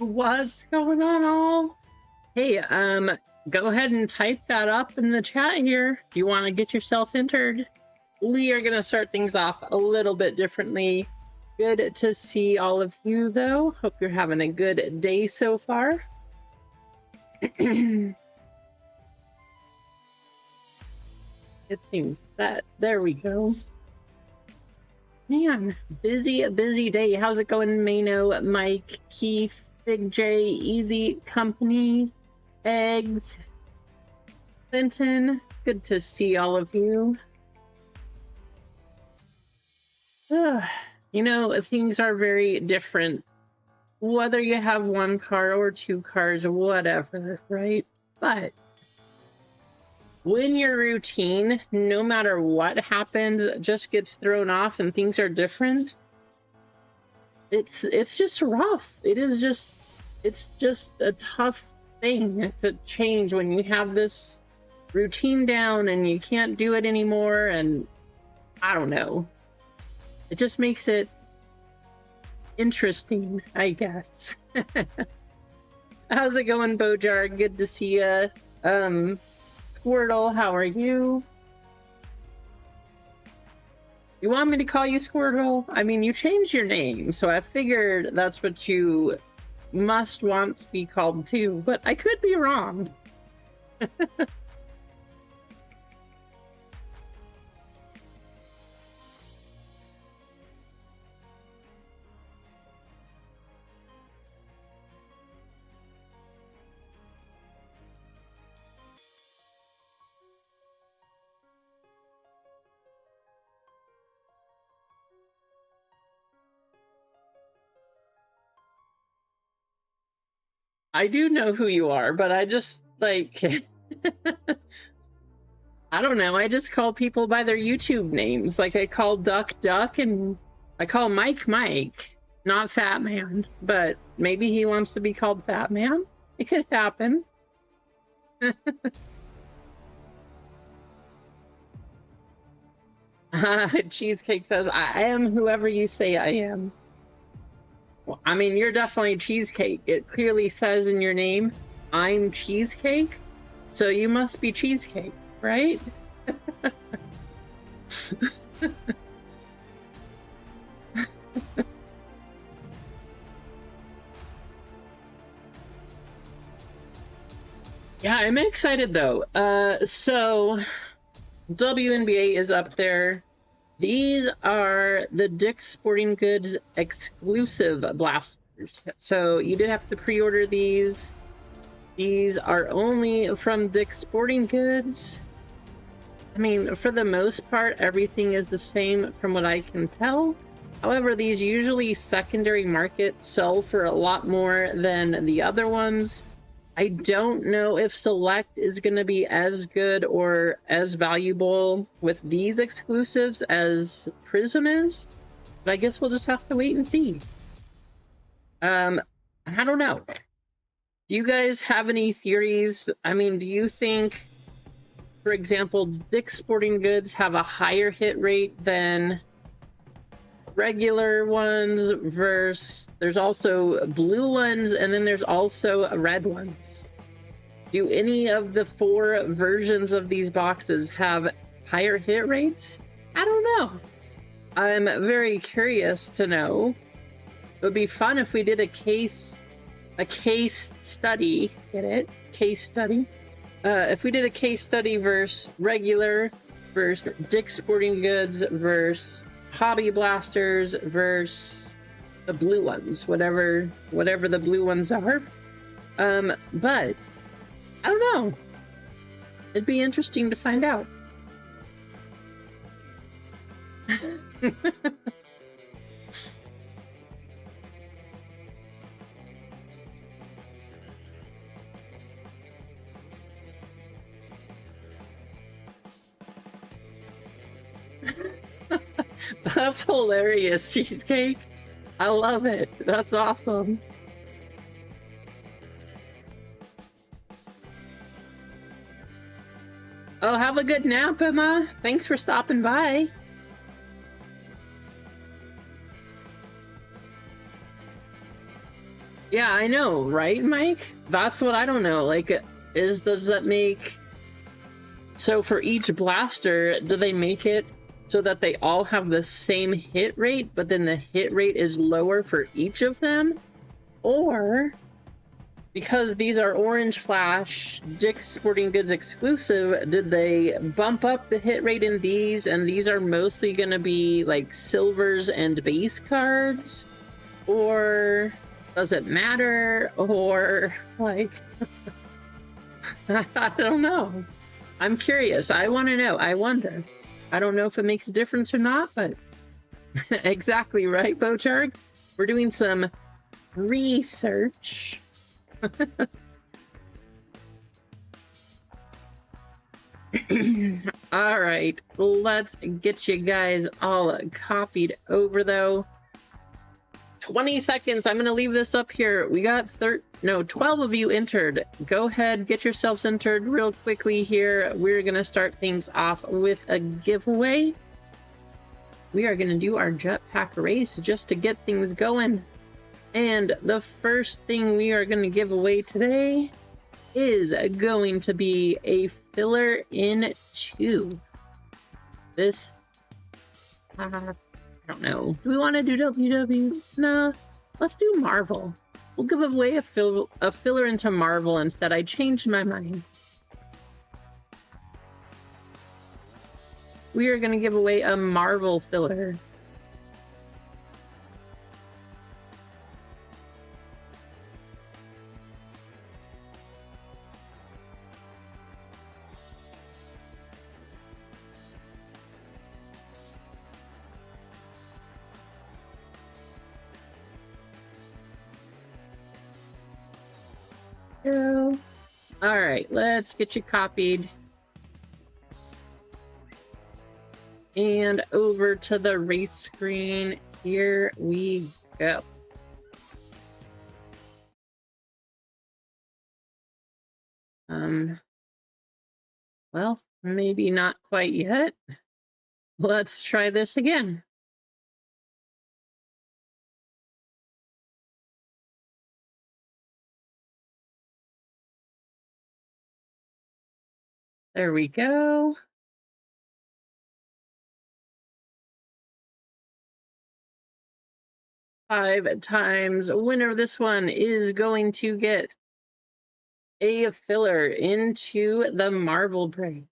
What's going on, all? Hey, go ahead and type that up in the chat here. If you want to get yourself entered. We are going to start things off a little bit differently. Good to see all of you, though. Hope you're having a good day so far. Get things set. There we go. Man, busy day. How's it going, Mano, Mike, Keith, Big J, Easy Company, Eggs, Clinton? Good to see all of you. You know, things are very different, whether you have one car or two cars or whatever, right? But when your routine, no matter what happens, just gets thrown off and things are different, it's just rough. It's just a tough thing to change when you have this routine down and you can't do it anymore. And I don't know. It just makes it interesting, I guess. How's it going, Bojar? Good to see ya. Squirtle, how are you? You want me to call you Squirtle? I mean, you changed your name, so I figured that's what you must want to be called too, but I could be wrong. I do know who you are, but I just, like, I don't know, I just call people by their YouTube names. Like, I call Duck Duck, and I call Mike Mike, not Fat Man. But maybe he wants to be called Fat Man. It could happen. Cheesecake says, I am whoever you say I am. Well, I mean, you're definitely Cheesecake. It clearly says in your name, I'm Cheesecake. So you must be Cheesecake, right? Yeah, I'm excited though. So WNBA is up there. These are the Dick's Sporting Goods exclusive blasters. So you did have to pre-order these. These are only from Dick's Sporting Goods. I mean, for the most part, everything is the same from what I can tell. However, these usually secondary market sell for a lot more than the other ones. I don't know if Select is going to be as good or as valuable with these exclusives as Prism is, but I guess we'll just have to wait and see. I don't know. Do you guys have any theories? I mean, do you think, for example, Dick's Sporting Goods have a higher hit rate than regular ones versus there's also blue ones and then there's also red ones? Do any of the 4 versions of these boxes have higher hit rates? I don't know. I'm very curious to know. It would be fun if we did a case study. Get it? Case study. If we did a case study versus regular versus Dick's Sporting Goods versus Hobby Blasters versus the blue ones, whatever the blue ones are. But I don't know. It'd be interesting to find out. That's hilarious, Cheesecake. I love it. That's awesome. Oh, have a good nap, Emma. Thanks for stopping by. Yeah, I know, right, Mike? That's what I don't know. Like, does that make... So for each blaster, do they make it so that they all have the same hit rate, but then the hit rate is lower for each of them? Or, because these are Orange Flash Dick's Sporting Goods exclusive, did they bump up the hit rate in these, and these are mostly going to be like silvers and base cards? Or does it matter? Or, like, I don't know. I'm curious. I want to know. I wonder. I don't know if it makes a difference or not, but exactly right, Bocharg. We're doing some research. All right, let's get you guys all copied over, though. 20 seconds. I'm going to leave this up here. We got 12 of you entered. Go ahead, get yourselves entered real quickly here. We're going to start things off with a giveaway. We are going to do our jetpack race just to get things going. And the first thing we are going to give away today is going to be a filler in 2. This... I don't know. Do we want to do WW? No, let's do Marvel. We'll give away a filler into Marvel instead. I changed my mind. We are going to give away a Marvel filler. All right, let's get you copied. And over to the race screen. Here we go. Well, maybe not quite yet. Let's try this again. There we go. Five times. Winner of this one is going to get a filler into the Marvel break.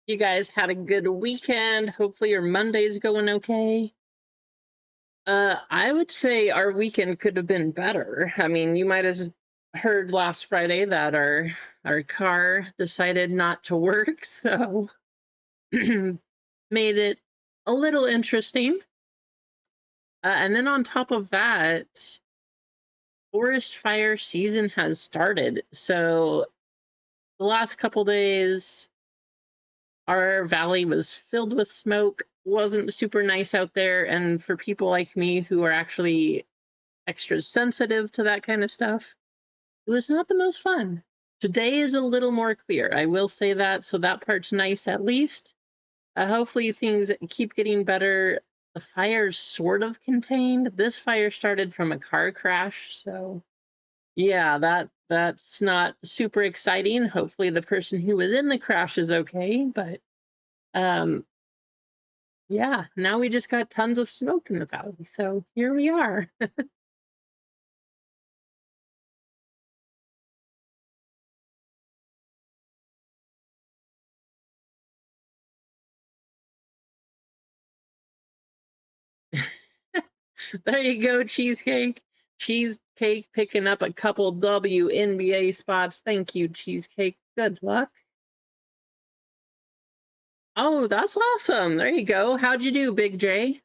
You guys had a good weekend. Hopefully your Monday's going okay. I would say our weekend could have been better. I mean, you might have heard last Friday that our car decided not to work, so made it a little interesting. And then on top of that, forest fire season has started. So the last couple days, our valley was filled with smoke. Wasn't super nice out there, and for people like me who are actually extra sensitive to that kind of stuff, it was not the most fun. Today is a little more clear, I will say that, so that part's nice at least. Hopefully things keep getting better. The fire's sort of contained. This fire started from a car crash, so yeah, that's not super exciting. Hopefully the person who was in the crash is okay, but yeah, now we just got tons of smoke in the valley, so here we are. There you go, Cheesecake. Cheesecake picking up a couple WNBA spots. Thank you, Cheesecake. Good luck. Oh, that's awesome. There you go. How'd you do, Big J?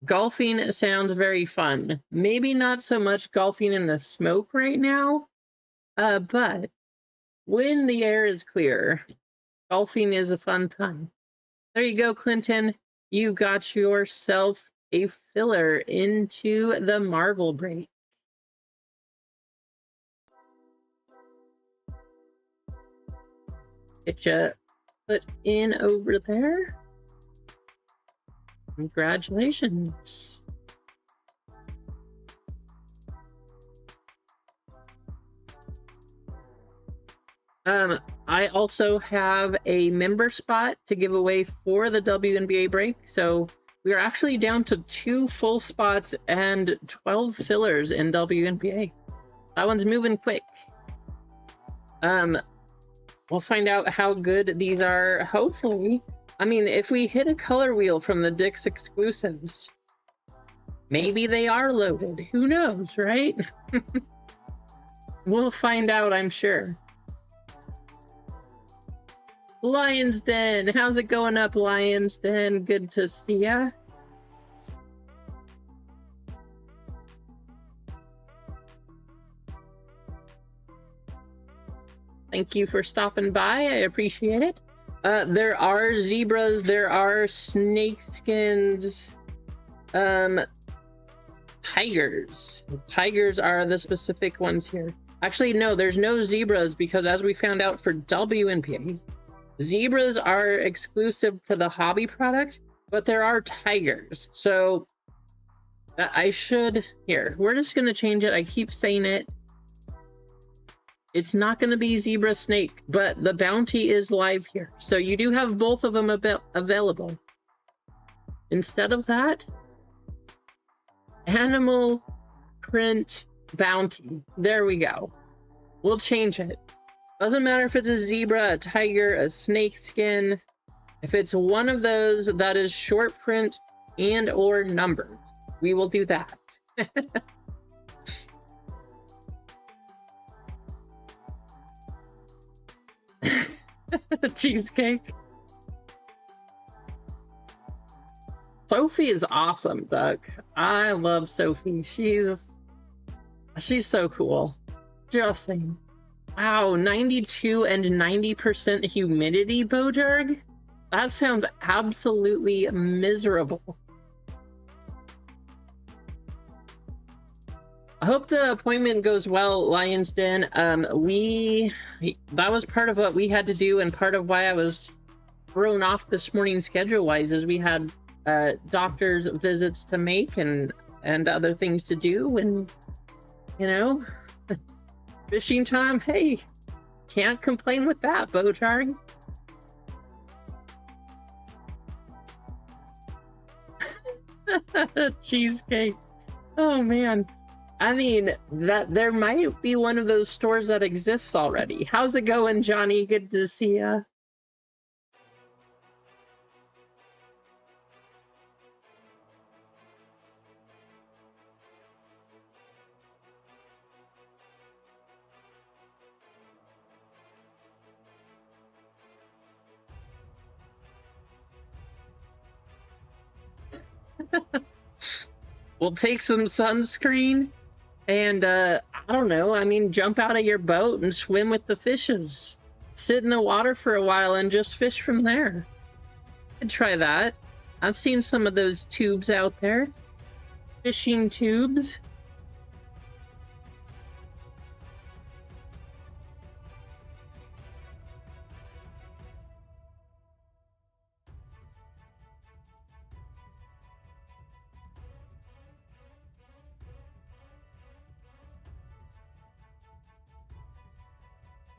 Golfing sounds very fun. Maybe not so much golfing in the smoke right now, but when the air is clear, golfing is a fun time. There you go, Clinton. You got yourself a filler into the Marvel break. Get you put in over there. Congratulations. I also have a member spot to give away for the WNBA break, so we are actually down to 2 full spots and 12 fillers in WNBA. That one's moving quick. We'll find out how good these are, hopefully. I mean, if we hit a color wheel from the Dick's exclusives, maybe they are loaded. Who knows, right? We'll find out, I'm sure. Lion's Den, how's it going up, Lion's Den? Good to see ya. Thank you for stopping by. I appreciate it. There are zebras, there are snakeskins, tigers. Tigers are the specific ones here. Actually, no, there's no zebras because as we found out for WNPA, zebras are exclusive to the hobby product, but there are tigers. So I should, here, we're just gonna change it. I keep saying it. It's not going to be zebra snake, but the bounty is live here. So you do have both of them available. Instead of that, animal print bounty. There we go. We'll change it. Doesn't matter if it's a zebra, a tiger, a snake skin. If it's one of those that is short print and or numbered, we will do that. Cheesecake. Sophie is awesome, Doug. I love Sophie. She's so cool. Just saying. Wow, 92 and 90% humidity, Bojarg? That sounds absolutely miserable. I hope the appointment goes well, Lion's Den. That was part of what we had to do, and part of why I was thrown off this morning schedule-wise is we had doctor's visits to make and other things to do, and you know, fishing time. Hey, can't complain with that, Bojarg. Cheesecake. Oh man. I mean, that there might be one of those stores that exists already. How's it going, Johnny? Good to see ya. We'll take some sunscreen. And, I don't know, I mean, jump out of your boat and swim with the fishes. Sit in the water for a while and just fish from there. I'd try that. I've seen some of those tubes out there. Fishing tubes.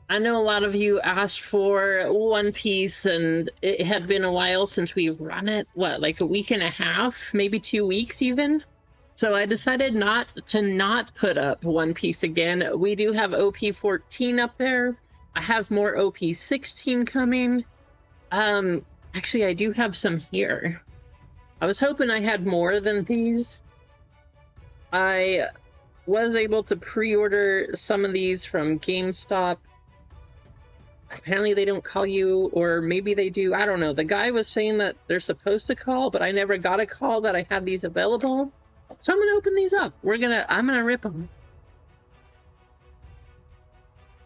I know a lot of you asked for One Piece, and it had been a while since we've run it. What, like a week and a half, maybe 2 weeks even? So I decided not to put up One Piece again. We do have OP14 up there. I have more OP16 coming. Actually, I do have some here. I was hoping I had more than these. I was able to pre-order some of these from GameStop. apparently they don't call you, or maybe they do. I don't know. The guy was saying that they're supposed to call, but I never got a call that I had these available. So I'm gonna open these up. I'm gonna rip them.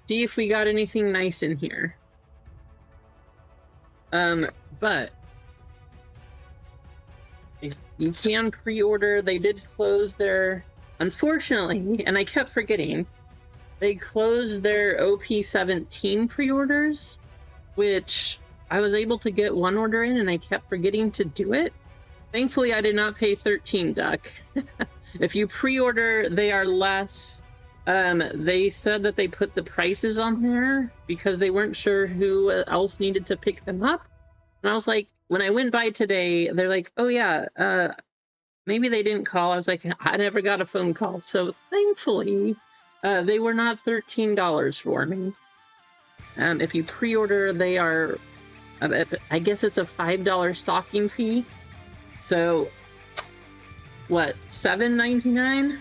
See if we got anything nice in here. But you can pre-order. They did close their, unfortunately, and I kept forgetting, they closed their OP17 pre-orders, which I was able to get one order in and I kept forgetting to do it. Thankfully, I did not pay 13 duck. If you pre-order, they are less. They said that they put the prices on there because they weren't sure who else needed to pick them up. And I was like, when I went by today, they're like, oh yeah, maybe they didn't call. I was like, I never got a phone call. So thankfully, they were not $13 for me. If you pre-order, they are, I guess it's a $5 stocking fee. So what, $7.99?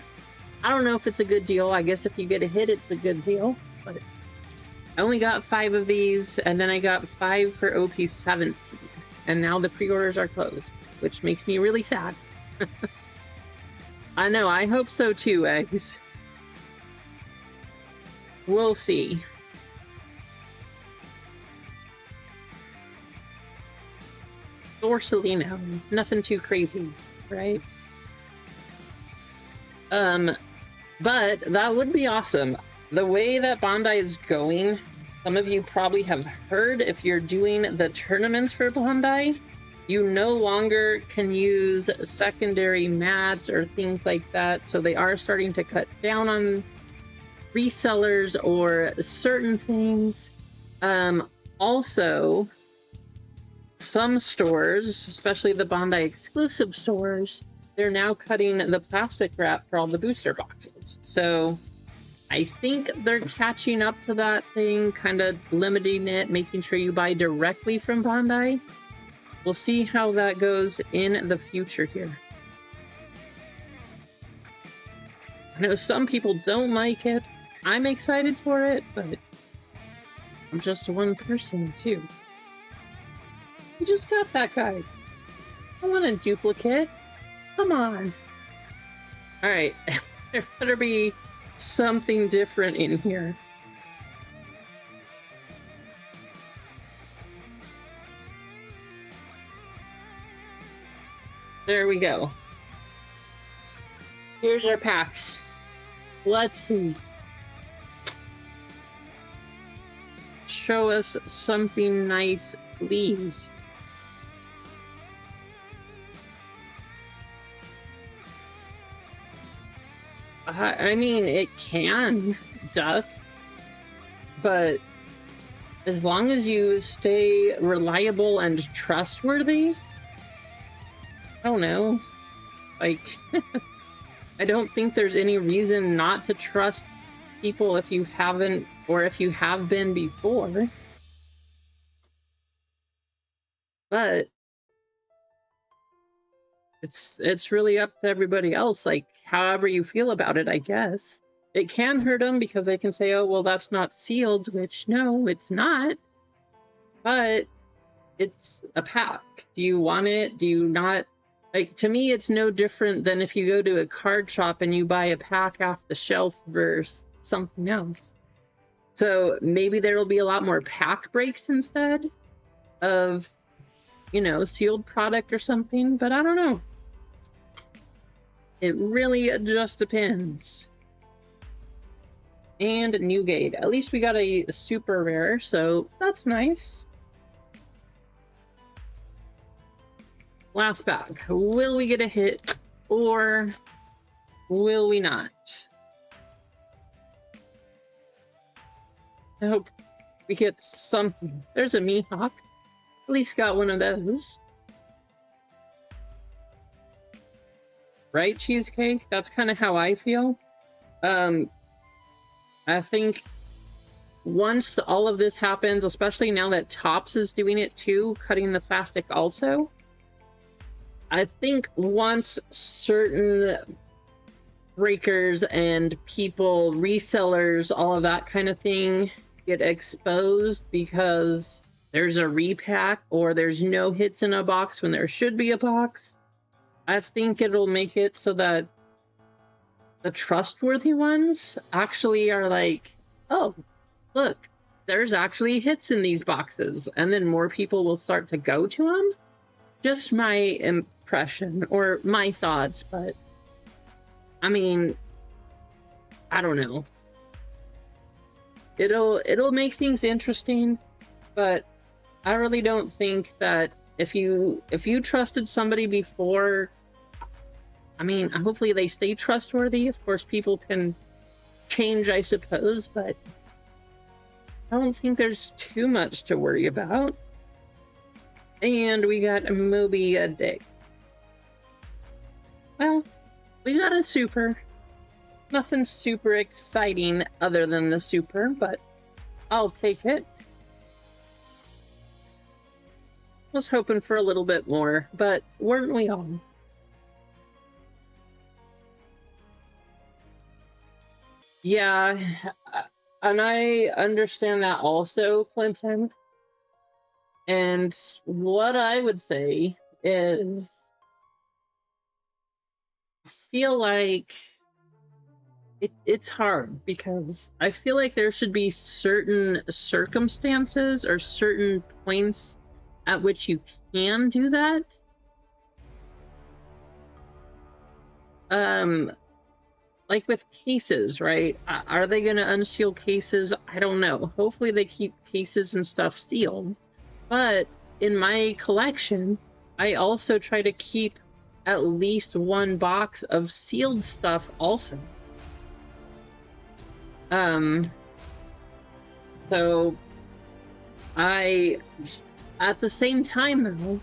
I don't know if it's a good deal. I guess if you get a hit, it's a good deal. But I only got 5 of these, and then I got 5 for OP17. And now the pre-orders are closed, which makes me really sad. I know, I hope so too, Eggs. We'll see. Or Selena. Nothing too crazy, right? But that would be awesome. The way that Bondi is going, some of you probably have heard, if you're doing the tournaments for Bondi, you no longer can use secondary mats or things like that. So they are starting to cut down on resellers or certain things. Also, some stores, especially the Bondi exclusive stores, they're now cutting the plastic wrap for all the booster boxes. So I think they're catching up to that thing, kind of limiting it, making sure you buy directly from Bondi. We'll see how that goes in the future here. I know some people don't like it. I'm excited for it, but I'm just one person too. You just got that guy. I want a duplicate. Come on. Alright, there better be something different in here. There we go. Here's our packs. Let's see. Show us something nice, please. I mean, it can, duck, but as long as you stay reliable and trustworthy, I don't know, like, I don't think there's any reason not to trust people if you haven't, or if you have been before. But it's really up to everybody else, like, however you feel about it, I guess. It can hurt them because they can say, oh, well, that's not sealed, which, no, it's not. But it's a pack. Do you want it? Do you not? Like, to me, it's no different than if you go to a card shop and you buy a pack off the shelf versus something else. So maybe there will be a lot more pack breaks instead of, you know, sealed product or something, but I don't know. It really just depends. And Newgate. At least we got a super rare, so that's nice. Last pack. Will we get a hit or will we not? I hope we get something. There's a Mihawk. At least got one of those. Right, Cheesecake? That's kind of how I feel. I think once all of this happens, especially now that Topps is doing it too, cutting the plastic also, I think once certain breakers and people, resellers, all of that kind of thing, get exposed because there's a repack or there's no hits in a box when there should be a box. I think it'll make it so that the trustworthy ones actually are like, oh, look, there's actually hits in these boxes, and then more people will start to go to them. Just my impression or my thoughts, but I mean, I don't know. It'll make things interesting, but I really don't think that if you trusted somebody before, I mean, hopefully they stay trustworthy. Of course, people can change, I suppose, but I don't think there's too much to worry about. And we got a Moby a Dick. Well, we got a super. Nothing super exciting other than the super, but I'll take it. Was hoping for a little bit more, but weren't we all? Yeah, and I understand that also, Clinton. And what I would say is, I feel like it's hard because I feel like there should be certain circumstances or certain points at which you can do that. Like with cases, right? Are they going to unseal cases? I don't know. Hopefully they keep cases and stuff sealed. But in my collection, I also try to keep at least one box of sealed stuff also. So at the same time though,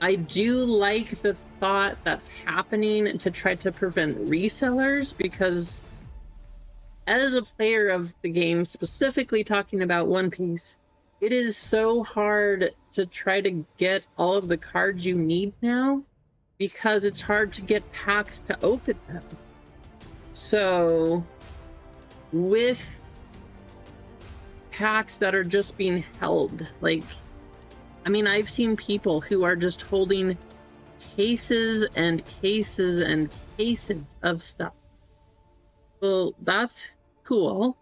I do like the thought that's happening to try to prevent resellers, because as a player of the game, specifically talking about One Piece, it is so hard to try to get all of the cards you need now, because it's hard to get packs to open them. So with packs that are just being held, like, I mean, I've seen people who are just holding cases and cases and cases of stuff. Well, that's cool,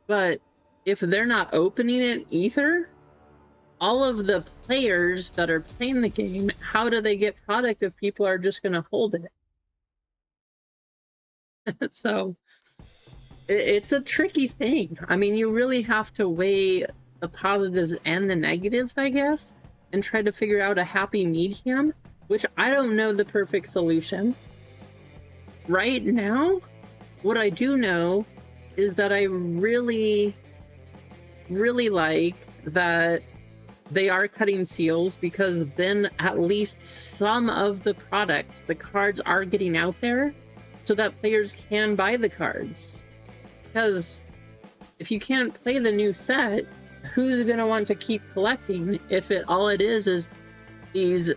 but if they're not opening it either, all of the players that are playing the game, how do they get product if people are just going to hold it? So it's a tricky thing. I mean, you really have to weigh the positives and the negatives, I guess, and try to figure out a happy medium, which I don't know the perfect solution. Right now, what I do know is that I really, really like that they are cutting seals, because then at least some of the product, the cards, are getting out there so that players can buy the cards. Because if you can't play the new set, who's going to want to keep collecting if all it is these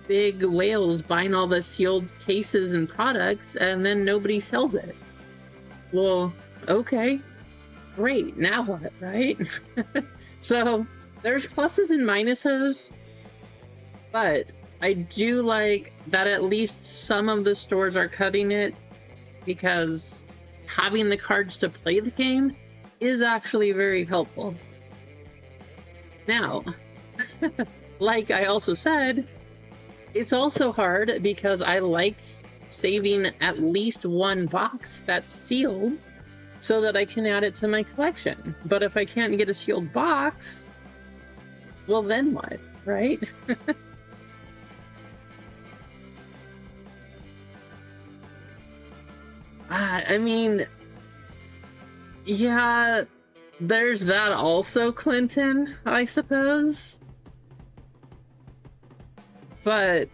big whales buying all the sealed cases and products and then nobody sells it? Well, okay, great, now what, right? So there's pluses and minuses, but I do like that at least some of the stores are cutting it, because having the cards to play the game is actually very helpful. Now, like I also said, it's also hard because I like saving at least one box that's sealed so that I can add it to my collection. But if I can't get a sealed box, well, then what, right? I mean, yeah, there's that also, Clinton, I suppose. But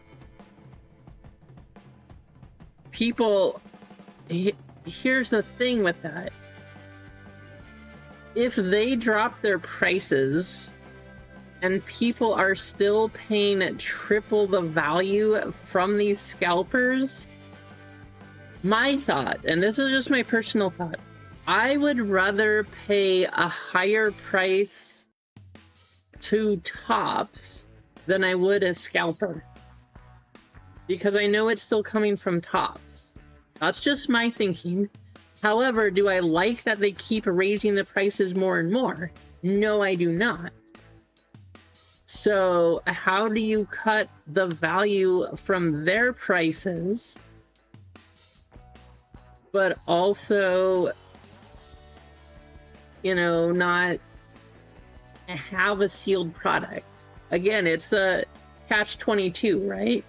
people, here's the thing with that. If they drop their prices and people are still paying triple the value from these scalpers, my thought, and this is just my personal thought, I would rather pay a higher price to Tops than I would a scalper, because I know it's still coming from Tops. That's just my thinking. However, do I like that they keep raising the prices more and more? No, I do not. So how do you cut the value from their prices, but also, you know, not have a sealed product? Again, it's a catch-22, right?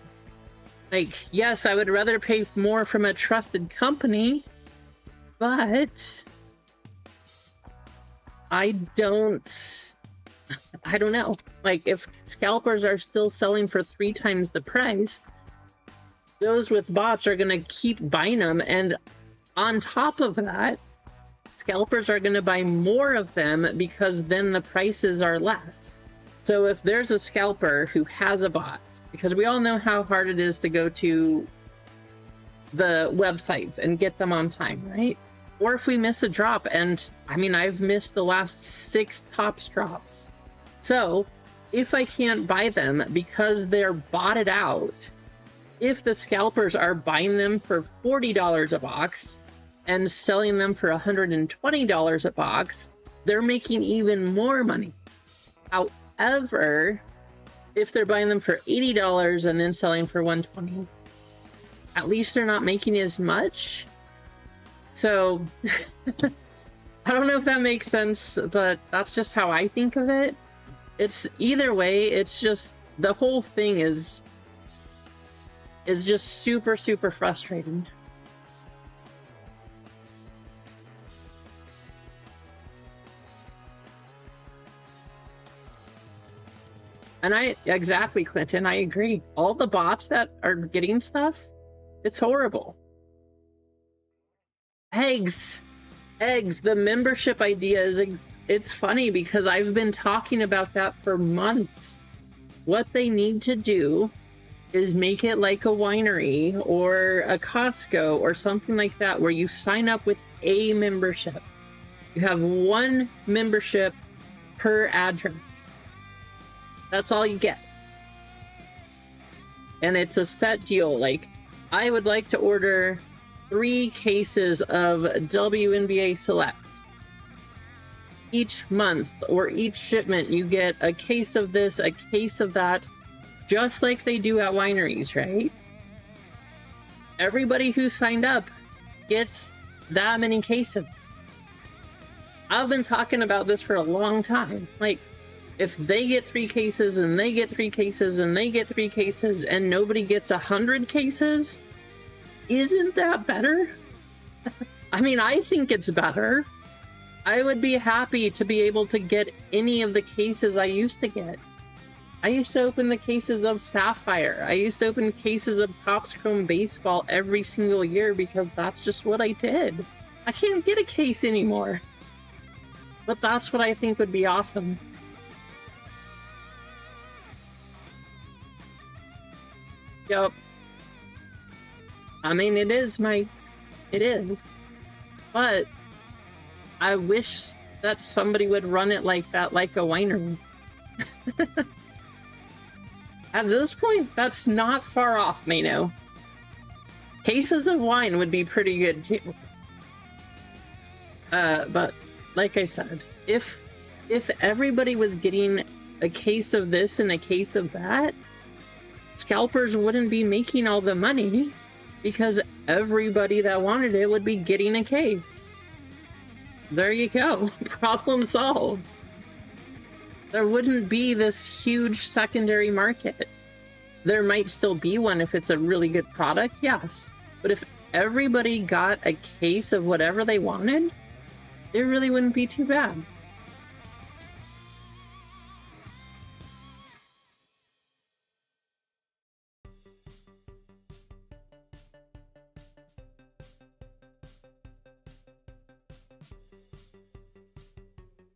Like, yes, I would rather pay more from a trusted company, but I don't know. Like, if scalpers are still selling for 3 times the price, those with bots are going to keep buying them, and on top of that, scalpers are going to buy more of them because then the prices are less. So if there's a scalper who has a bot, because we all know how hard it is to go to the websites and get them on time, right? Or if we miss a drop, and I mean, I've missed the last 6 Tops drops. So if I can't buy them because they're botted out, if the scalpers are buying them for $40 a box and selling them for $120 a box, they're making even more money. However, if they're buying them for $80 and then selling for $120, at least they're not making as much. So I don't know if that makes sense, but that's just how I think of it. It's either way, it's just the whole thing is just super, super frustrating. And exactly, Clinton, I agree. All the bots that are getting stuff, it's horrible. Eggs, the membership idea is, it's funny because I've been talking about that for months. What they need to do is make it like a winery or a Costco or something like that, where you sign up with a membership. You have 1 membership per address. That's all you get. And it's a set deal. Like, I would like to order 3 cases of WNBA Select. Each month or each shipment, you get a case of this, a case of that, just like they do at wineries, right? Everybody who signed up gets that many cases. I've been talking about this for a long time. Like, if they get 3 cases and they get 3 cases and they get 3 cases and nobody gets 100 cases, isn't that better? I mean, I think it's better. I would be happy to be able to get any of the cases I used to get. I used to open the cases of Sapphire. I used to open cases of Topps Chrome Baseball every single year because that's just what I did. I can't get a case anymore. But that's what I think would be awesome. Yup. I mean, it is. But I wish that somebody would run it like that, like a winery. At this point, that's not far off, Mano. Cases of wine would be pretty good too. But like I said, if everybody was getting a case of this and a case of that, scalpers wouldn't be making all the money because everybody that wanted it would be getting a case. There you go. Problem solved. There wouldn't be this huge secondary market. There might still be one if it's a really good product, yes. But if everybody got a case of whatever they wanted, it really wouldn't be too bad.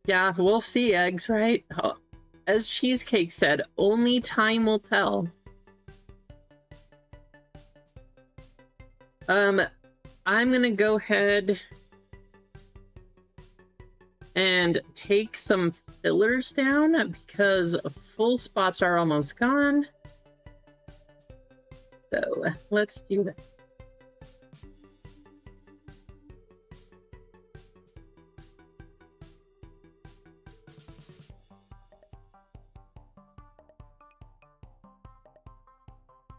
Yeah, we'll see, Eggs, right? As Cheesecake said, only time will tell. I'm gonna go ahead and take some fillers down because full spots are almost gone. So let's do that.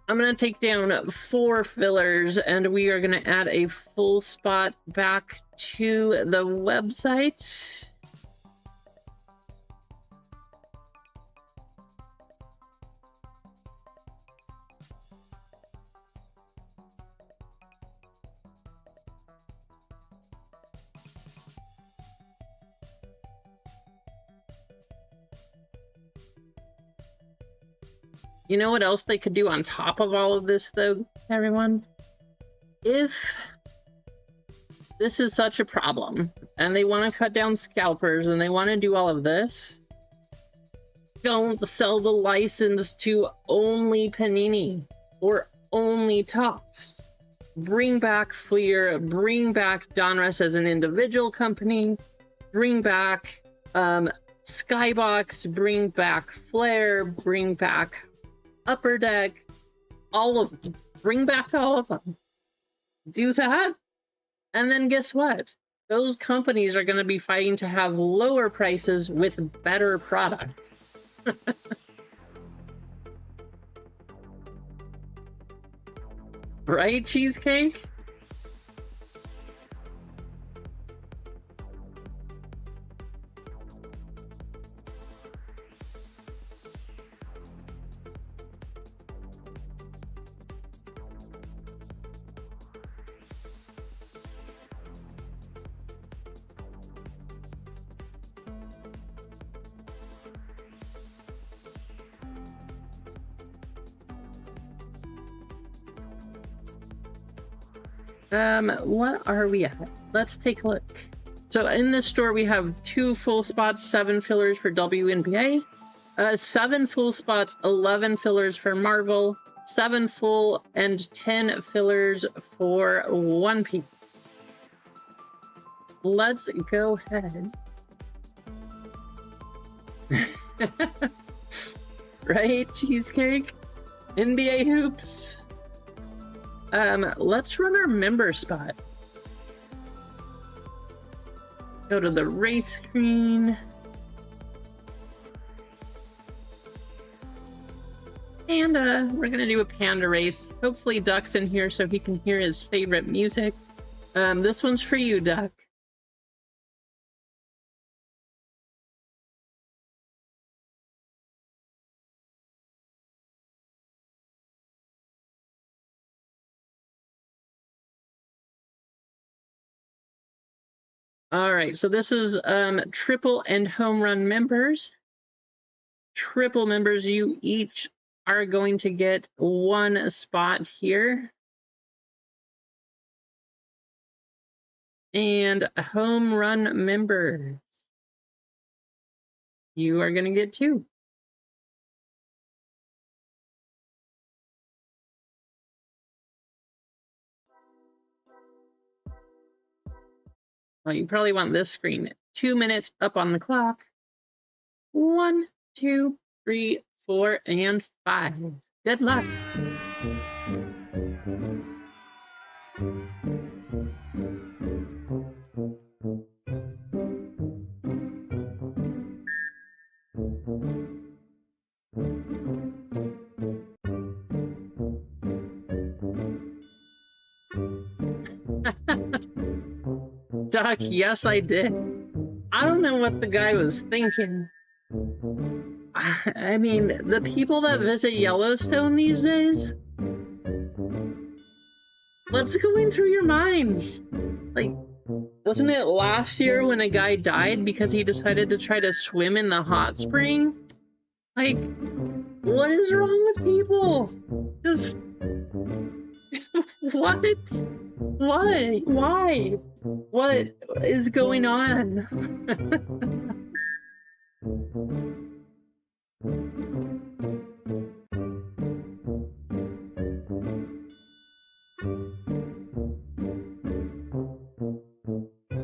I'm going to take down 4 fillers, and we are going to add a full spot back to the website. You know what else they could do on top of all of this, though, everyone? If this is such a problem, and they want to cut down scalpers, and they want to do all of this, don't sell the license to only Panini or only Topps. Bring back Fleer, bring back Donruss as an individual company, bring back Skybox, bring back Flair, bring back Upper Deck, all of them. Bring back all of them. Do that, and then guess what? Those companies are going to be fighting to have lower prices with better product. Right, Cheesecake? What are we at? Let's take a look. So in this store, we have 2 full spots, 7 fillers for WNBA, 7 full spots, 11 fillers for Marvel, 7 full and 10 fillers for One Piece. Let's go ahead. Right, Cheesecake? NBA hoops. Let's run our member spot. Go to the race screen. Panda. We're gonna do a panda race. Hopefully Duck's in here so he can hear his favorite music. This one's for you, Duck. All right, so this is triple and home run members. Triple members, you each are going to get 1 spot here. And home run members, you are going to get 2. Well, you probably want this screen. 2 minutes up on the clock. 1, 2, 3, 4, and 5. Good luck. Doc, yes, I did. I don't know what the guy was thinking. I mean, the people that visit Yellowstone these days, what's going through your minds? Like, wasn't it last year when a guy died because he decided to try to swim in the hot spring? Like, what is wrong with people? Just, what? Why? Why? What is going on?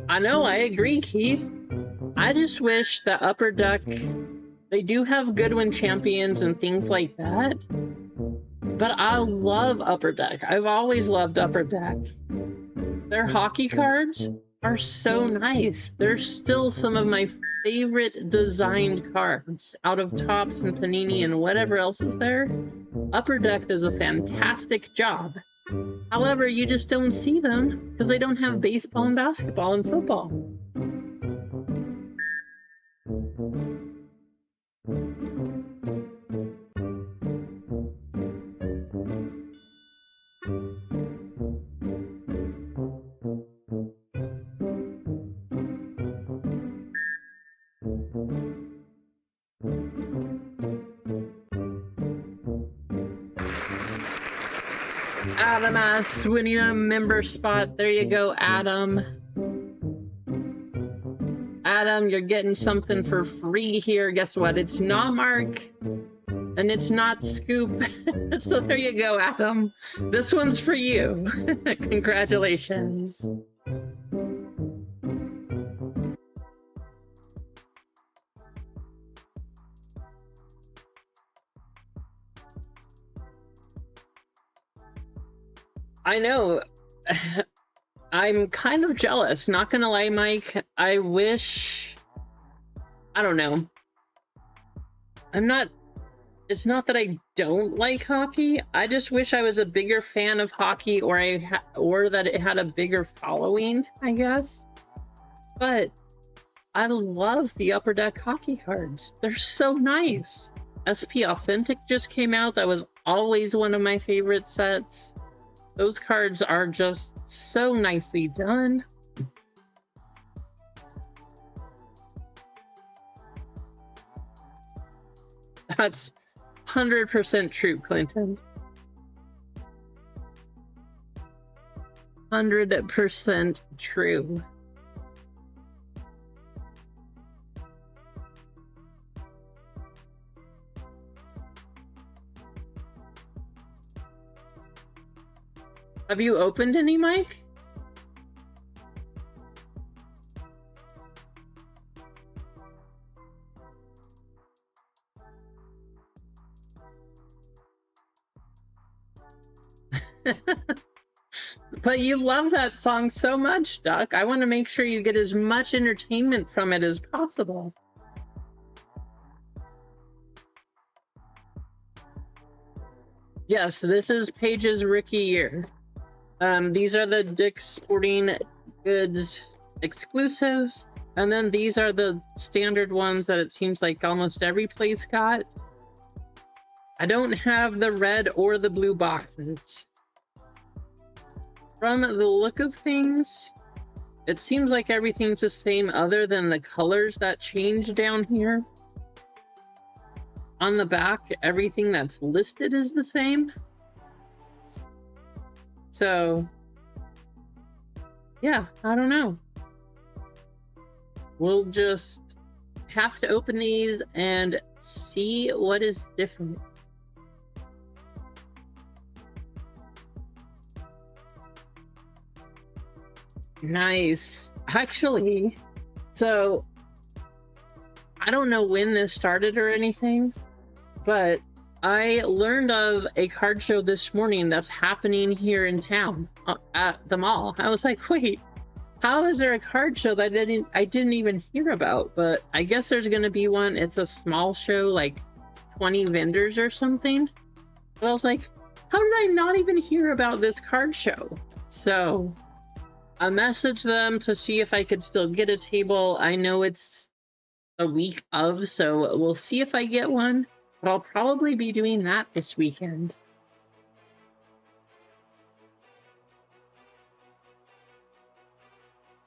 I know, I agree, Keith. I just wish that Upper Deck, they do have Goodwin champions and things like that, but I love Upper Deck. I've always loved Upper Deck. Their hockey cards are so nice. They're still some of my favorite designed cards out of Topps and Panini and whatever else is there. Upper Deck does a fantastic job. However, you just don't see them because they don't have baseball and basketball and football. Adam winning a member spot. There you go, Adam. Adam, you're getting something for free here. Guess what? It's not Mark, and it's not Scoop. So there you go, Adam. This one's for you. Congratulations. I know. I'm kind of jealous, not gonna lie, Mike. I wish... I don't know. It's not that I don't like hockey. I just wish I was a bigger fan of hockey, or that it had a bigger following, I guess. But I love the Upper Deck hockey cards. They're so nice. SP Authentic just came out. That was always one of my favorite sets. Those cards are just so nicely done. That's 100% true, Clinton. 100% true. Have you opened any, Mike? But you love that song so much, Duck. I want to make sure you get as much entertainment from it as possible. Yes, this is Paige's rookie year. These are the Dick's Sporting Goods exclusives, and then these are the standard ones that it seems like almost every place got. I don't have the red or the blue boxes. From the look of things, it seems like everything's the same other than the colors that change down here. On the back, everything that's listed is the same. So, yeah, I don't know. We'll just have to open these and see what is different. Nice. Actually, so I don't know when this started or anything, but I learned of a card show this morning that's happening here in town at the mall. I was like, wait, how is there a card show that I didn't even hear about? But I guess there's going to be one. It's a small show, like 20 vendors or something. But I was like, how did I not even hear about this card show? So I messaged them to see if I could still get a table. I know it's a week of, so we'll see if I get one. But I'll probably be doing that this weekend.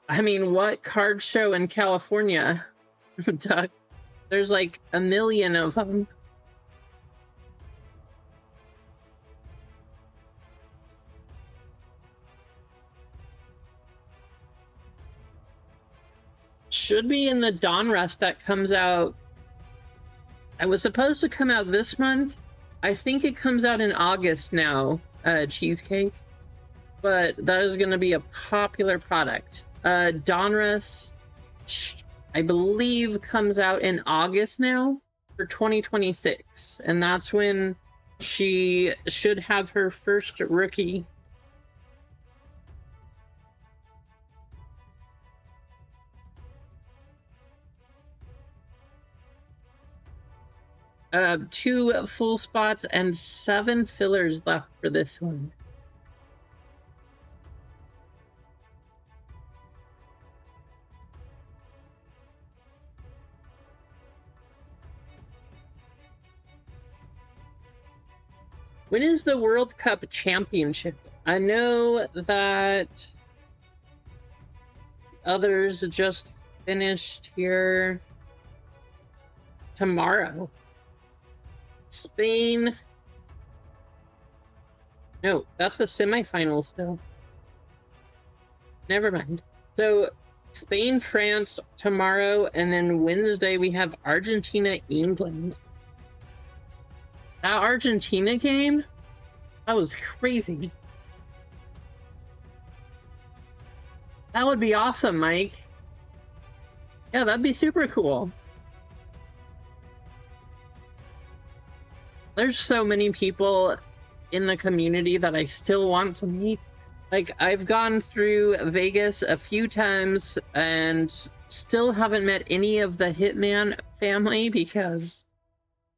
I mean, what card show in California? Duck. There's like a million of them. Should be in the Donruss that comes out. It was supposed to come out this month. I think it comes out in August now, Cheesecake. But that is going to be a popular product. Donruss I believe, comes out in August now for 2026. And that's when she should have her first rookie. Two full spots and 7 fillers left for this one. When is the World Cup Championship? I know that others just finished here tomorrow. Spain. No, that's the semifinal still. Never mind. So Spain, France tomorrow, and then Wednesday we have Argentina, England. That Argentina game, that was crazy. That would be awesome, Mike. Yeah, that'd be super cool. There's so many people in the community that I still want to meet. Like, I've gone through Vegas a few times and still haven't met any of the Hitman family because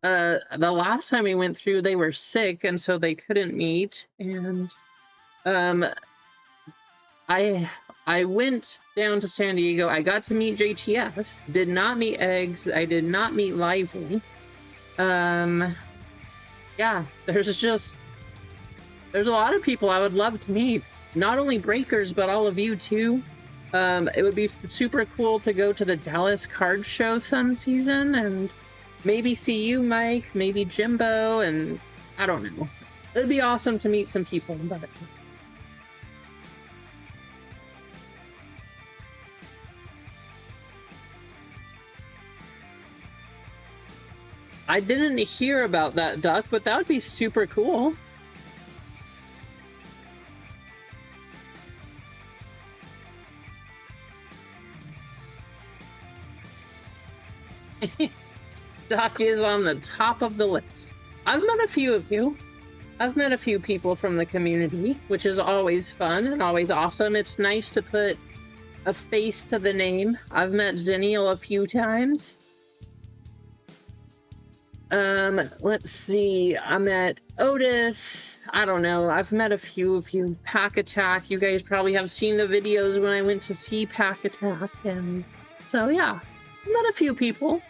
the last time we went through, they were sick, and so they couldn't meet. And I went down to San Diego. I got to meet JTS. Did not meet Eggs. I did not meet Lively. Yeah, there's a lot of people I would love to meet. Not only Breakers, but all of you too. It would be super cool to go to the Dallas card show some season and maybe see you, Mike, maybe Jimbo, and I don't know. It'd be awesome to meet some people, but I didn't hear about that, Duck, but that would be super cool. Doc is on the top of the list. I've met a few of you. I've met a few people from the community, which is always fun and always awesome. It's nice to put a face to the name. I've met Zennial a few times. Let's see. I met Otis. I don't know. I've met a few of you. Pack Attack. You guys probably have seen the videos when I went to see Pack Attack. And so, yeah. I've met a few people.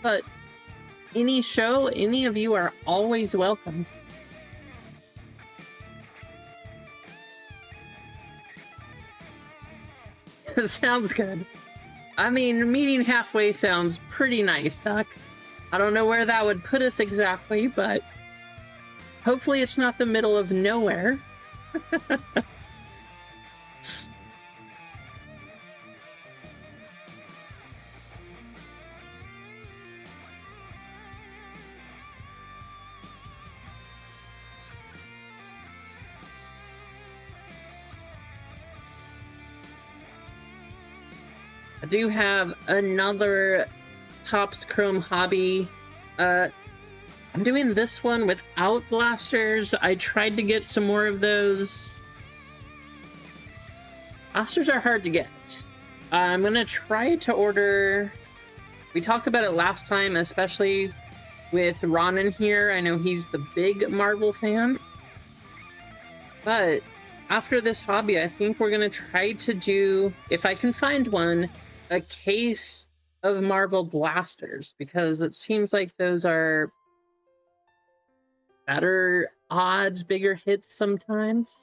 But any show, any of you are always welcome. Sounds good. I mean, meeting halfway sounds pretty nice, Doc. I don't know where that would put us exactly, but hopefully it's not the middle of nowhere. I do have another Topps Chrome hobby. I'm doing this one without blasters. I tried to get some more of those. Blasters are hard to get. I'm gonna try to order. We talked about it last time, especially with Ron in here. I know he's the big Marvel fan. But after this hobby, I think we're gonna try to do, if I can find one, a case of Marvel blasters, because it seems like those are better odds, bigger hits sometimes.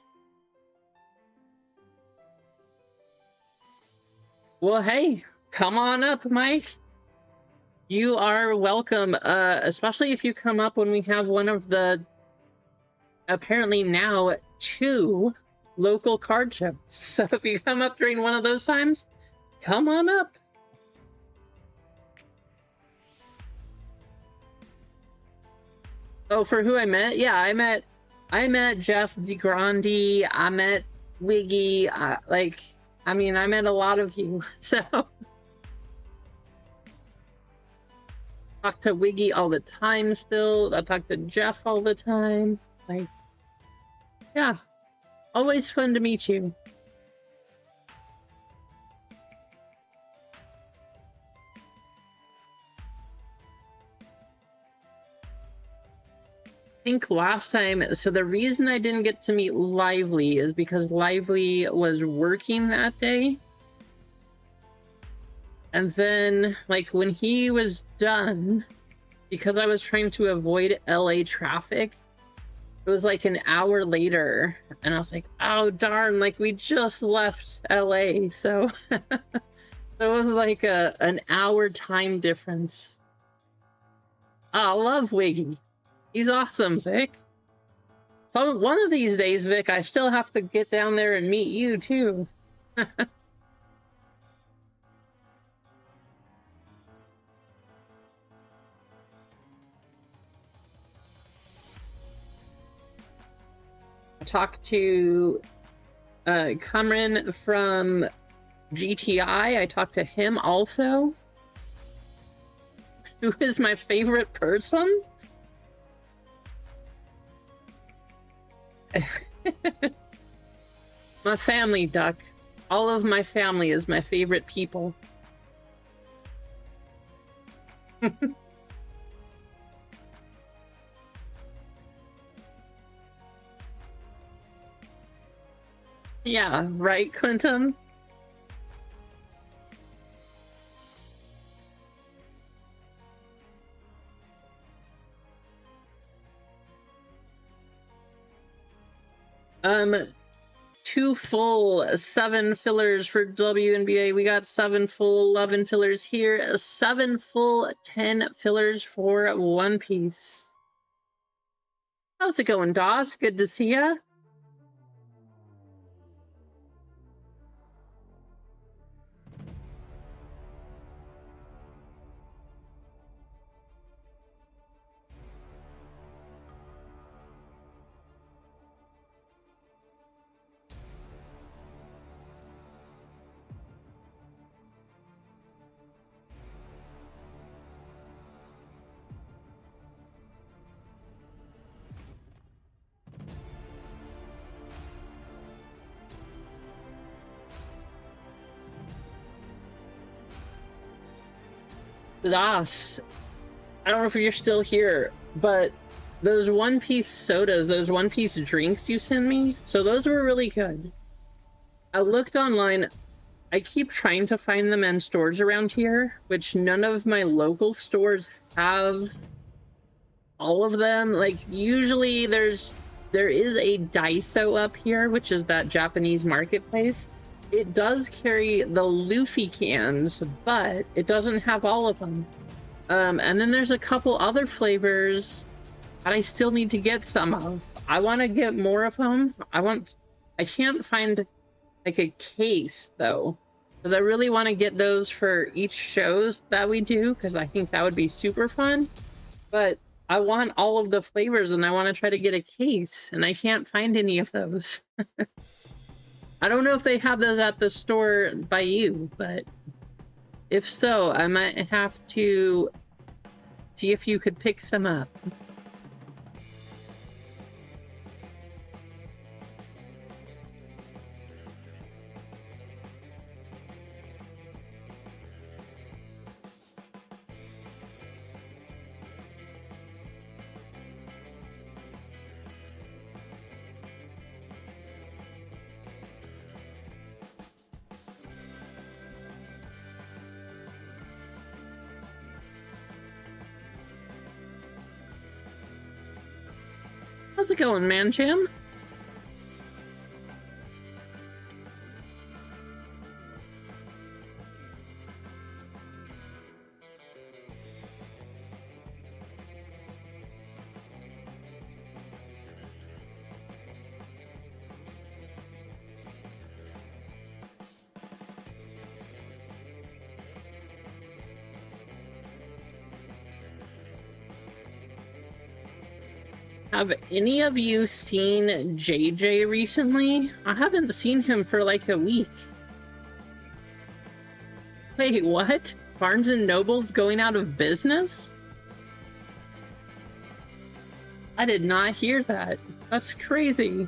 Well, hey, come on up, Mike. You are welcome, especially if you come up when we have one of the, apparently now, 2 local card shows. So if you come up during one of those times, come on up. Oh, for who I met? Yeah, I met Jeff DeGrande. I met Wiggy. I met a lot of you. So Talk to Wiggy all the time still. I talk to Jeff all the time. Like, yeah, always fun to meet you. I think last time, so the reason I didn't get to meet Lively is because Lively was working that day. And then, like, when he was done, because I was trying to avoid LA traffic, it was like an hour later, and I was like, oh darn, like we just left LA, so so it was like an hour time difference. I love Wiggy. He's awesome, Vic. So one of these days, Vic, I still have to get down there and meet you too. Talk to Cameron from GTI. I talked to him also. Who is my favorite person? My family, Duck. All of my family is my favorite people. Yeah, right, Clinton? Two full, 7 fillers for WNBA. We got 7 full, 11 fillers here. 7 full, 10 fillers for One Piece. How's it going, Doss? Good to see ya. Doss, I don't know if you're still here, but those One Piece sodas, those One Piece drinks you sent me, so those were really good. I looked online. I keep trying to find them in stores around here, which none of my local stores have all of them. Like, usually there is a Daiso up here, which is that Japanese marketplace. It does carry the Luffy cans, but it doesn't have all of them. And then there's a couple other flavors that I still need to get some of. I want to get more of them. I can't find like a case though, because I really want to get those for each shows that we do, because I think that would be super fun. But I want all of the flavors, and I want to try to get a case, and I can't find any of those. I don't know if they have those at the store by you, but if so, I might have to see if you could pick some up. How's it going, Mancham? Have any of you seen JJ recently? I haven't seen him for like a week. Wait, what? Barnes & Noble's going out of business? I did not hear that. That's crazy.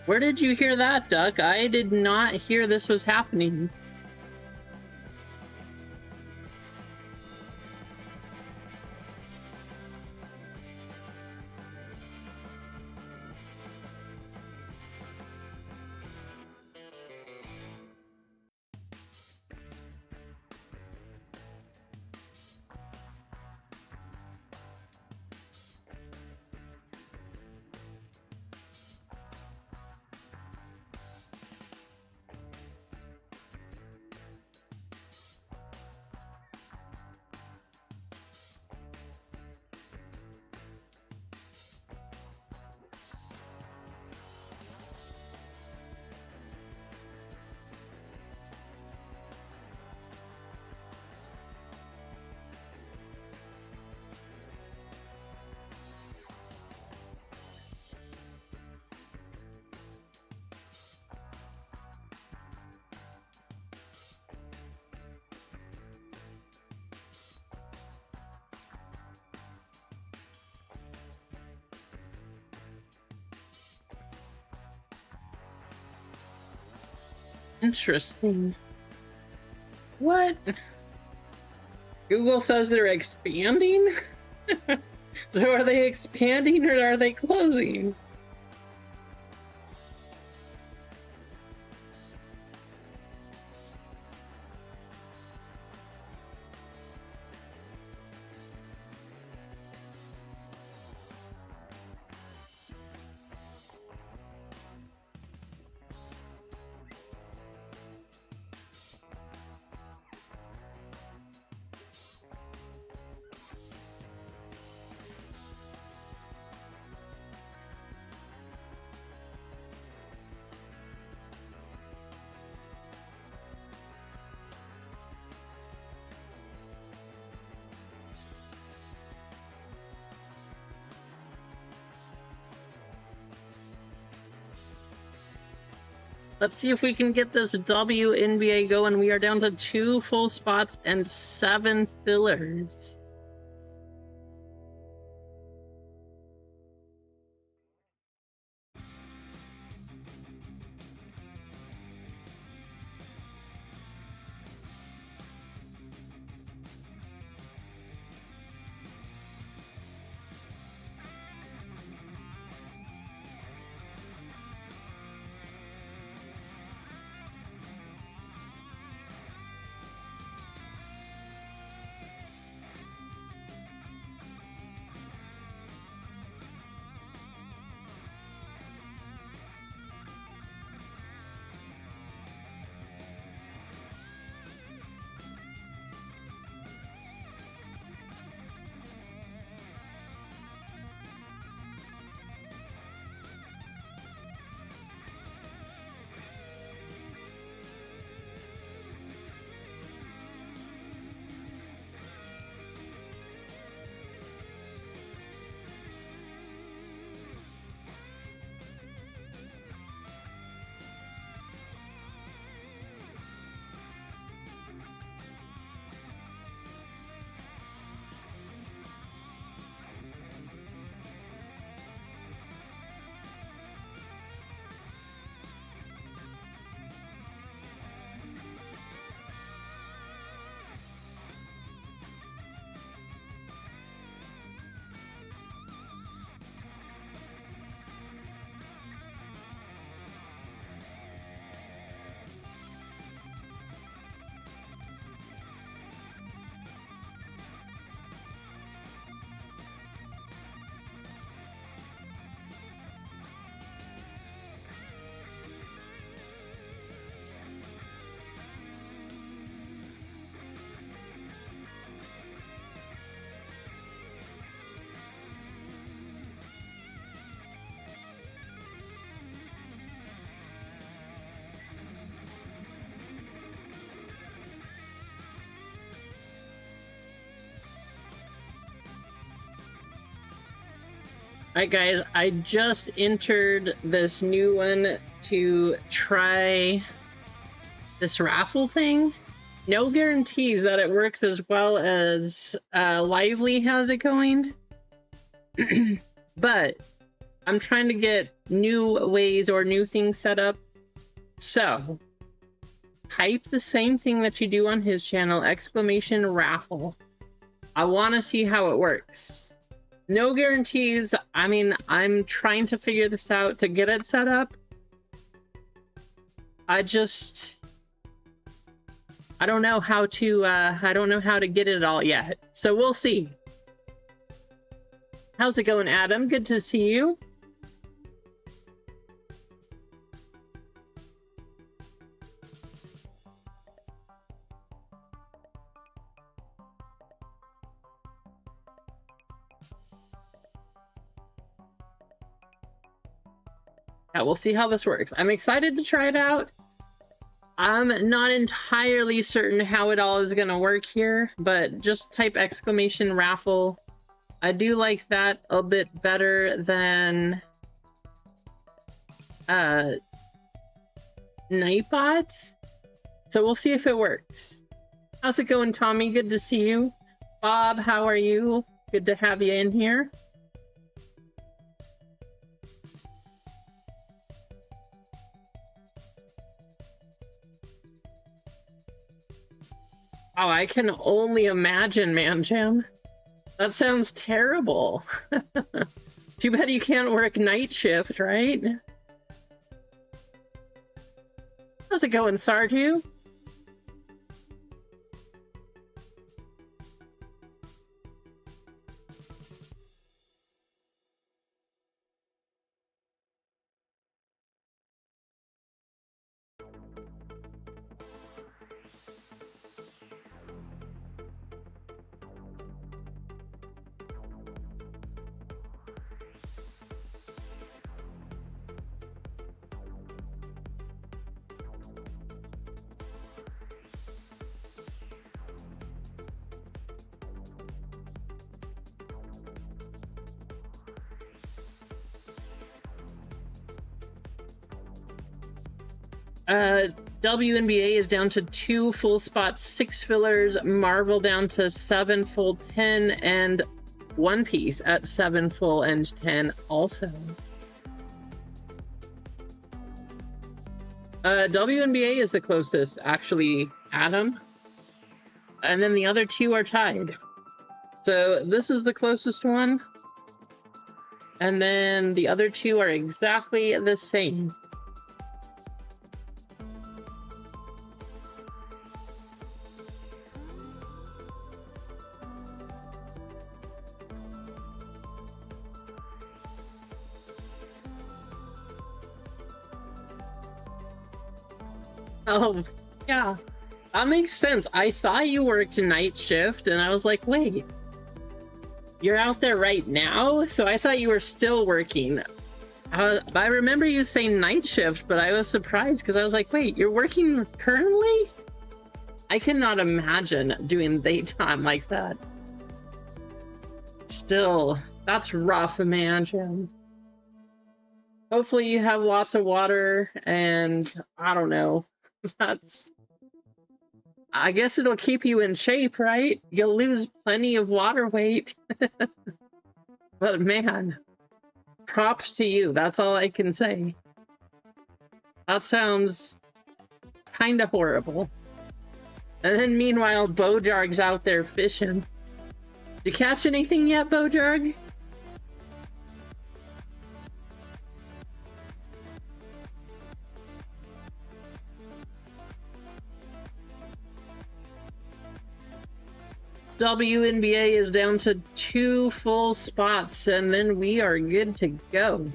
Where did you hear that, Duck? I did not hear this was happening. Interesting. What? Google says they're expanding? So are they expanding or are they closing? Let's see if we can get this WNBA going. We are down to 2 full spots and 7 fillers. Alright guys, I just entered this new one to try this raffle thing. No guarantees that it works as well as Lively has it going. But I'm trying to get new ways or new things set up. So, type the same thing that you do on his channel, exclamation raffle. I want to see how it works. No guarantees. I mean, I'm trying to figure this out to get it set up. I don't know how to get it all yet. So we'll see. How's it going, Adam? Good to see you. Yeah, we'll see how this works. I'm excited to try it out. I'm not entirely certain how it all is going to work here, but just type exclamation raffle. I do like that a bit better than Nightbot. So we'll see if it works. How's it going, Tommy? Good to see you. Bob, how are you? Good to have you in here. Oh, I can only imagine, Man Jam. That sounds terrible. Too bad you can't work night shift, right? How's it going, Sarju? WNBA is down to 2 full spots, 6 fillers, Marvel down to 7 full, 10, and One Piece at 7 full and 10 also. WNBA is the closest, actually, Adam. And then the other 2 are tied. So this is the closest one. And then the other 2 are exactly the same. Oh, yeah, that makes sense. I thought you worked night shift, and I was like, wait, you're out there right now? So I thought you were still working. I remember you saying night shift, but I was surprised because I was like, wait, you're working currently? I cannot imagine doing daytime like that. Still, that's rough, man, Jim. Hopefully you have lots of water, and I don't know. I guess it'll keep you in shape, right? You'll lose plenty of water weight. But man, props to you. That's all I can say. That sounds kind of horrible. And then meanwhile, Bojarg's out there fishing. Did you catch anything yet, Bojarg? WNBA is down to 2 full spots, and then we are good to go.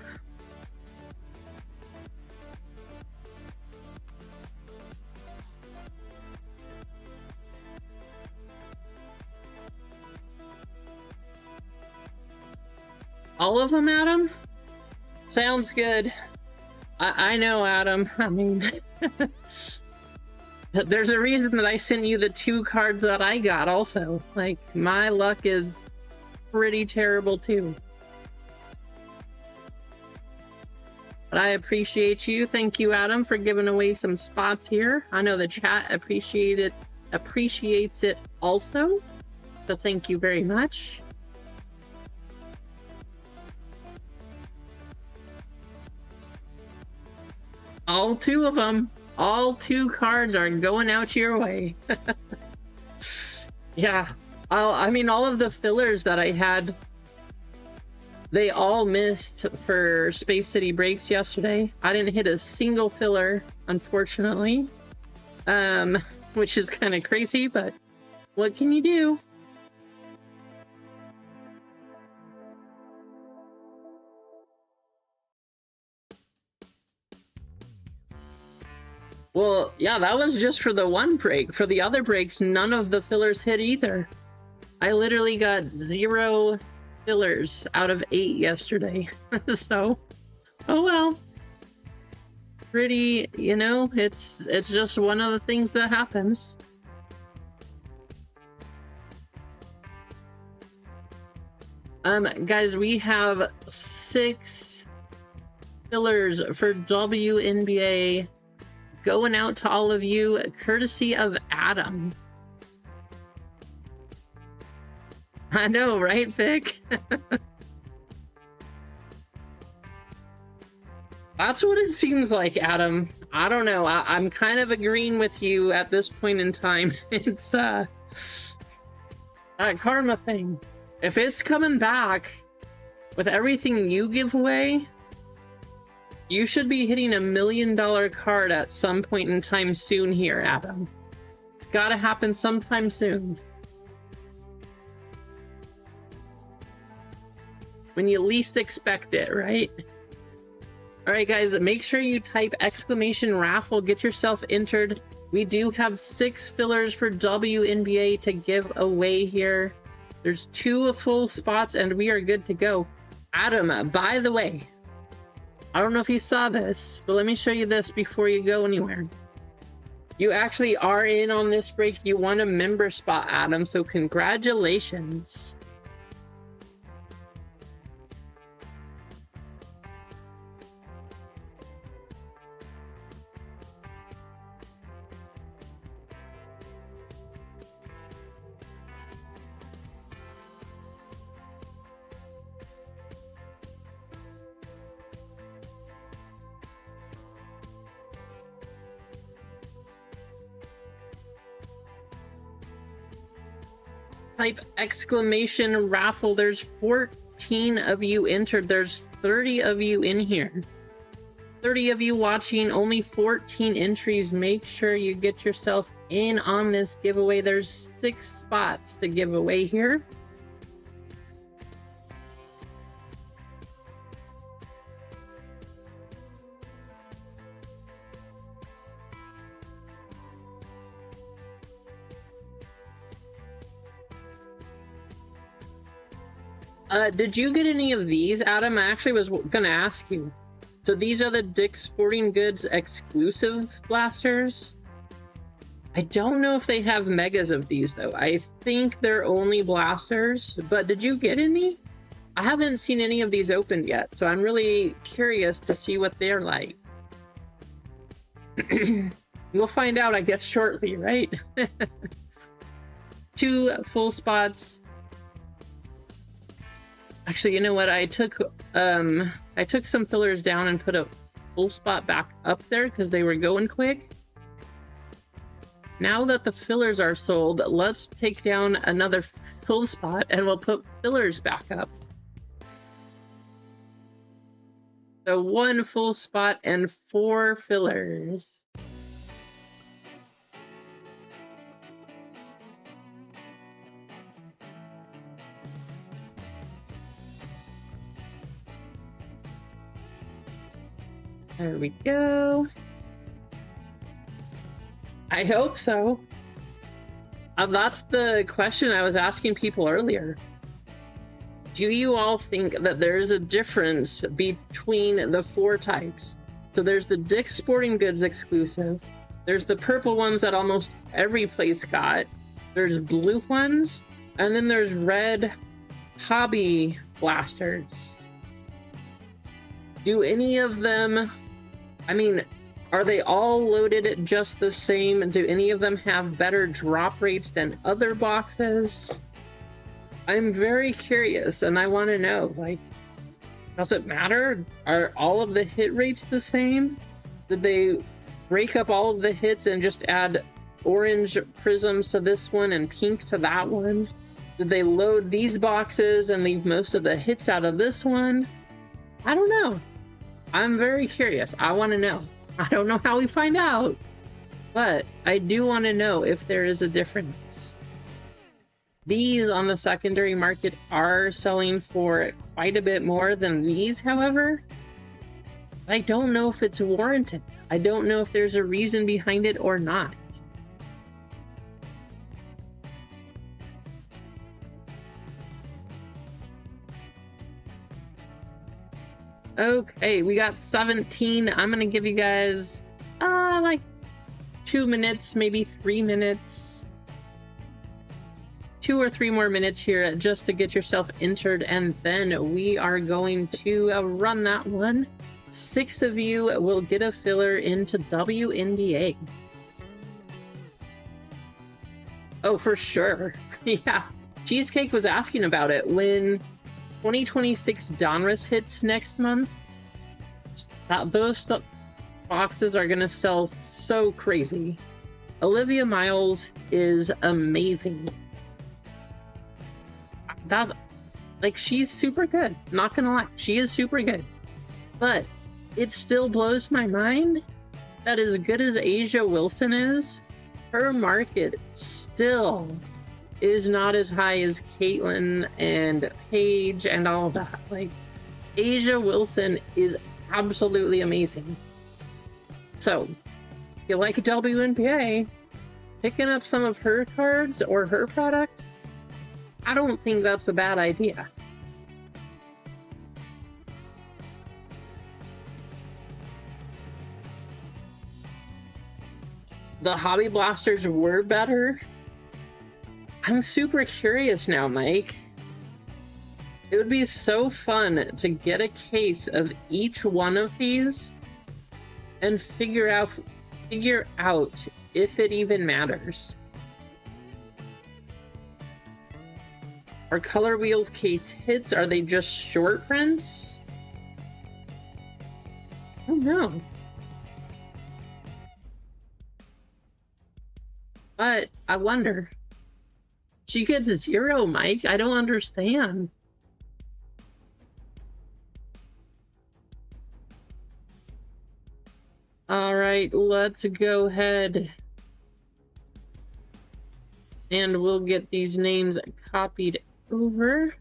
All of them, Adam? Sounds good. I know, Adam. I mean... There's a reason that I sent you the 2 cards that I got also. Like, my luck is pretty terrible too. But I appreciate you. Thank you, Adam, for giving away some spots here. I know the chat appreciates it also. So thank you very much. All two of them. All two cards are going out your way. Yeah. I mean, all of the fillers that I had, they all missed for Space City breaks yesterday. I didn't hit a single filler, unfortunately. Which is kind of crazy, but what can you do? Well, yeah, that was just for the one break. For the other breaks, none of the fillers hit either. I literally got 0 fillers out of 8 yesterday. So, oh well. Pretty, you know, it's just one of the things that happens. Guys, we have 6 fillers for WNBA going out to all of you, courtesy of Adam. I know, right, Vic? That's what it seems like, Adam. I don't know. I'm kind of agreeing with you at this point in time. It's that karma thing. If it's coming back with everything you give away, you should be hitting $1 million card at some point in time soon here, Adam. It's gotta happen sometime soon. When you least expect it, right? Alright guys, make sure you type exclamation raffle, get yourself entered. We do have 6 fillers for WNBA to give away here. There's 2 full spots and we are good to go. Adam, by the way, I don't know if you saw this, but let me show you this before you go anywhere. You actually are in on this break. You won a member spot, Adam, so congratulations. Type exclamation raffle. There's 14 of you entered. There's 30 of you in here. 30 of you watching, only 14 entries. Make sure you get yourself in on this giveaway. There's 6 spots to give away here. Did you get any of these, Adam? I actually was gonna ask you. So these are the Dick's Sporting Goods exclusive blasters. I don't know if they have megas of these though. I think they're only blasters, but did you get any? I haven't seen any of these opened yet, so I'm really curious to see what they're like. We'll find out, I guess, shortly, right? 2 full spots. Actually, you know what? I took some fillers down and put a full spot back up there because they were going quick. Now that the fillers are sold, let's take down another full spot and we'll put fillers back up. So 1 full spot and 4 fillers. There we go. I hope so. That's the question I was asking people earlier. Do you all think that there's a difference between the 4 types? So there's the Dick's Sporting Goods exclusive. There's the purple ones that almost every place got. There's blue ones. And then there's red hobby blasters. Do any of them, I mean, are they all loaded just the same? Do any of them have better drop rates than other boxes? I'm very curious, and I want to know, like, does it matter? Are all of the hit rates the same? Did they break up all of the hits and just add orange prisms to this one and pink to that one? Did they load these boxes and leave most of the hits out of this one? I don't know. I'm very curious. I want to know. I don't know how we find out, but I do want to know if there is a difference. These on the secondary market are selling for quite a bit more than these, however. I don't know if it's warranted. I don't know if there's a reason behind it or not. Okay, we got 17. I'm gonna give you guys like 2 minutes, maybe 3 minutes. 2 or 3 more minutes here just to get yourself entered, and then we are going to run that one. 6 of you will get a filler into WNBA. Oh, for sure. Yeah, Cheesecake was asking about it. When 2026 Donruss hits next month, those boxes are gonna sell so crazy. Olivia Miles is amazing. Like, she's super good, not gonna lie, she is super good, but it still blows my mind that as good as Asia Wilson is, her market still is not as high as Caitlyn and Paige and all that. Like, Asia Wilson is absolutely amazing. So if you like WNBA, picking up some of her cards or her product, I don't think that's a bad idea. The Hobby Blasters were better. I'm super curious now, Mike. It would be so fun to get a case of each one of these and figure out if it even matters. Are Color Wheels case hits? Are they just short prints? I don't know. But I wonder. She gets 0, Mike. I don't understand. All right, let's go ahead and we'll get these names copied over.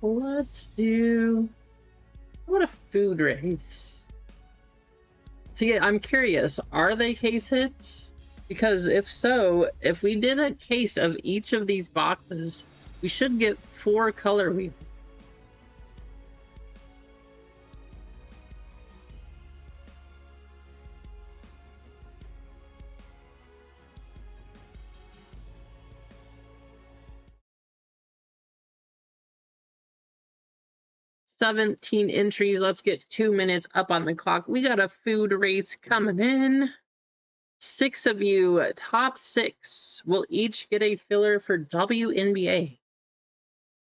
Let's do, what a food race. See, I'm curious, are they case hits? Because if so, if we did a case of each of these boxes, we should get 4 color wheels. $17 entries. Let's get 2 minutes up on the clock. We got a food race coming in. 6 of you, top 6, will each get a filler for WNBA.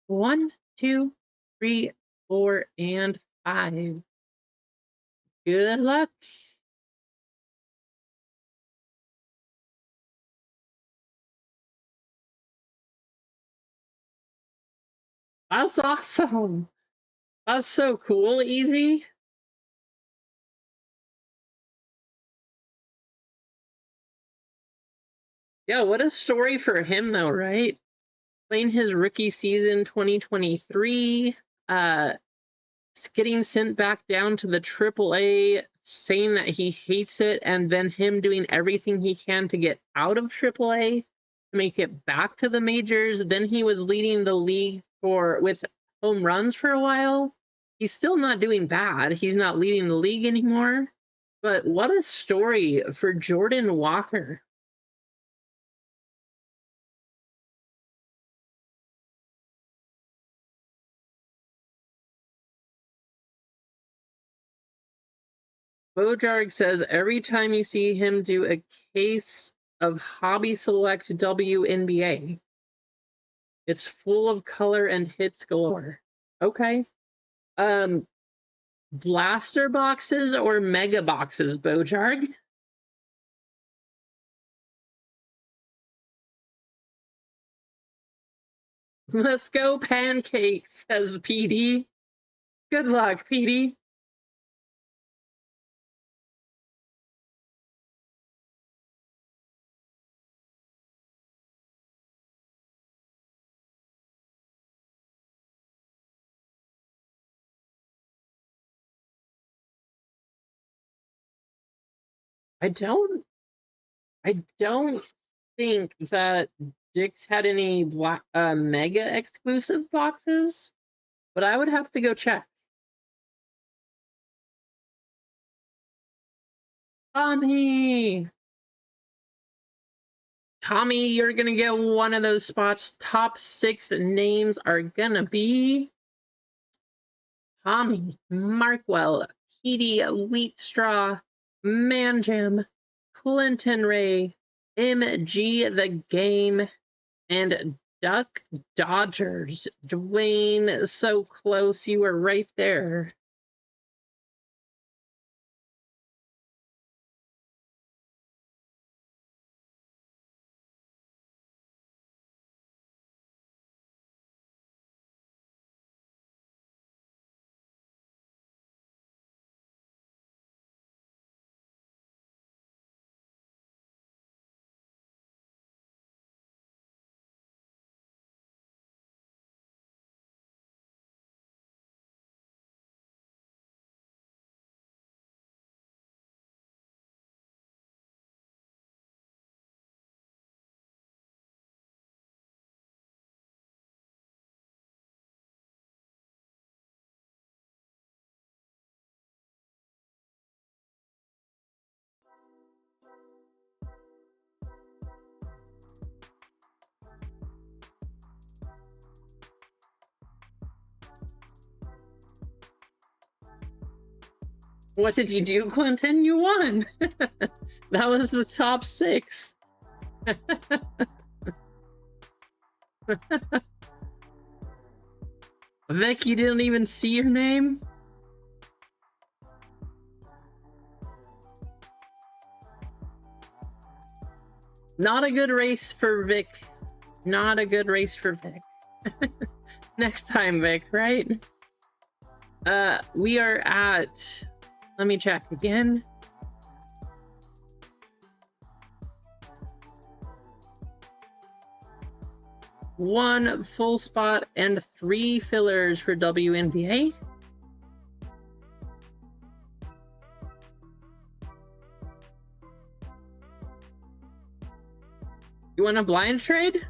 1, 2, 3, 4, and 5. Good luck. That's awesome. That's so cool, Easy. Yeah, what a story for him, though, right? Playing his rookie season 2023, getting sent back down to the AAA, saying that he hates it, and then him doing everything he can to get out of AAA. make it back to the majors. Then he was leading the league with home runs for a while. He's still not doing bad. He's not leading the league anymore. But what a story for Jordan Walker. Bojarg says every time you see him do a case of Hobby Select WNBA, it's full of color and hits galore. Okay. Blaster boxes or mega boxes, Bojarg? Let's go pancakes, says PD. Good luck, PD. I don't think that Dick's had any mega exclusive boxes, but I would have to go check. Tommy, you're gonna get one of those spots. Top 6 names are gonna be Tommy, Markwell, Petey, Wheatstraw, Manjam, Clinton Ray, MG the Game, and Duck Dodgers. Dwayne, so close. You were right there. What did you do, Clinton? You won. That was the top 6. Vic, you didn't even see your name? Not a good race for Vic. Not a good race for Vic. Next time, Vic, right? We are at... Let me check again. One full spot and 3 fillers for WNBA. You want a blind trade?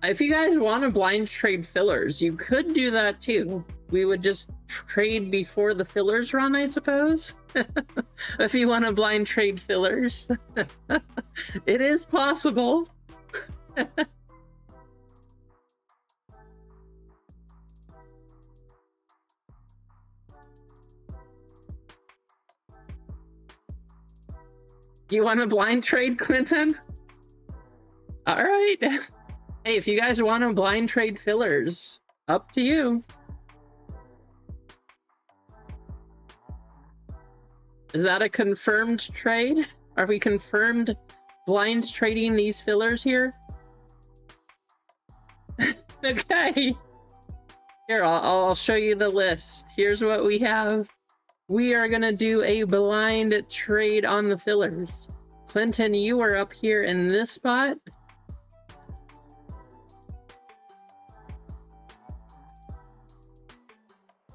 If you guys want to blind trade fillers, you could do that too. We would just trade before the fillers run, I suppose. If you want to blind trade fillers. It is possible. You want to blind trade, Clinton? All right. Hey, if you guys want to blind trade fillers, up to you. Is that a confirmed trade? Are we confirmed blind trading these fillers here? Okay. Here, I'll show you the list. Here's what we have. We are gonna do a blind trade on the fillers. Clinton, you are up here in this spot.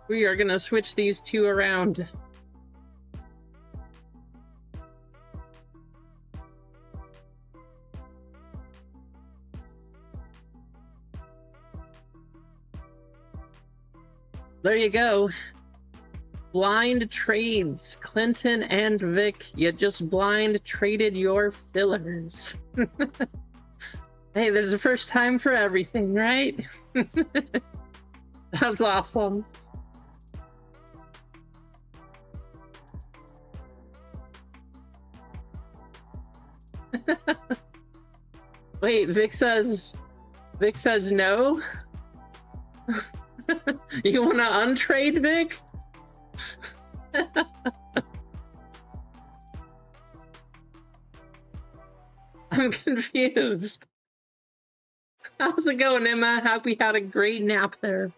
We are gonna switch these 2 around. There you go. Blind trades. Clinton and Vic, you just blind traded your fillers. Hey, there's a first time for everything, right? That's awesome. Wait, Vic says no? You wanna untrade, Vic? I'm confused. How's it going, Emma? Hope you had a great nap there.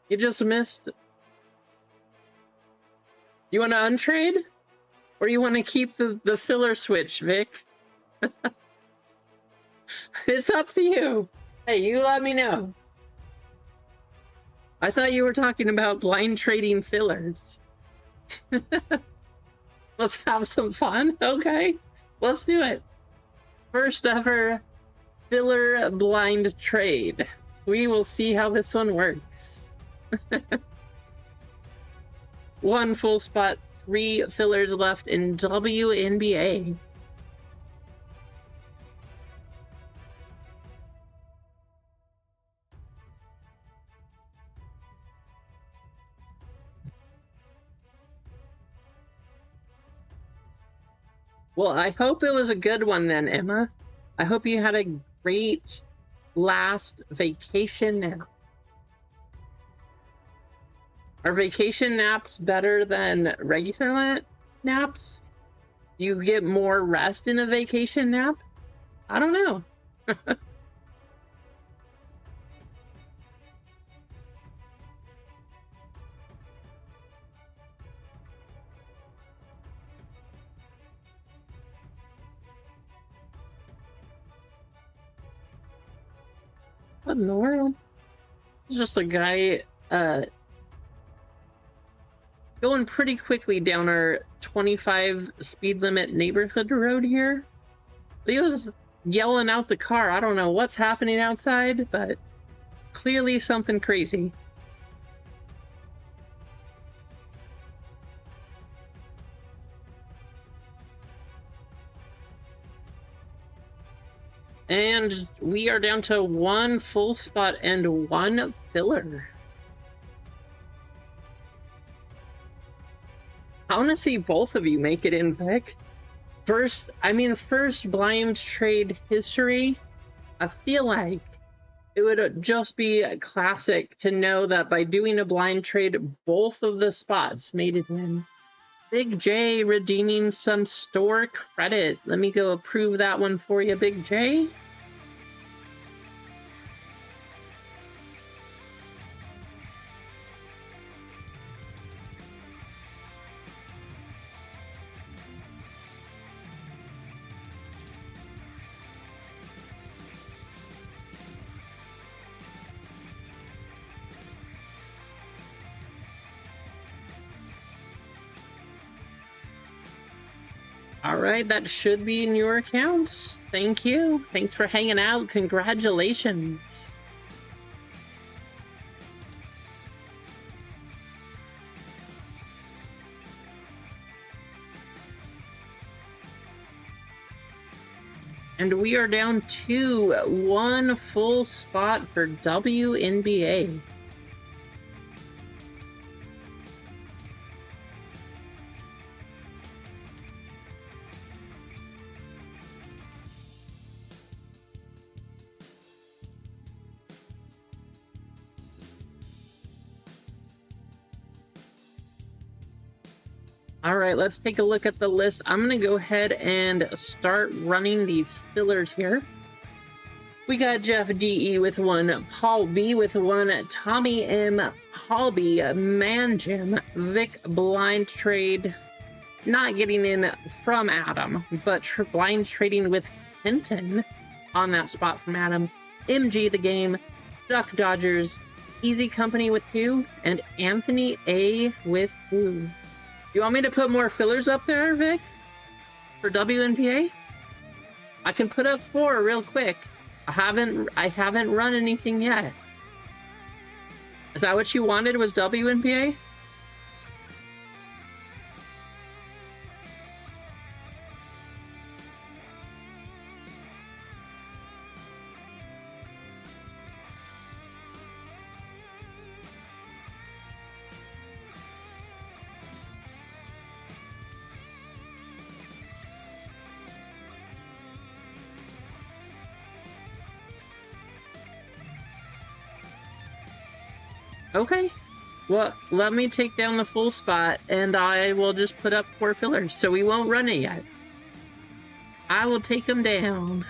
You just missed. You want to untrade? Or you want to keep the filler switch, Vic? It's up to you. Hey, you let me know. I thought you were talking about blind trading fillers. Let's have some fun. Okay, let's do it. First ever filler blind trade. We will see how this one works. One full spot, 3 fillers left in WNBA. Well, I hope it was a good one then, Emma. I hope you had a great last vacation nap. Are vacation naps better than regular naps? Do you get more rest in a vacation nap? I don't know. What in the world? It's just a guy going pretty quickly down our 25 speed limit neighborhood road here. He was yelling out the car. I don't know what's happening outside, but clearly something crazy. And we are down to 1 full spot and 1 filler. I want to see both of you make it in, Vic. First blind trade history. I feel like it would just be a classic to know that by doing a blind trade, both of the spots made it in. Big J redeeming some store credit. Let me go approve that one for you, Big J. All right, that should be in your accounts. Thank you. Thanks for hanging out. Congratulations. And we are down to 1 full spot for WNBA. All right, let's take a look at the list. I'm going to go ahead and start running these fillers here. We got Jeff DE with 1, Paul B with 1, Tommy M, Paul B, Man Jim, Vic blind trade, not getting in from Adam, but blind trading with Clinton on that spot from Adam, MG the game, Duck Dodgers, Easy Company with 2, and Anthony A with 2. You want me to put more fillers up there, Vic? For WNBA? I can put up 4 real quick. I haven't run anything yet. Is that what you wanted, was WNBA? Okay. Well, let me take down the full spot, and I will just put up 4 fillers, so we won't run it yet. I will take them down.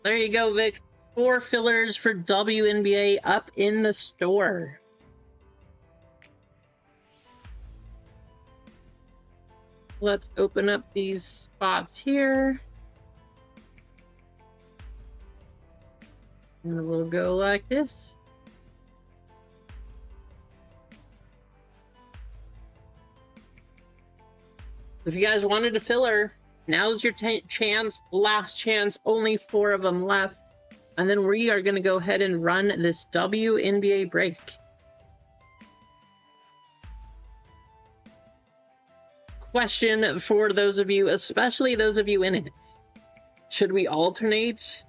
There you go, Vic. 4 fillers for WNBA up in the store. Let's open up these spots here. And we'll go like this. If you guys wanted a filler, now's your chance, last chance, only 4 of them left. And then we are going to go ahead and run this WNBA break. Question for those of you, especially those of you in it. Should we alternate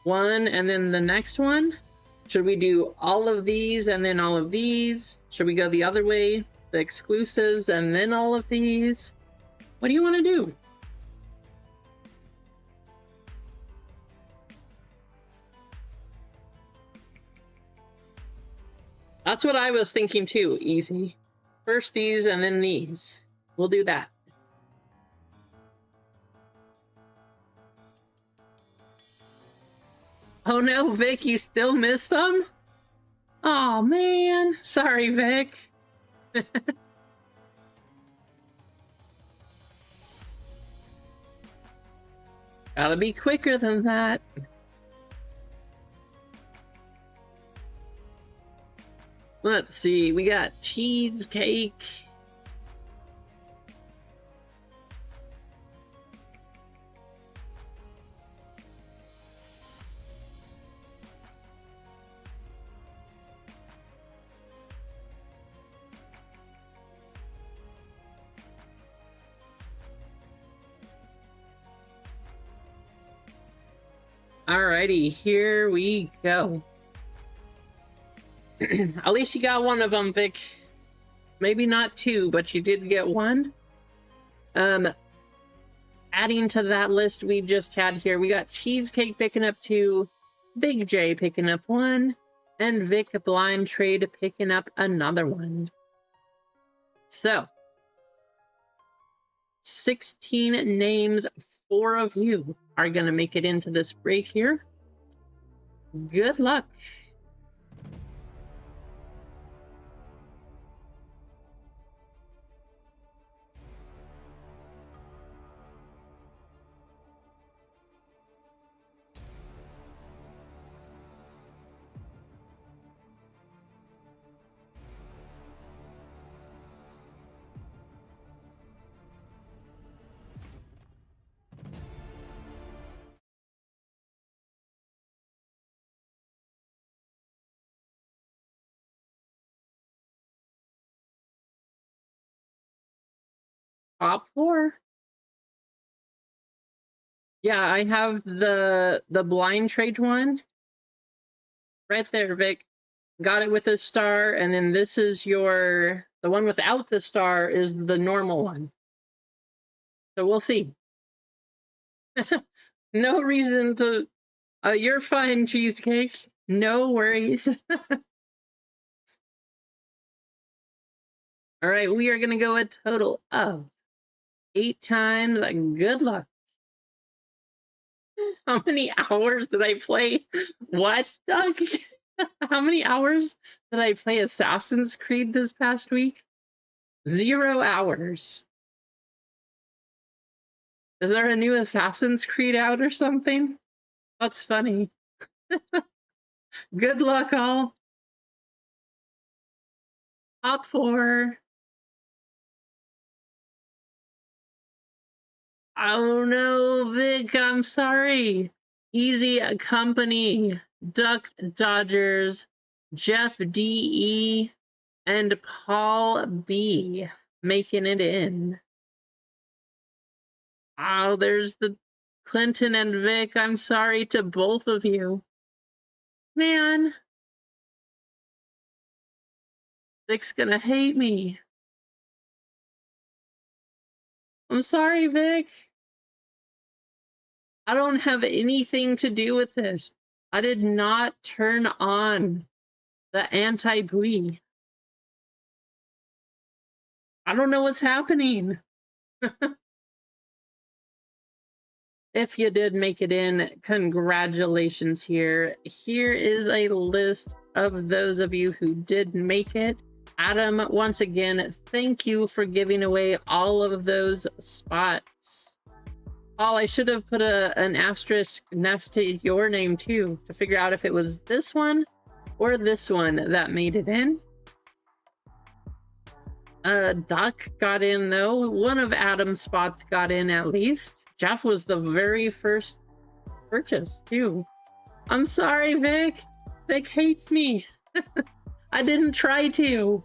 one and then the next one? Should we do all of these and then all of these? Should we go the other way, the exclusives and then all of these? What do you want to do? That's what I was thinking too, easy. First these and then these. We'll do that. Oh no, Vic, you still missed them? Oh man, sorry, Vic. Gotta be quicker than that. Let's see, we got cheesecake. Alrighty, here we go. At least you got one of them, Vic. Maybe not 2, but you did get 1. Adding to that list we just had here, we got Cheesecake picking up 2, Big J picking up 1, and Vic Blind Trade picking up another 1. So, 16 names, 4 of you are going to make it into this break here. Good luck. Top 4. Yeah, I have the blind trade one. Right there, Vic. Got it with a star, and then this is the one without the star is the normal one. So we'll see. No reason to... you're fine, Cheesecake. No worries. All right, we are going to go a total of 8 times. Good luck. How many hours did I play? What, Doug? How many hours did I play Assassin's Creed this past week? 0 hours. Is there a new Assassin's Creed out or something? That's funny. Good luck, all. Top 4. Oh no, Vic, I'm sorry. Easy Company, Duck Dodgers, Jeff D.E., and Paul B. making it in. Oh, there's the Clinton and Vic. I'm sorry to both of you. Man, Vic's gonna hate me. I'm sorry, Vic. I don't have anything to do with this. I did not turn on the anti-buoy. I don't know what's happening. If you did make it in, congratulations here. Here is a list of those of you who did make it. Adam, once again, thank you for giving away all of those spots. Paul, I should have put an asterisk next to your name too, to figure out if it was this one or this one that made it in. Duck got in though. One of Adam's spots got in at least. Jeff was the very first purchase too. I'm sorry, Vic. Vic hates me. I didn't try to.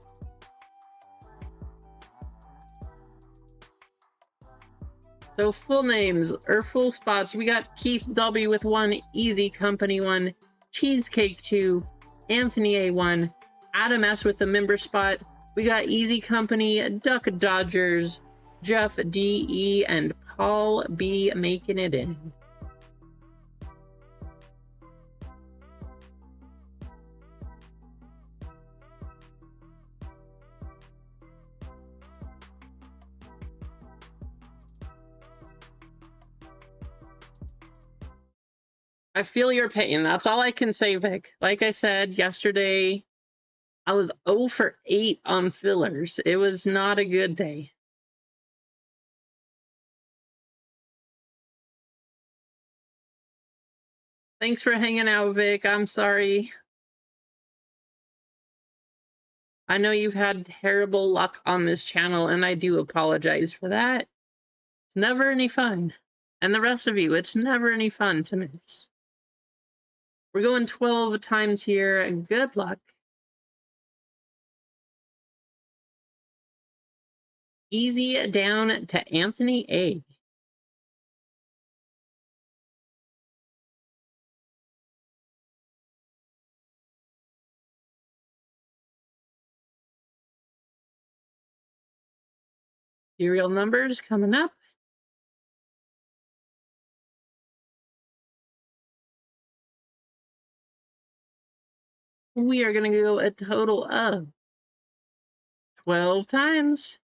So full names or full spots. We got Keith W with 1, Easy Company 1, Cheesecake 2, Anthony A 1, Adam S with the member spot. We got Easy Company, Duck Dodgers, Jeff D.E., and Paul B making it in. I feel your pain. That's all I can say, Vic. Like I said yesterday, I was 0 for 8 on fillers. It was not a good day. Thanks for hanging out, Vic. I'm sorry. I know you've had terrible luck on this channel, and I do apologize for that. It's never any fun. And the rest of you, it's never any fun to miss. We're going 12 times here. Good luck. Easy down to Anthony A. Serial numbers coming up. We are going to go a total of 12 times.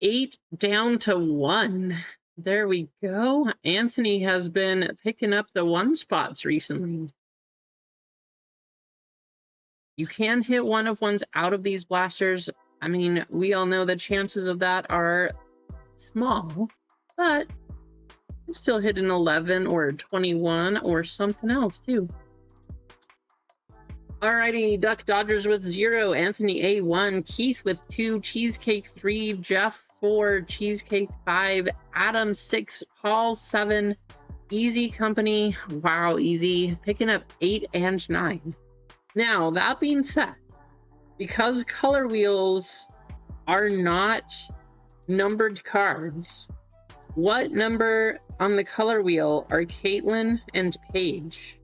Eight down to 1. There we go. Anthony has been picking up the 1 spots recently. You can hit 1 of 1s out of these blasters. I mean, we all know the chances of that are small, but you still hit an 11 or a 21 or something else too. Alrighty, Duck Dodgers with 0, Anthony A 1, Keith with 2, Cheesecake 3, Jeff 4, Cheesecake 5, Adam 6, Paul 7, Easy Company, wow, Easy, picking up 8 and 9. Now, that being said, because color wheels are not numbered cards, what number on the color wheel are Caitlin and Paige?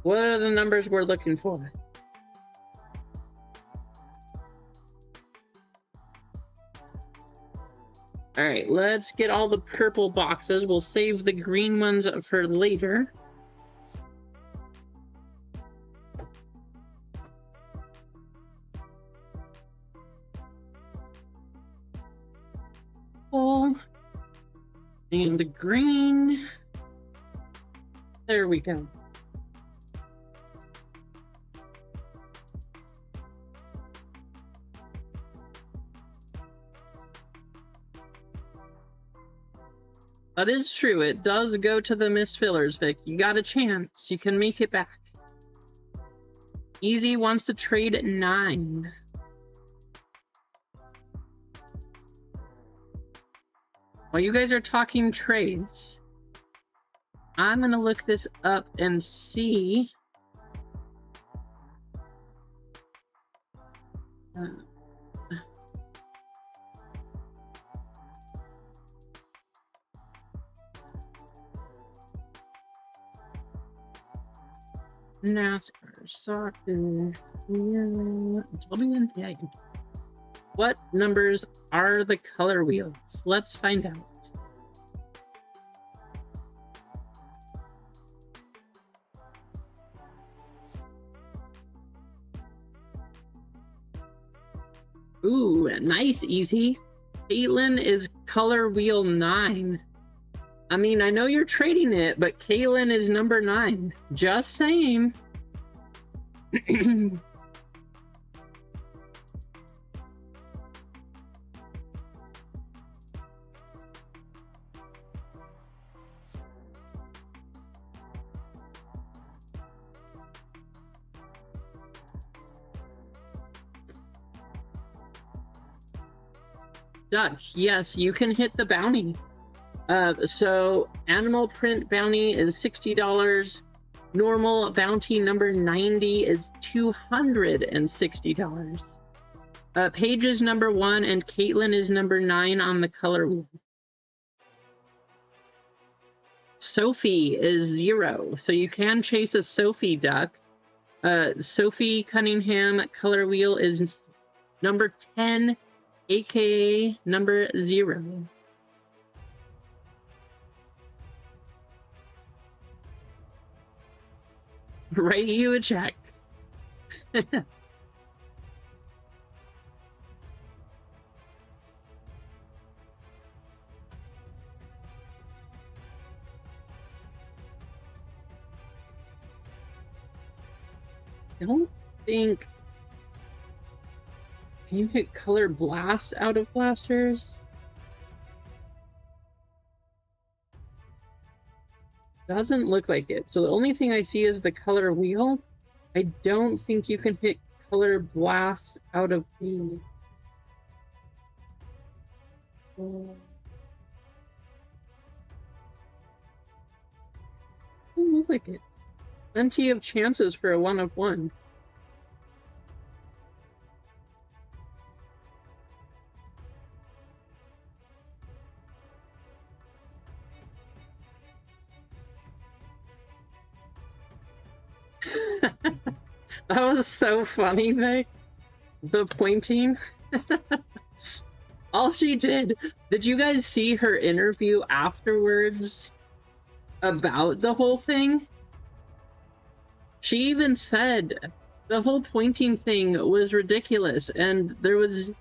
What are the numbers we're looking for? All right, let's get all the purple boxes. We'll save the green ones for later. And the green. There we go. That is true. It does go to the missed fillers, Vic. You got a chance. You can make it back. Easy wants to trade at 9. While you guys are talking trades, I'm gonna look this up and see. NASCAR, soccer, WNBA. What numbers are the color wheels? Let's find out. Ooh, nice, easy. Caitlin is color wheel 9. I mean, I know you're trading it, but Caitlin is number 9. Just saying. Duck, yes, you can hit the bounty. So animal print bounty is $60. Normal bounty number 90 is $260. Paige is number 1 and Caitlin is number 9 on the color wheel. Sophie is 0, so you can chase a Sophie duck. Sophie Cunningham color wheel is number 10, aka number 0. Write you a check. I don't think... Can you hit color blast out of blasters? Doesn't look like it. So the only thing I see is the color wheel. I don't think you can hit color blast out of the... Doesn't look like it. Plenty of chances for a 1 of 1. That was so funny, Vic. The pointing. All she did you guys see her interview afterwards about the whole thing? She even said the whole pointing thing was ridiculous and there was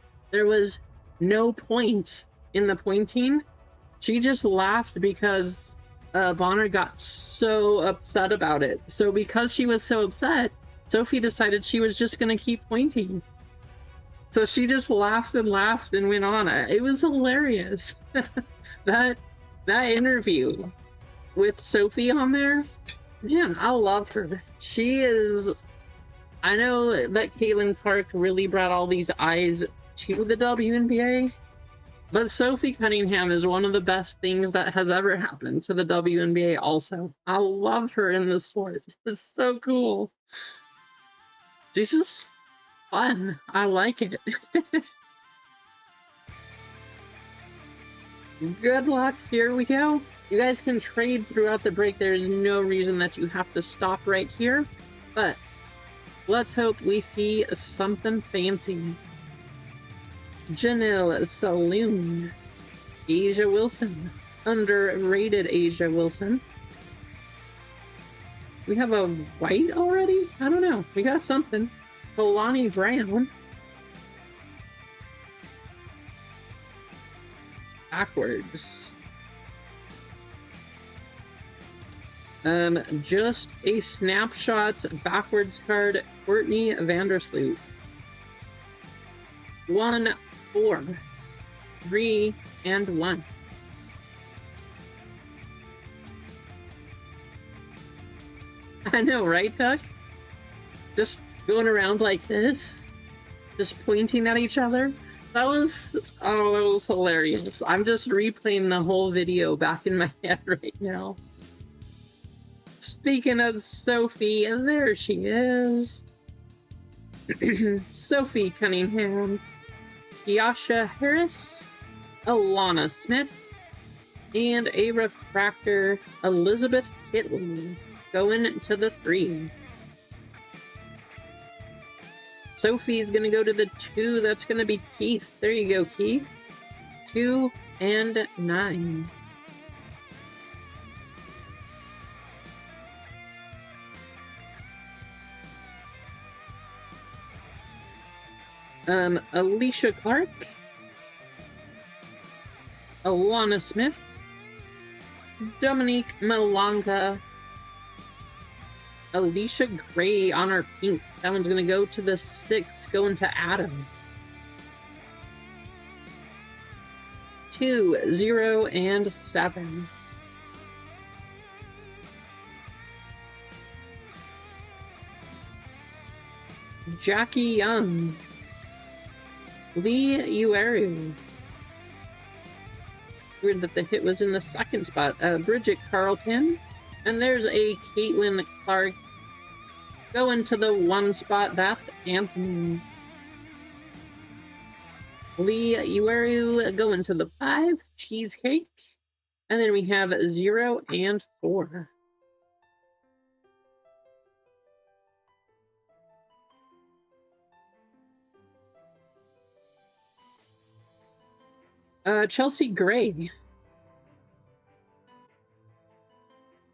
no point in the pointing. She just laughed because Bonner got so upset about it. So because she was so upset, Sophie decided she was just going to keep pointing. So she just laughed and laughed and went on. It was hilarious. that interview with Sophie on there, man, I love her. She is... I know that Caitlin Clark really brought all these eyes to the WNBA, but Sophie Cunningham is one of the best things that has ever happened to the WNBA also. I love her in the sport. It's so cool. She's just fun. I like it. Good luck. Here we go. You guys can trade throughout the break. There's no reason that you have to stop right here. But let's hope we see something fancy. Janelle Saloon. Asia Wilson. Underrated Asia Wilson. We have a white already? I don't know. We got something. Kalani Brown. Backwards. Just a snapshots backwards card, Courtney Vandersloot. 1, 4, 3, and 1. I know, right, Tuck? Just going around like this, just pointing at each other. That was hilarious. I'm just replaying the whole video back in my head right now. Speaking of Sophie, and there she is. Sophie Cunningham, Kiasha Harris, Alana Smith, and a refractor, Elizabeth Kitley, going to the 3. Sophie's gonna go to the 2. That's gonna be Keith. There you go, Keith. 2 and 9. Alicia Clark, Alana Smith, Dominique Malanga, Alicia Gray on our pink. That one's gonna go to the 6, going to Adam. 2, 0, and 7. Jackie Young, Lee Ueru. Weird that the hit was in the 2nd spot. Bridget Carlton. And there's a Caitlin Clark going to the 1 spot. That's Anthony. Lee Ueru going to the 5. Cheesecake. And then we have 0 and 4. Chelsea Gray,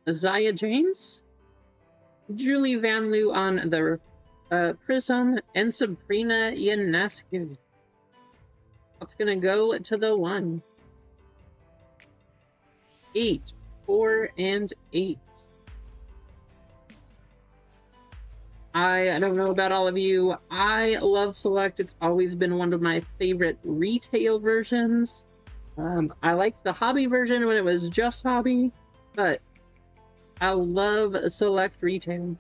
Isaiah James, Julie Van Loo on the Prism, and Sabrina Ionescu. That's gonna go to the 1. 8, 4, and 8. I don't know about all of you. I love Select. It's always been one of my favorite retail versions. I liked the hobby version when it was just hobby, but I love Select retail.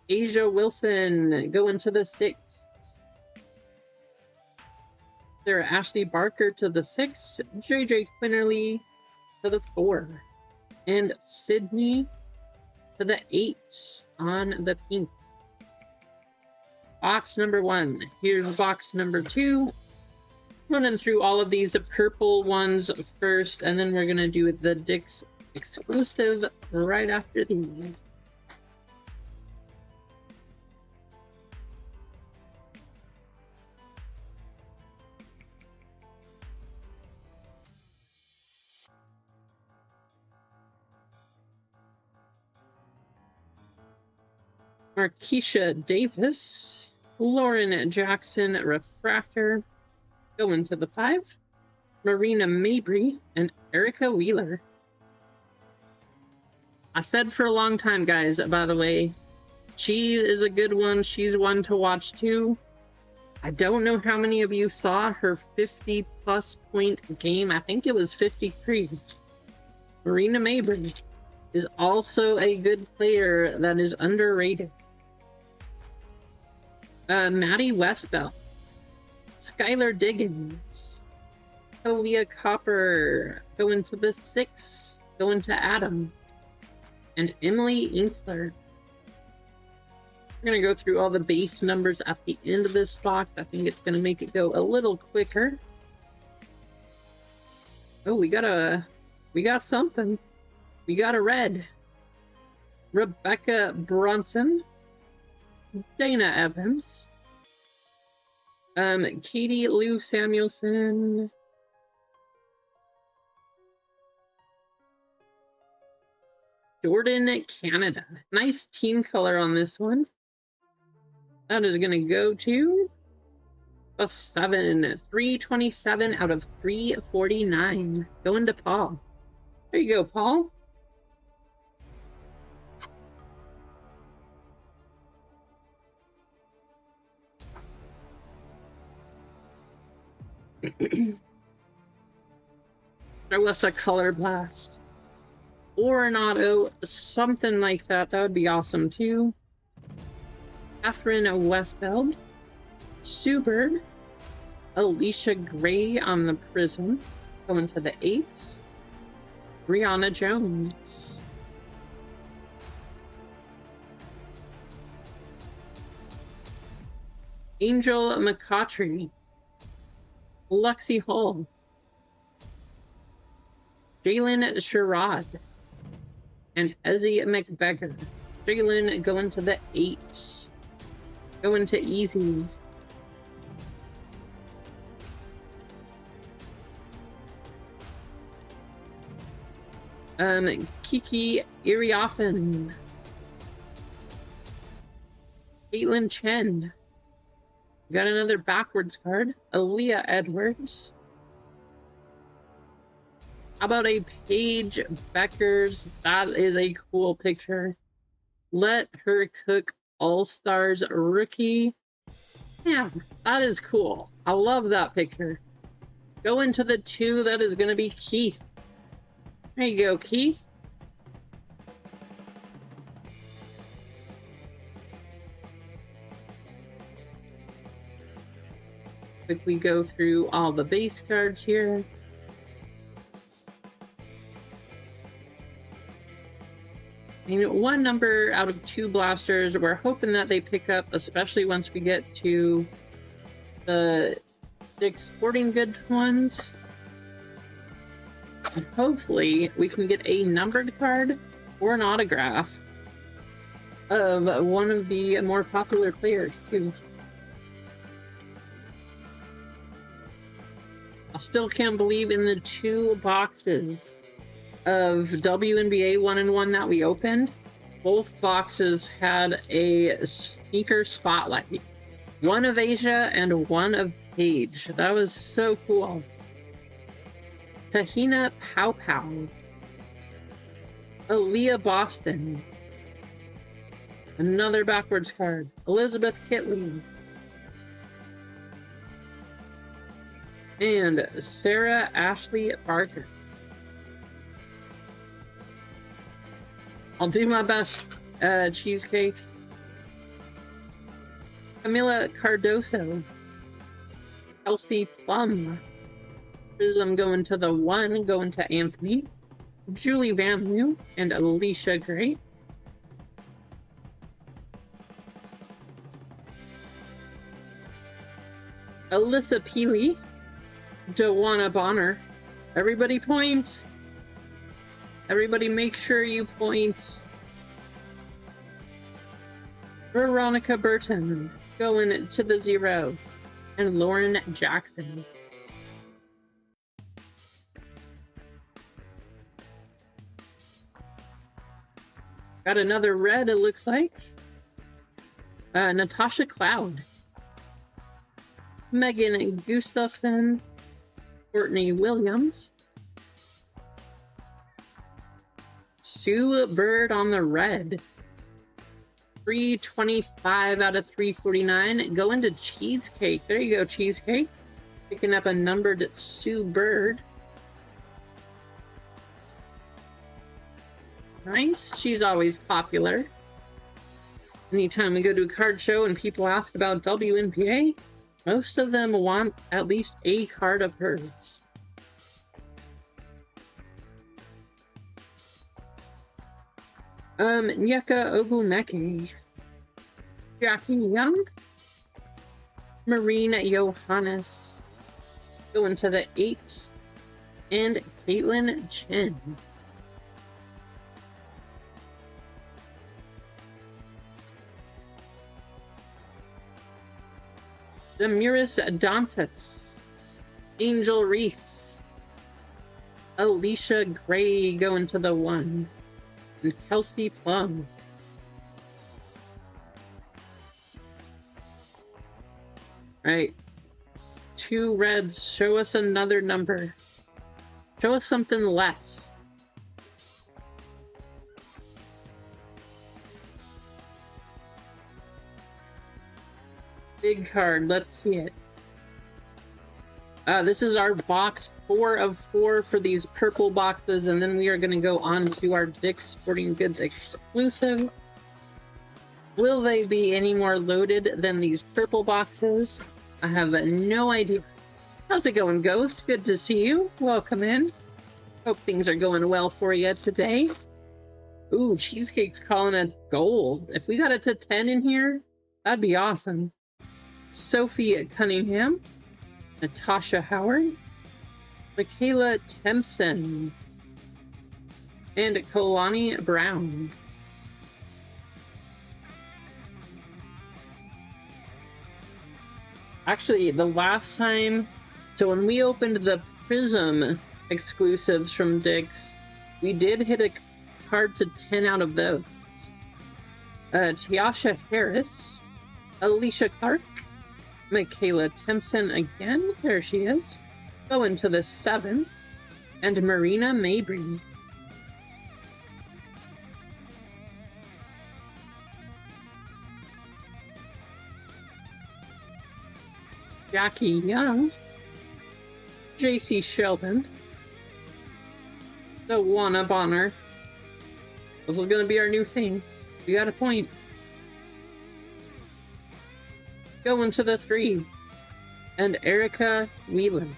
Asia Wilson going to the 6. Sarah Ashley Barker to the 6. JJ Quinterly to the 4. And Sydney to the 8 on the pink. Box number 1. Here's box number 2. Running through all of these purple ones first, and then we're going to do the Dick's exclusive right after these. Markeisha Davis, Lauren Jackson Refractor, going to the 5. Marina Mabry and Erica Wheeler. I said for a long time, guys, by the way, she is a good one. She's one to watch too. I don't know how many of you saw her 50-plus point game. I think it was 53. Marina Mabry is also a good player that is underrated. Maddie Westbell, Skylar Diggins, Talia Copper, going to the 6, going to Adam, and Emily Inksler. We're going to go through all the base numbers at the end of this box. I think it's going to make it go a little quicker. Oh, we got something. We got a red. Rebecca Bronson, Dana Evans, Katie Lou Samuelson, Jordan Canada. Nice team color on this one. That is going to go to a 7. 327 out of 349. Going to Paul. There you go, Paul. Throw us a color blast. Or an auto, something like that. That would be awesome too. Catherine Westfeld. Sue Bird. Alicia Gray on the Prism. Going to the 8s. Brianna Jones. Angel McCautry. Lexi Hall. Jalen Sherrod. And Ezzy McBeggar. Jalen going to the 8s. Going to easy. Kiki Iriafen. Caitlin Chen. Got another backwards card. Aaliyah Edwards. How about a Paige Beckers? That is a cool picture. Let Her Cook All-Stars rookie. Yeah, that is cool. I love that picture. Go into the 2. That is going to be Keith. There you go, Keith. Quickly go through all the base cards here. And 1 number out of 2 blasters. We're hoping that they pick up, especially once we get to the Dick's Sporting Goods ones. And hopefully we can get a numbered card or an autograph of one of the more popular players too. I still can't believe in the 2 boxes of WNBA 1-in-1 that we opened, both boxes had a sneaker spotlight. One of Asia and one of Paige. That was so cool. Tahina Pow Pow. Aaliyah Boston. Another backwards card. Elizabeth Kitley. And Sarah Ashley Barker. I'll do my best, Cheesecake. Camila Cardoso. Kelsey Plum. Prism going to the 1, going to Anthony. Julie Van Lew and Alicia Gray. Alyssa Peely. Joanna Bonner. Everybody point. Everybody make sure you point. Veronica Burton going to the 0. And Lauren Jackson. Got another red, it looks like. Natasha Cloud. Megan Gustafson. Courtney Williams. Sue Bird on the red. 325 out of 349. Going to Cheesecake. There you go, Cheesecake. Picking up a numbered Sue Bird. Nice. She's always popular. Anytime we go to a card show and people ask about WNBA, most of them want at least a card of hers. Nyeka Oguneke. Jackie Young. Marina Johannes. Going to the 8. And Caitlin Chen. Demiris Dantas. Angel Reese. Alicia Gray going to the 1. And Kelsey Plum. Right. 2 reds. Show us another number. Show us something less. Big card. Let's see it. This is our box 4 of 4 for these purple boxes, and then we are going to go on to our Dick's Sporting Goods exclusive. Will they be any more loaded than these purple boxes? I have no idea. How's it going, Ghost? Good to see you. Welcome in. Hope things are going well for you today. Ooh, Cheesecake's calling it gold. If we got it to 10 in here, that'd be awesome. Sophie Cunningham. Natasha Howard, Michaela Tempson, and Kalani Brown. Actually, the last time, so when we opened the Prism exclusives from Dick's, we did hit a card to 10 out of those. Tiasha Harris, Alicia Clark, Michaela Tempson again, there she is, going to the 7, and Marina Mabry. Jackie Young, JC Sheldon, the Wanna Bonner. This is going to be our new thing. You got a point. Going to the 3, and Erica Whelan.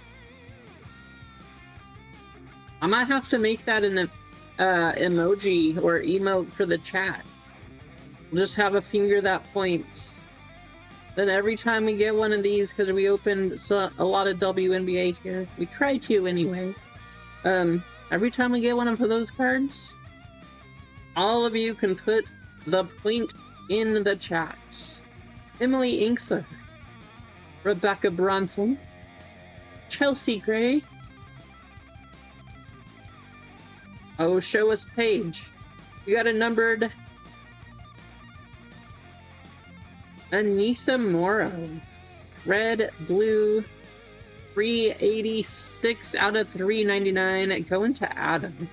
I might have to make that an emoji or emote for the chat. We'll just have a finger that points. Then every time we get one of these, because we opened a lot of WNBA here, we try to anyway. Every time we get one of those cards, all of you can put the point in the chats. Emily Inksler, Rebecca Bronson, Chelsea Gray. Oh, show us page. You got a numbered Anissa Morrow, red, blue, 386 out of 399, going to Adam.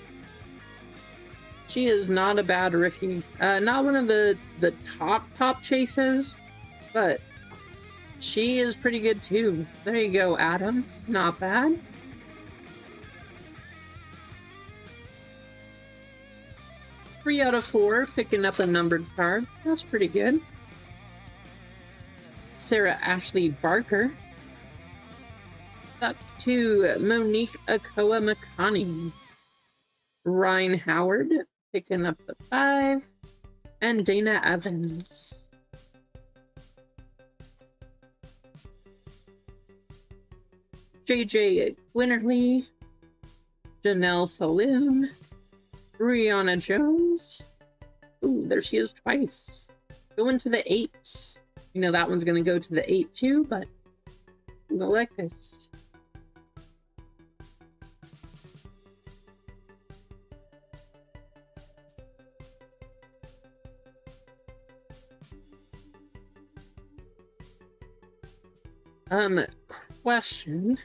She is not a bad rookie. Not one of the top chases, but she is pretty good too. There you go, Adam. Not bad. Three out of 4, picking up a numbered card. That's pretty good. Sarah Ashley Barker. Up to Monique Akoa McConney. Ryan Howard, picking up the 5. And Dana Evans. JJ Winterly, Janelle Saloon, Brianna Jones. Ooh, there she is twice. Going to the 8. You know that one's going to go to the 8 too, but I'm going to like this. Question.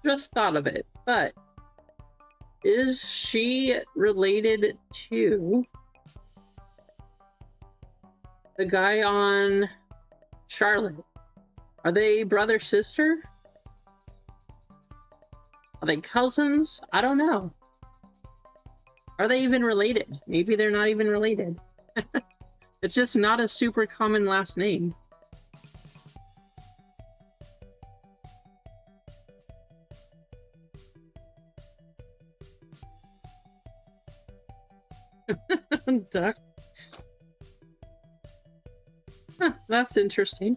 Just thought of it, but is she related to the guy on Charlotte? Are they brother sister? Are they cousins? I don't know. Are they even related? Maybe they're not even related. It's just not a super common last name. Duck. Huh, that's interesting.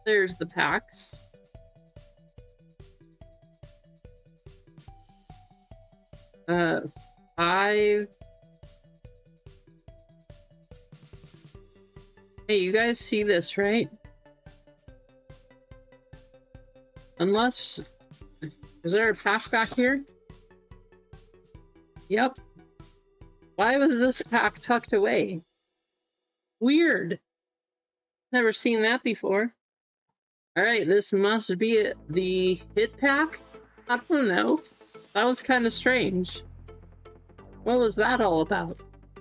There's the packs. Five. Hey, you guys see this, right? Unless... Is there a pack back here? Yep. Why was this pack tucked away? Weird. Never seen that before. Alright, this must be the hit pack? I don't know. That was kind of strange. What was that all about?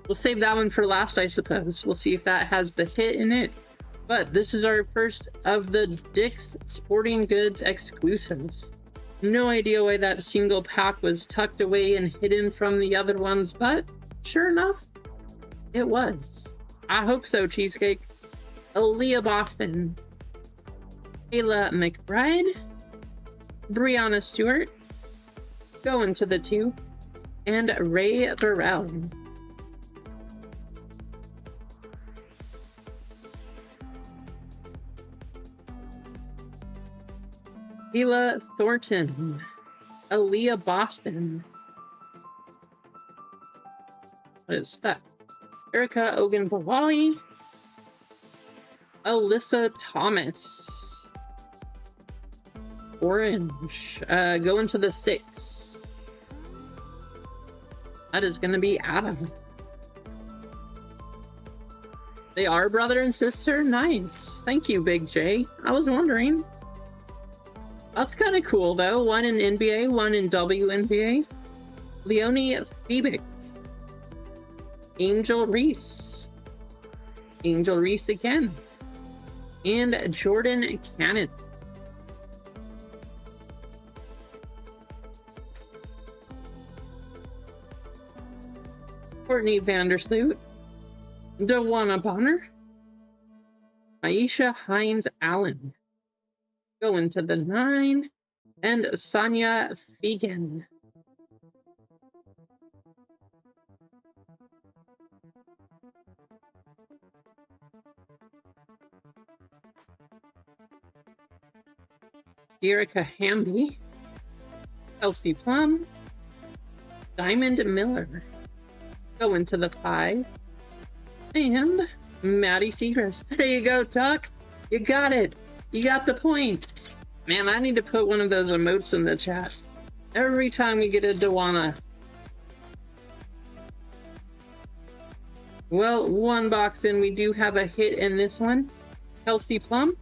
We'll save that one for last, I suppose. We'll see if that has the hit in it. But this is our first of the Dick's Sporting Goods exclusives. No idea why that single pack was tucked away and hidden from the other ones, but sure enough, it was. I hope so, Cheesecake. Aaliyah Boston, Kayla McBride, Brianna Stewart, going to the 2, and Ray Burrell. Kayla Thornton, Aaliyah Boston. What is that? Erica Ogunbowale, Alyssa Thomas. Orange. Going to the 6. That is going to be Adam. They are brother and sister? Nice. Thank you, Big J. I was wondering. That's kind of cool, though. One in NBA, one in WNBA. Leonie Febick. Angel Reese. Angel Reese again. And Jordan Cannon. Courtney Vandersloot, Dewana Bonner, Aisha Hines Allen, going to the 9, and Sonia Fegan. Erica Hamby, Kelsey Plum, Diamond Miller, going to the 5, and Maddie Seagrass. There you go, Tuck. You got it. You got the point. Man, I need to put one of those emotes in the chat every time we get a Dewana. Well, one box in, we do have a hit in this one. Kelsey Plum,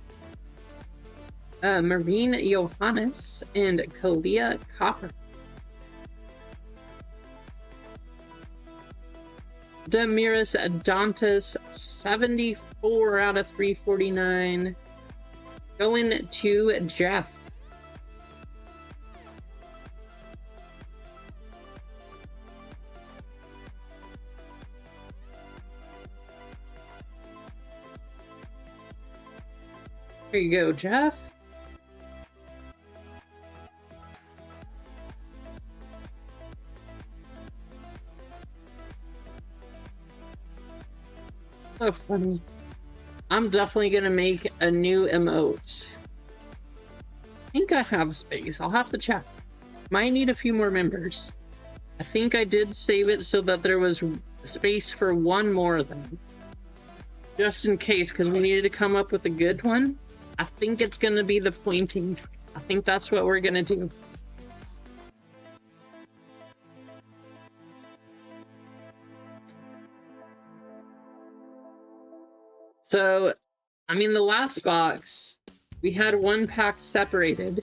Marine Johannes, and Kalia Copper. Demiris Dantas, 74 out of 349. Going to Jeff. Here you go, Jeff. So funny. I'm definitely gonna make a new emote. I think I have space. I'll have to check. Might need a few more members. I think I did save it so that there was space for one more of them. Just in case, because we needed to come up with a good one. I think it's gonna be the pointing. I think that's what we're gonna do. So, I mean, the last box, we had one pack separated.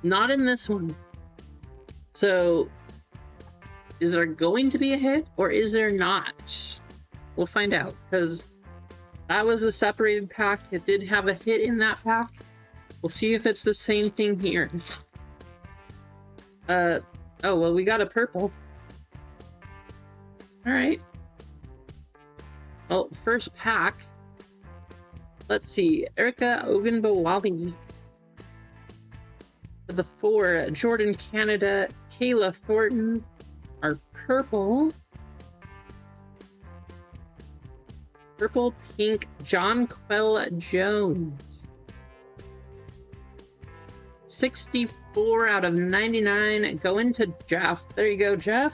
Not in this one. So, is there going to be a hit or is there not? We'll find out, because that was a separated pack. It did have a hit in that pack. We'll see if it's the same thing here. Oh, well, we got a purple. All right. Well, first pack. Let's see, Erica Ogunbowale. For the 4, Jordan Canada, Kayla Thornton, our purple. Purple pink, John Quell Jones. 64 out of 99, going to Jeff. There you go, Jeff.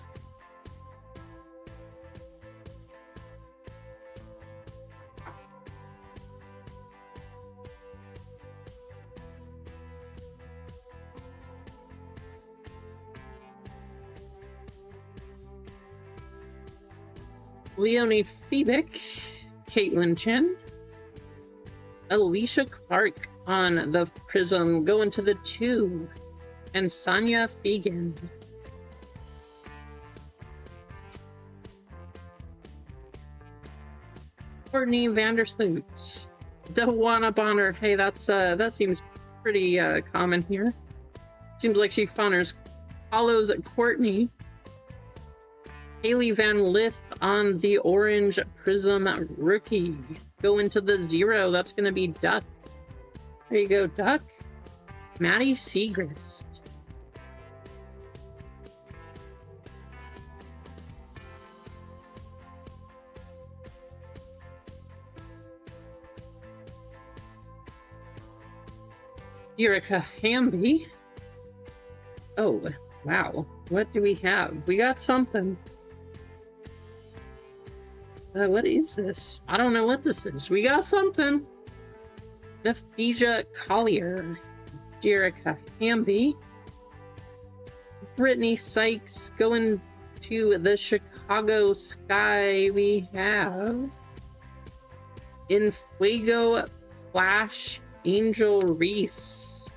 Leonie Febick, Caitlin Chen, Alicia Clark on the Prism, going to the 2, and Sonia Fegan. Courtney Vandersloot, the one-up on her. Hey, that seems pretty common here. Seems like she follows Courtney. Haley Van Lith on the orange Prism rookie. Go into the 0. That's going to be Duck. There you go, Duck. Maddie Segrist. Erica Hamby. Oh, wow. What do we have? We got something. What is this? I don't know what this is. We got something. Nephesia Collier. Erica Hamby. Brittany Sykes going to the Chicago Sky. We have In Fuego Flash Angel Reese.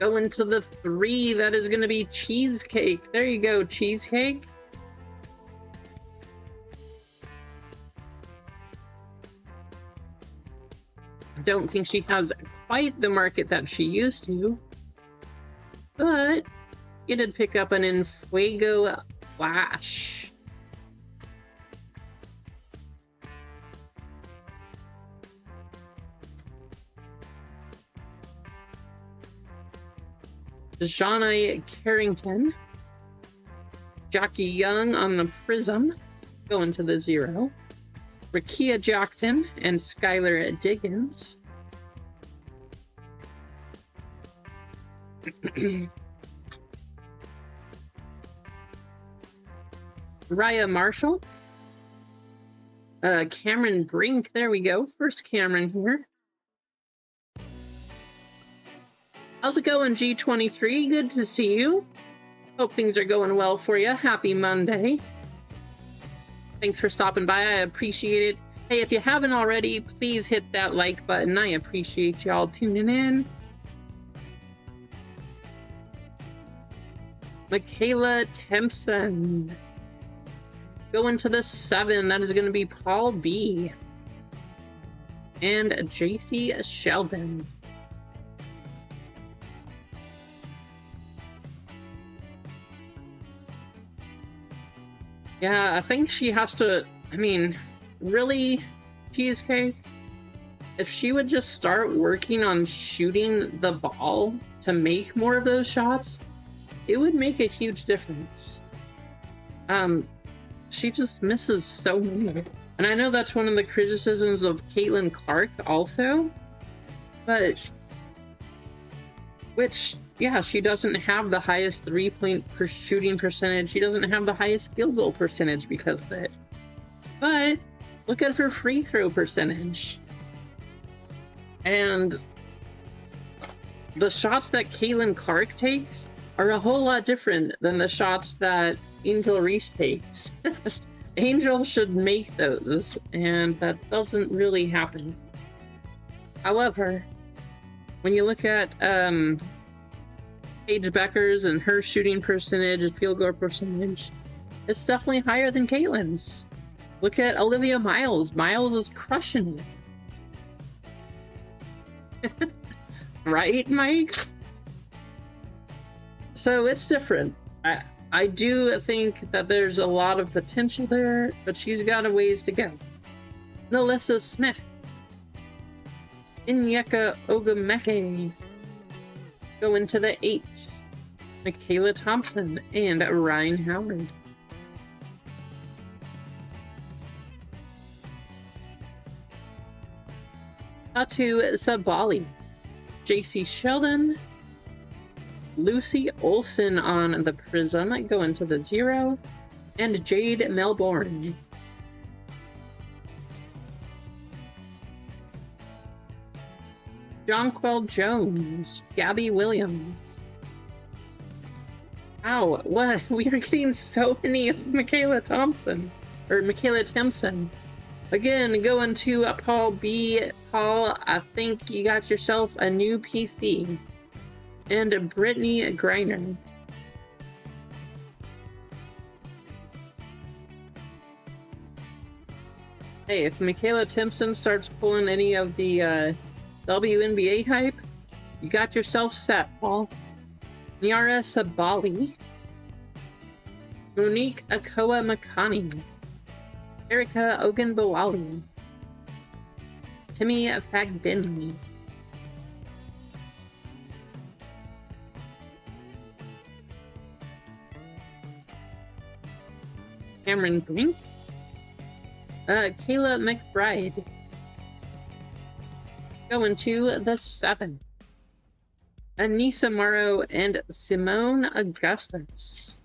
Going to the 3, that is going to be Cheesecake. There you go, Cheesecake. Don't think she has quite the market that she used to, but you did pick up an In Fuego Flash. Shauna Carrington. Jackie Young on the Prism. Going to the 0. Rakia Jackson and Skylar Diggins. Raya Marshall. Cameron Brink. There we go. First Cameron here. How's it going, G23? Good to see you. Hope things are going well for you. Happy Monday. Thanks for stopping by. I appreciate it. Hey, if you haven't already, please hit that like button. I appreciate y'all tuning in. Michaela Tempson. Going to the 7. That is going to be Paul B. And JC Sheldon. Yeah, I think she has to, I mean, really, Cheesecake? If she would just start working on shooting the ball to make more of those shots, it would make a huge difference. She just misses so many. And I know that's one of the criticisms of Caitlin Clark also, but, which, yeah, she doesn't have the highest 3-point shooting percentage. She doesn't have the highest field goal percentage because of it. But look at her free throw percentage. And the shots that Caitlin Clark takes are a whole lot different than the shots that Angel Reese takes. Angel should make those, and that doesn't really happen. However, when you look at Paige Becker's and her shooting percentage, field goal percentage, it's definitely higher than Caitlin's. Look at Olivia Miles. Miles is crushing it. Right, Mike? So it's different. I do think that there's a lot of potential there, but she's got a ways to go. Nalissa Smith. Inyeka Ogameke. Going to the 8. Michaela Thompson and Ryan Howard. Tatu Sabali. JC Sheldon. Lucy Olson on the Prism, going to the 0. And Jade Melbourne. Jonquel Jones. Gabby Williams. Wow, what? We are getting so many of Michaela Thompson. Or Michaela Timpson. Again, going to Paul B. Paul, I think you got yourself a new PC. And Brittany Griner. Hey, if Michaela Timpson starts pulling any of the WNBA hype, you got yourself set, Paul. Nyara Sabali, Monique Akoa Makani, Erica Ogunbowale, Timmy Fagbinley, Cameron Brink, Kayla McBride, going to the 7. Anissa Morrow and Simone Augustus.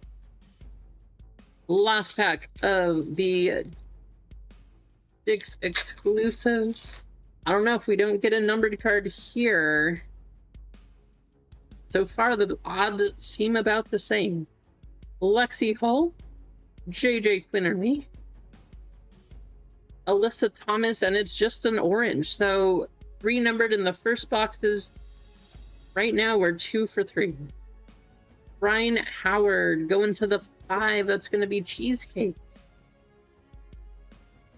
Last pack of the Dick's exclusives. I don't know if we don't get a numbered card here. So far, the odds seem about the same. Lexi Hull, JJ Quinterly, Alyssa Thomas, and it's just an orange. So 3 numbered in the first boxes. Right now, we're 2 for 3. Brian Howard going to the 5. That's going to be Cheesecake.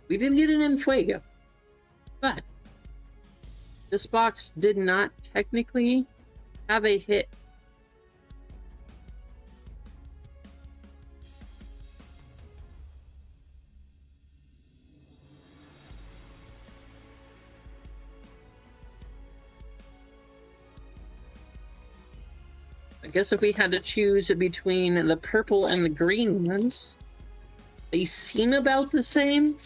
We did get an Enfuego, but this box did not technically have a hit. I guess if we had to choose between the purple and the green ones, they seem about the same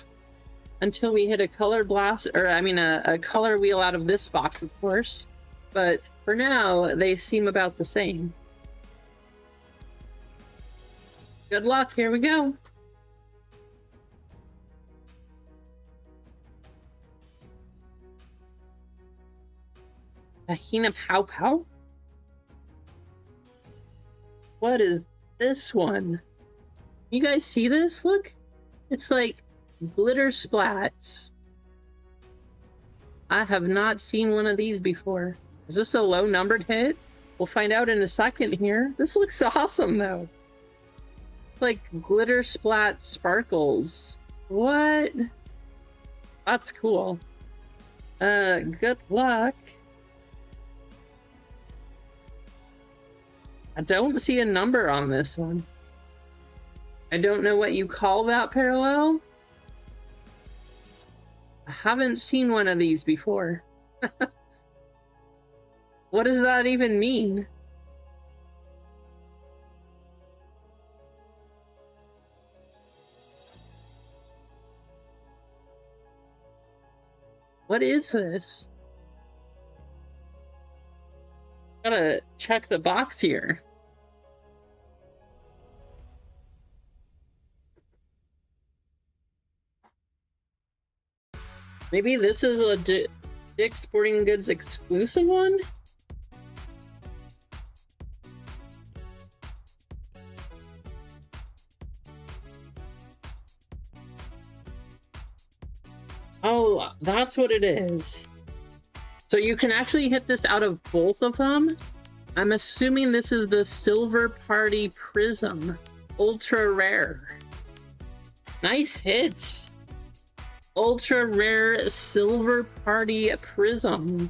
until we hit a color blast, or I mean a color wheel out of this box, of course. But for now, they seem about the same. Good luck, here we go. Ahina Pow Pow? What is this one? You guys see this? Look, it's like glitter splats. I have not seen one of these before. Is this a low numbered hit? We'll find out in a second here. This looks awesome though. Like glitter splat sparkles. What? That's cool. Good luck. I don't see a number on this one. I don't know what you call that parallel. I haven't seen one of these before. What does that even mean? What is this? Gotta check the box here. Maybe this is a Dick's Sporting Goods exclusive one? Oh, that's what it is. So you can actually hit this out of both of them. I'm assuming this is the Silver Party Prism. Ultra rare. Nice hits. Ultra rare Silver Party Prism.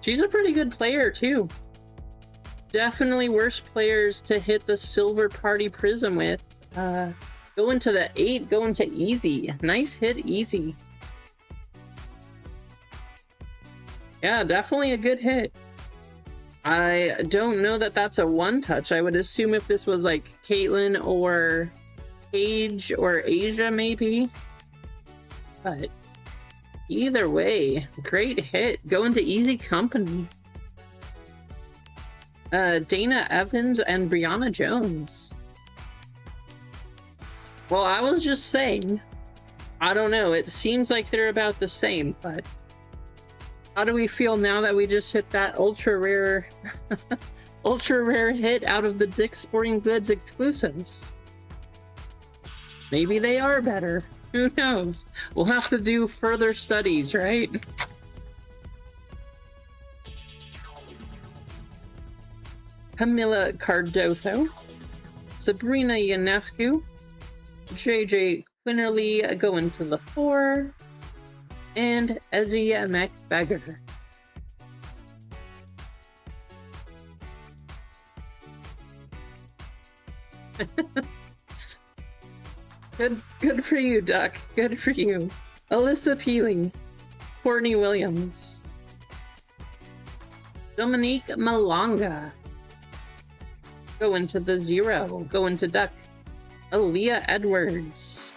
She's a pretty good player too. Definitely worse players to hit the Silver Party Prism with. Going to the 8, going to easy. Nice hit, easy. Yeah, definitely a good hit. I don't know that that's a one-touch. I would assume if this was like Caitlyn or Paige or Asia, maybe. But either way, great hit. Going to easy company. Dana Evans and Brianna Jones. Well, I was just saying, I don't know, it seems like they're about the same, but how do we feel now that we just hit that ultra rare hit out of the Dick's Sporting Goods exclusives? Maybe they are better. Who knows? We'll have to do further studies, right? Camila Cardoso, Sabrina Ionescu, JJ Quinterly going to the 4, and Ezzy McBagger. Good for you, Duck. Good for you. Alyssa Peeling, Courtney Williams, Dominique Malonga, going to the 0, going to Duck. Aaliyah Edwards,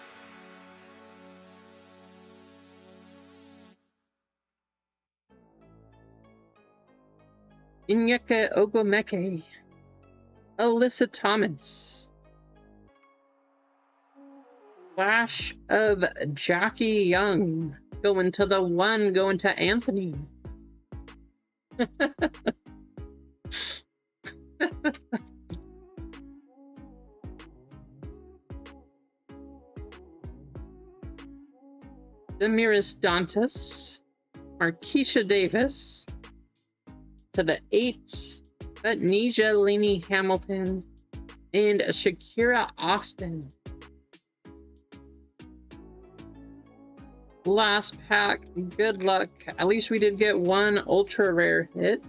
Inyeka Ogwumeke, Alyssa Thomas, Flash of Jackie Young, going to the 1, going to Anthony. Demiris Dantas, Markeisha Davis, to the 8, Betnesia Laney Hamilton, and Shakira Austin. Last pack, good luck. At least we did get one ultra rare hit.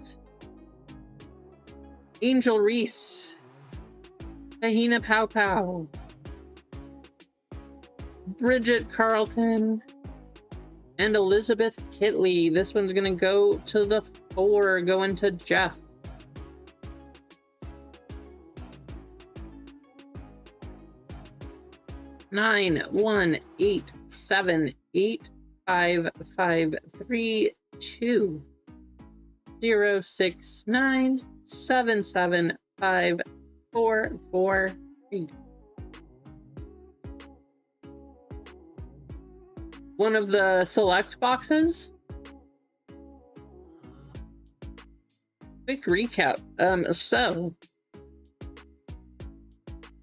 Angel Reese, Tahina Pow Pow, Bridget Carlton, and Elizabeth Kitley. This one's gonna go to the 4, going to Jeff. Nine, 1, 8, 7, 8, 5, 5, 3, 2, 0, 6, 9, 7, 7, 5, 4, 4, 8. One of the select boxes. Quick recap. So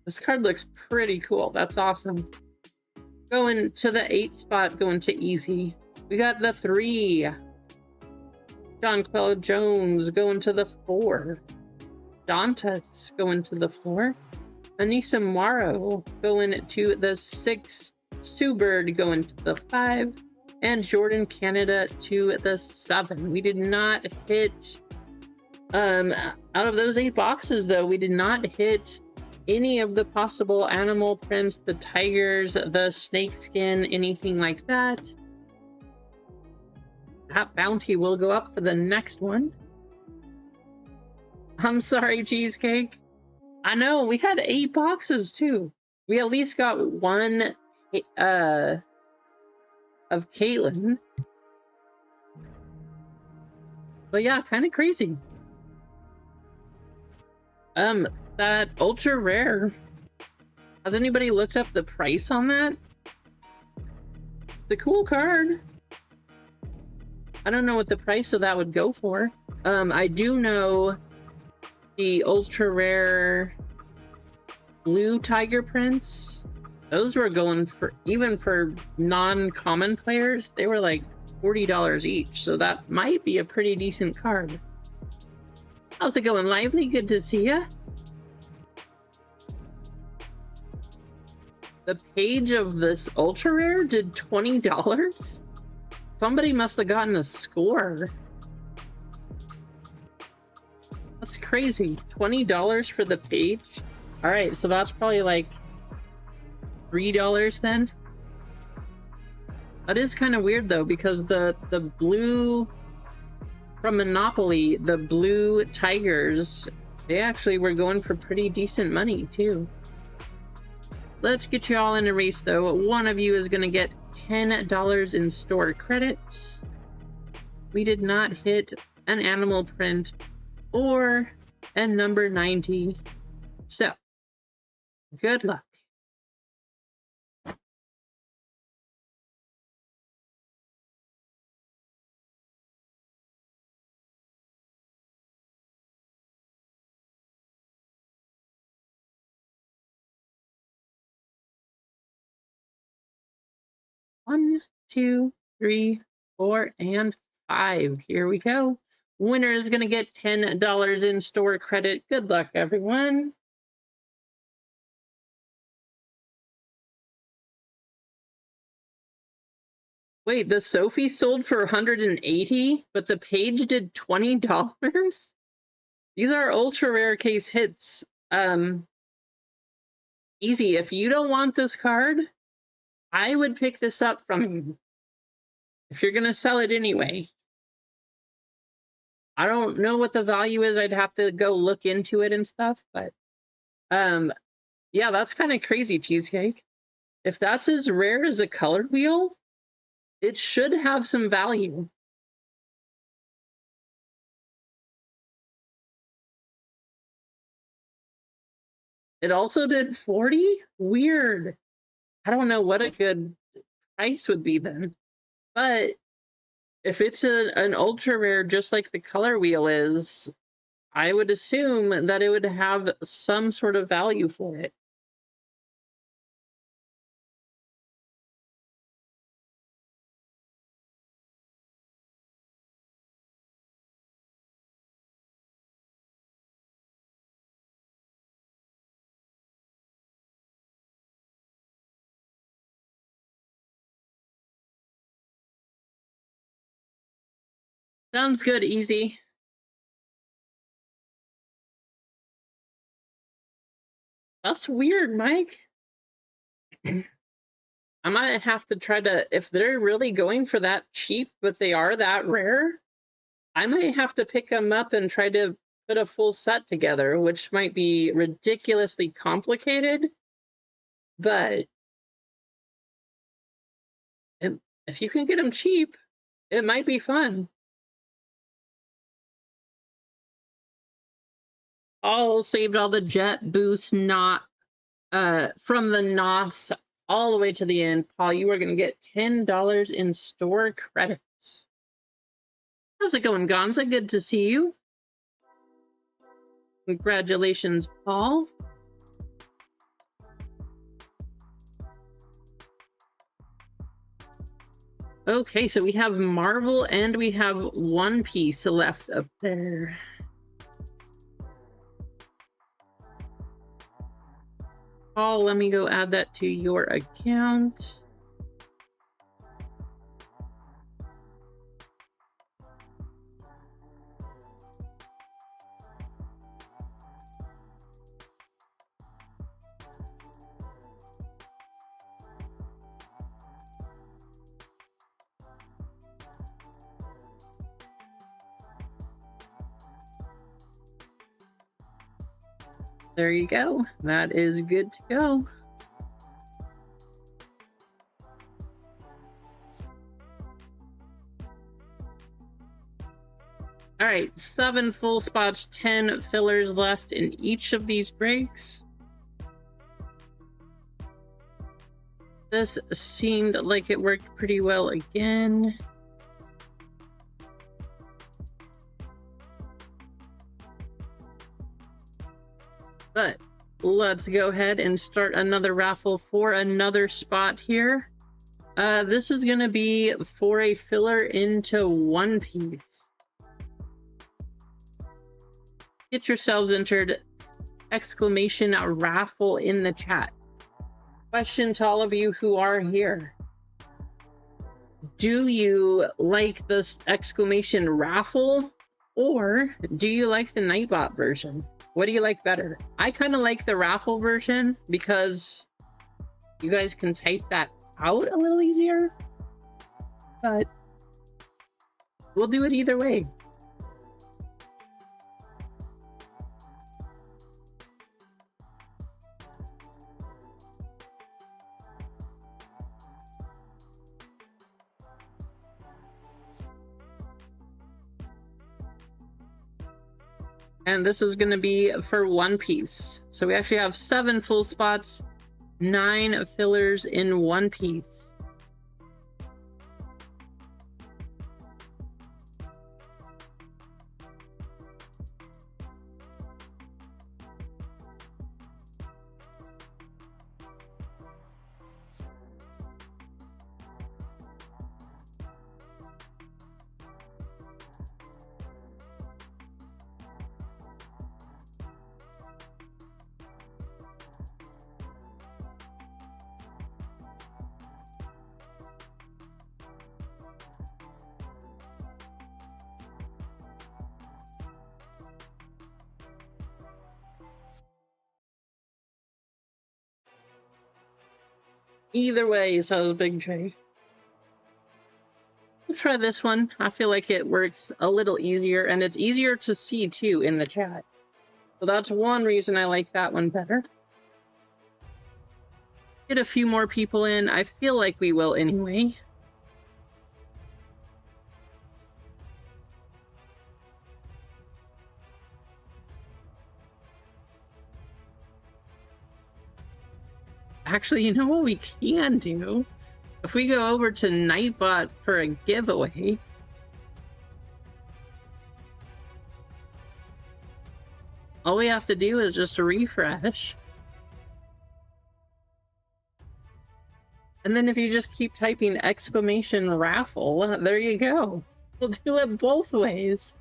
this card looks pretty cool. That's awesome. Going to the 8th spot, going to easy. We got the 3. Jonquel Jones going to the 4. Dantas going to the 4. Anissa Morrow going to the 6. Sue Bird going to the 5. And Jordan Canada to the 7. We did not hit, out of those 8 boxes though, we did not hit any of the possible animal prints, the tigers, the snakeskin, anything like that. That bounty will go up for the next one. I'm sorry, Cheesecake. I know, we had 8 boxes too. We at least got one of Caitlyn. But yeah, kind of crazy. That ultra rare. Has anybody looked up the price on that? It's a cool card. I don't know what the price of that would go for. I do know the ultra rare blue tiger prints. Those were going for, even for non-common players, they were like $40 each. So that might be a pretty decent card. How's it going, Lively? Good to see ya. The page of this ultra rare did $20. Somebody must have gotten a score. That's crazy. $20 for the page. All right, so that's probably like $3 then. That is kind of weird though, because the blue from Monopoly, the blue tigers, they actually were going for pretty decent money too. Let's get you all in a race though. One of you is going to get $10 in store credits. We did not hit an animal print or a number 90. So, good luck. One, 2, 3, 4, and 5. Here we go. Winner is going to get $10 in store credit. Good luck, everyone. Wait, the Sophie sold for 180, but the Page did $20? These are ultra rare case hits. Easy, if you don't want this card, I would pick this up from you. If you're gonna sell it anyway. I don't know what the value is. I'd have to go look into it and stuff, but yeah, that's kind of crazy, Cheesecake. If that's as rare as a colored wheel, it should have some value. It also did 40? Weird. I don't know what a good price would be then. But if it's an ultra rare, just like the color wheel is, I would assume that it would have some sort of value for it. Sounds good, Easy. That's weird, Mike. I might have to try to, if they're really going for that cheap, but they are that rare, I might have to pick them up and try to put a full set together, which might be ridiculously complicated. But if you can get them cheap, it might be fun. All saved all the jet boost, not from the NOS all the way to the end. Paul, you are going to get $10 in store credits. How's it going, Gonza? Good to see you. Congratulations, Paul. Okay, so we have Marvel and we have One Piece left up there. Paul, let me go add that to your account. There you go. That is good to go. All right, 7 full spots, 10 fillers left in each of these breaks. This seemed like it worked pretty well again. But let's go ahead and start another raffle for another spot here. This is going to be for a filler into One Piece. Get yourselves entered! Exclamation raffle in the chat. Question to all of you who are here. Do you like this exclamation raffle, or do you like the Nightbot version? What do you like better? I kind of like the raffle version because you guys can type that out a little easier, but we'll do it either way. And this is going to be for One Piece. So we actually have 7 full spots, 9 fillers in One Piece. Either way, says Big J. We'll try this one. I feel like it works a little easier, and it's easier to see, too, in the chat. So that's one reason I like that one better. Get a few more people in. I feel like we will anyway. Actually, you know what we can do? If we go over to Nightbot for a giveaway, all we have to do is just refresh. And then if you just keep typing exclamation raffle, there you go. We'll do it both ways.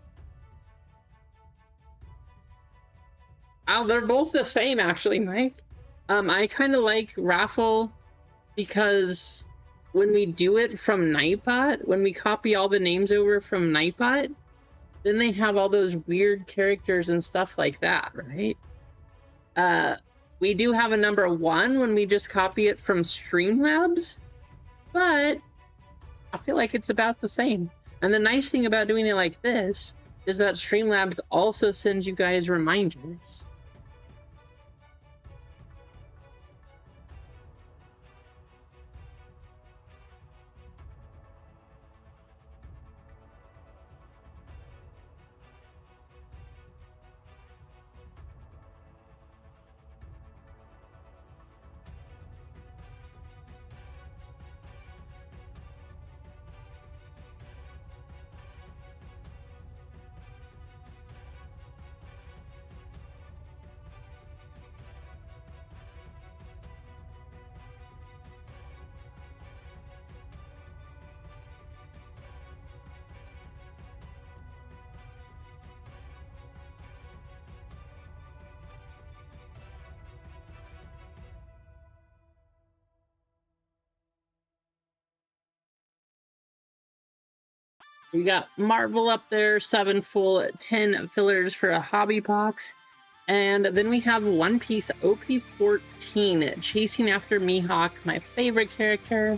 Oh, they're both the same, actually, Mike. I kind of like raffle because when we do it from Nightbot, when we copy all the names over from Nightbot, then they have all those weird characters and stuff like that, right? We do have a number 1 when we just copy it from Streamlabs, but I feel like it's about the same. And the nice thing about doing it like this is that Streamlabs also sends you guys reminders. We got Marvel up there, 7 full, 10 fillers for a hobby box. And then we have One Piece OP14, Chasing After Mihawk, my favorite character.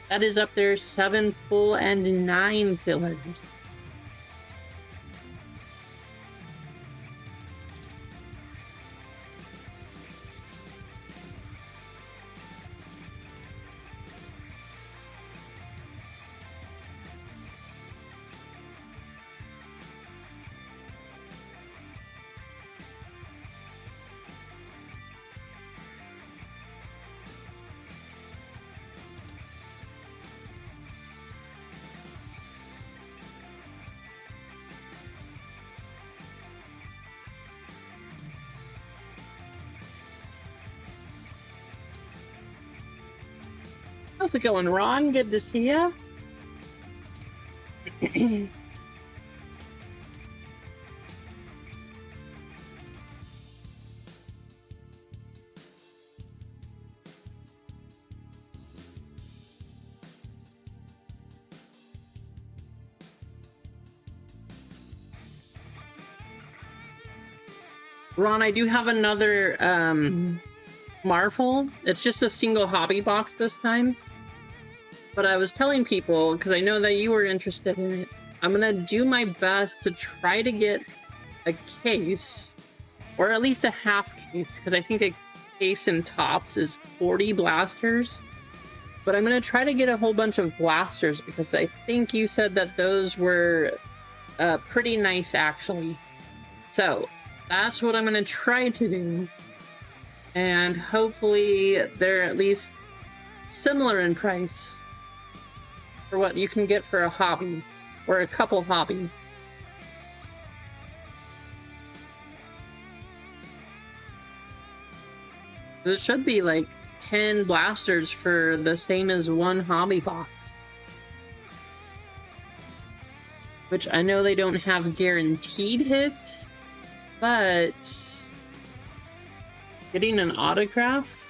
That is up there, 7 full and 9 fillers. How's it going, Ron? Good to see ya. Ron, I do have another Marvel. It's just a single hobby box this time. But I was telling people, because I know that you were interested in it, I'm gonna do my best to try to get a case, or at least a half case, because I think a case in tops is 40 blasters. But I'm gonna try to get a whole bunch of blasters, because I think you said that those were pretty nice, actually. So that's what I'm gonna try to do. And hopefully they're at least similar in price for what you can get for a hobby, or a couple hobby. There should be like 10 blasters for the same as one hobby box. Which I know they don't have guaranteed hits, but getting an autograph?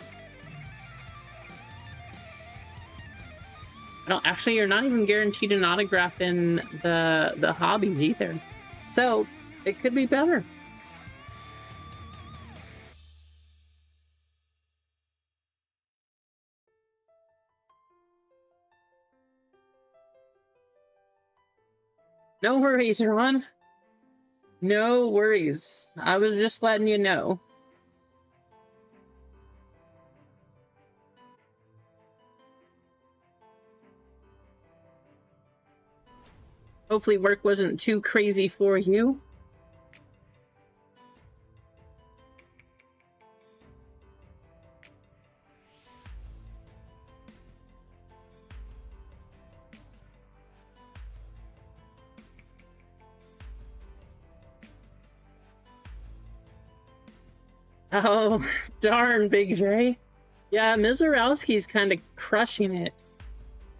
Actually, you're not even guaranteed an autograph in the hobbies either. So, it could be better. No worries, Ron. No worries. I was just letting you know. Hopefully work wasn't too crazy for you. Oh, darn, Big J. Yeah, Mizorowski's kind of crushing it.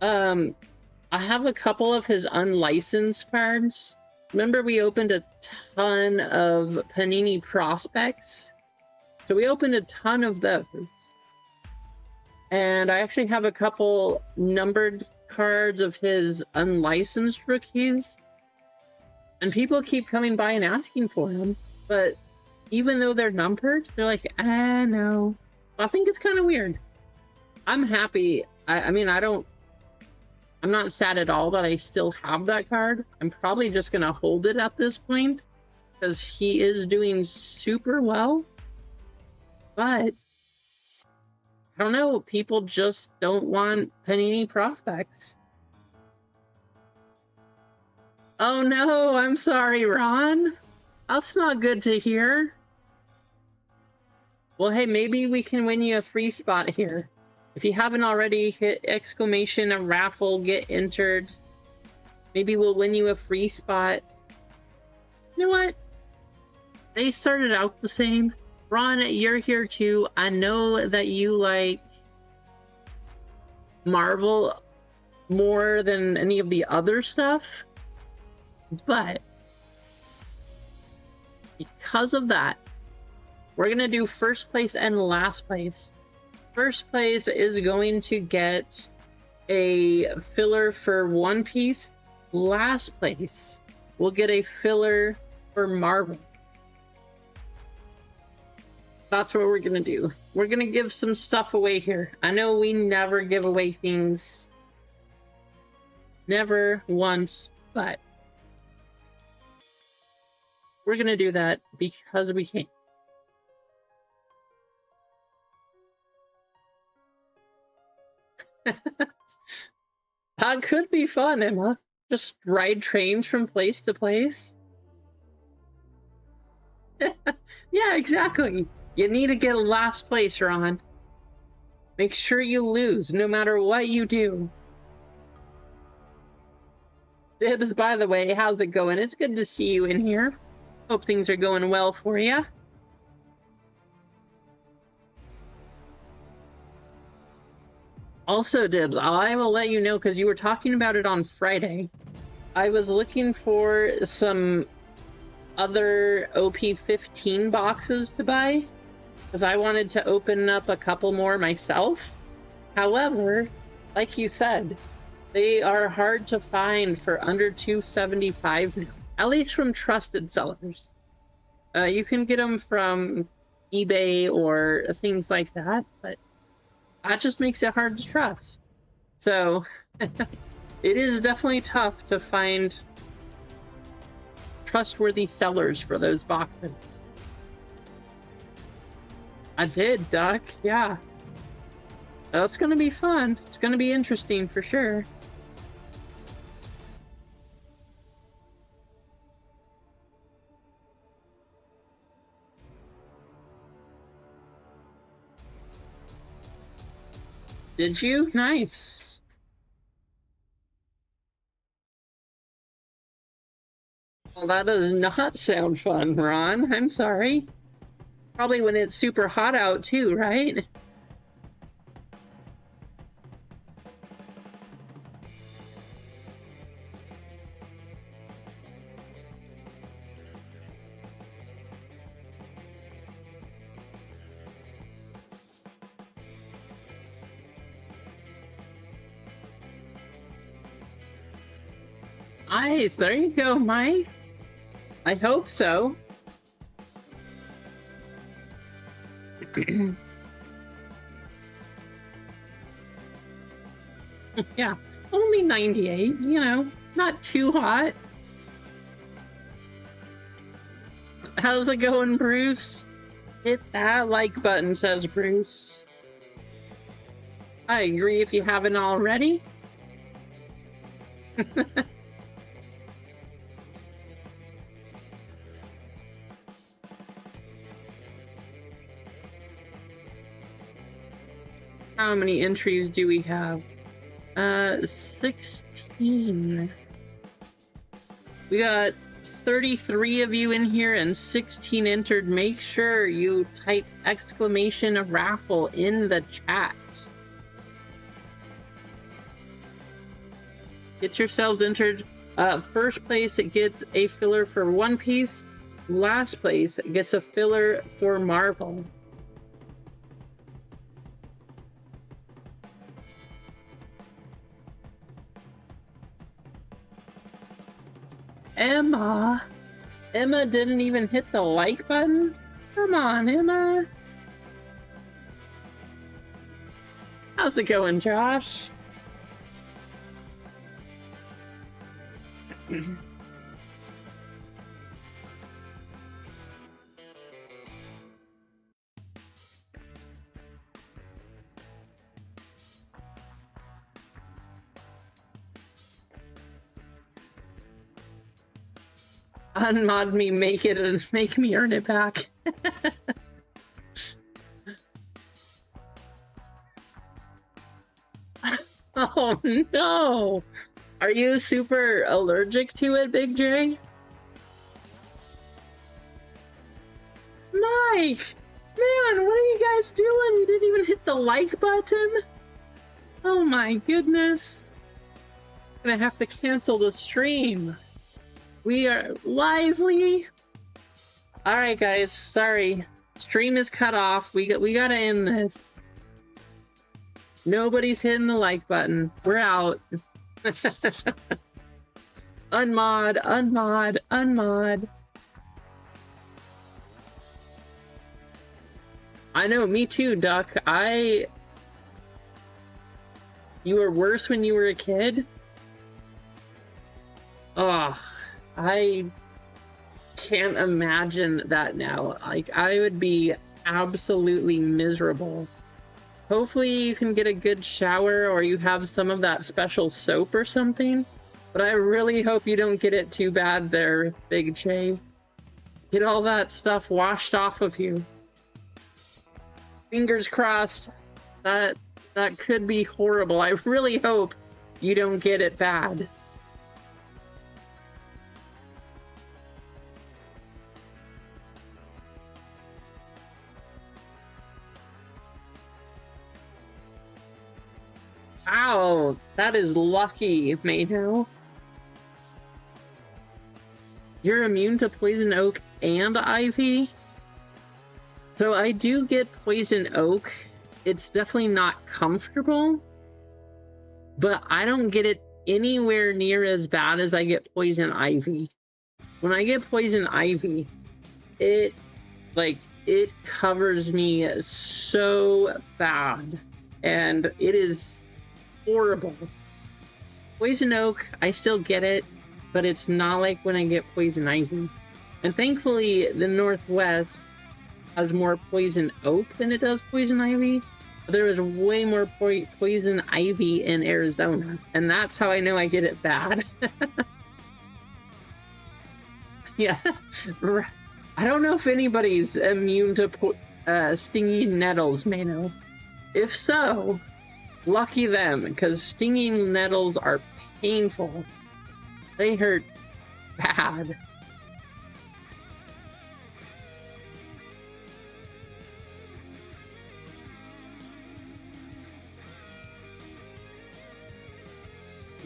I have a couple of his unlicensed cards. Remember we opened a ton of Panini prospects? So we opened a ton of those. And I actually have a couple numbered cards of his unlicensed rookies. And people keep coming by and asking for them. But even though they're numbered, they're like, no. I think it's kind of weird. I'm happy. I mean, I'm not sad at all that I still have that card. I'm probably just going to hold it at this point because he is doing super well. But I don't know. People just don't want Panini prospects. Oh no, I'm sorry, Ron. That's not good to hear. Well, hey, maybe we can win you a free spot here. If you haven't already, hit exclamation a raffle, get entered. Maybe we'll win you a free spot. You know what? They started out the same. Ron, you're here too. I know that you like Marvel more than any of the other stuff. But because of that, we're going to do first place and last place. First place is going to get a filler for One Piece. Last place will get a filler for Marvel. That's what we're going to do. We're going to give some stuff away here. I know we never give away things. Never once, but we're going to do that because we can. That could be fun, Emma. Just ride trains from place to place. Yeah, exactly. You need to get last place, Ron. Make sure you lose, no matter what you do. Dibs, by the way, how's it going? It's good to see you in here. Hope things are going well for you. Also, Dibs, I will let you know, because you were talking about it on Friday. I was looking for some other OP15 boxes to buy, because I wanted to open up a couple more myself. However, like you said, they are hard to find for under $275 now, at least from trusted sellers. You can get them from eBay or things like that, but that just makes it hard to trust. So it is definitely tough to find trustworthy sellers for those boxes. I did, Duck. Yeah. That's going to be fun. It's going to be interesting for sure. Did you? Nice. Well, that does not sound fun, Ron. I'm sorry. Probably when it's super hot out too, right? Nice. There you go, Mike. I hope so. Yeah, only 98, you know, not too hot. How's it going, Bruce? Hit that like button, says Bruce. I agree if you haven't already. How many entries do we have? 16. We got 33 of you in here and 16 entered. Make sure you type exclamation raffle in the chat. Get yourselves entered. First place gets a filler for One Piece. Last place gets a filler for Marvel. Emma didn't even hit the like button? Come on, Emma. How's it going, Josh? Unmod me, make it, and make me earn it back. Oh no! Are you super allergic to it, Big J? Mike! Man, what are you guys doing? You didn't even hit the like button? Oh my goodness. I'm gonna have to cancel the stream. We are lively. All right, guys. Sorry, stream is cut off. We gotta end this. Nobody's hitting the like button. We're out. Unmod, unmod, unmod. I know, me too, Duck. You were worse when you were a kid? Oh. I can't imagine that now. Like, I would be absolutely miserable. Hopefully you can get a good shower or you have some of that special soap or something. But I really hope you don't get it too bad there, Big J. Get all that stuff washed off of you. Fingers crossed. That could be horrible. I really hope you don't get it bad. Wow, that is lucky, Mayno. You're immune to poison oak and ivy? So I do get poison oak. It's definitely not comfortable, but I don't get it anywhere near as bad as I get poison ivy. When I get poison ivy, it covers me so bad, and it is horrible. Poison oak, I still get it, but it's not like when I get poison ivy. And thankfully, the Northwest has more poison oak than it does poison ivy. There is way more poison ivy in Arizona, and that's how I know I get it bad. Yeah, I don't know if anybody's immune to stinging nettles, Mano. If so, lucky them, because stinging nettles are painful. They hurt bad.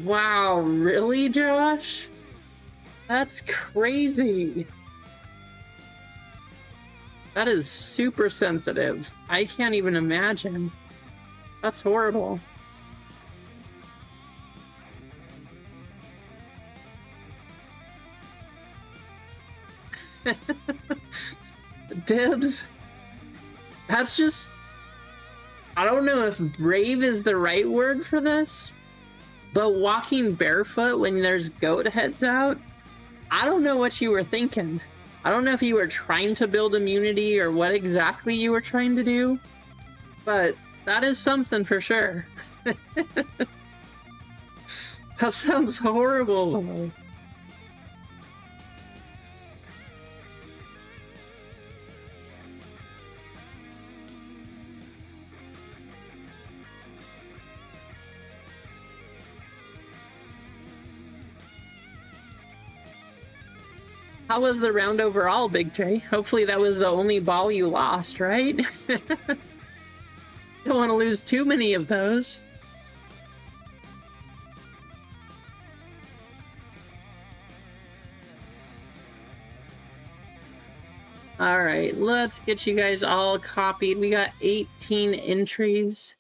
Wow, really, Josh? That's crazy. That is super sensitive. I can't even imagine. That's horrible. Dibs. That's just... I don't know if brave is the right word for this, but walking barefoot when there's goat heads out, I don't know what you were thinking. I don't know if you were trying to build immunity or what exactly you were trying to do, but that is something for sure. That sounds horrible. How was the round overall, Big Trey? Hopefully that was the only ball you lost, right? Don't want to lose too many of those. All right, let's get you guys all copied. We got 18 entries.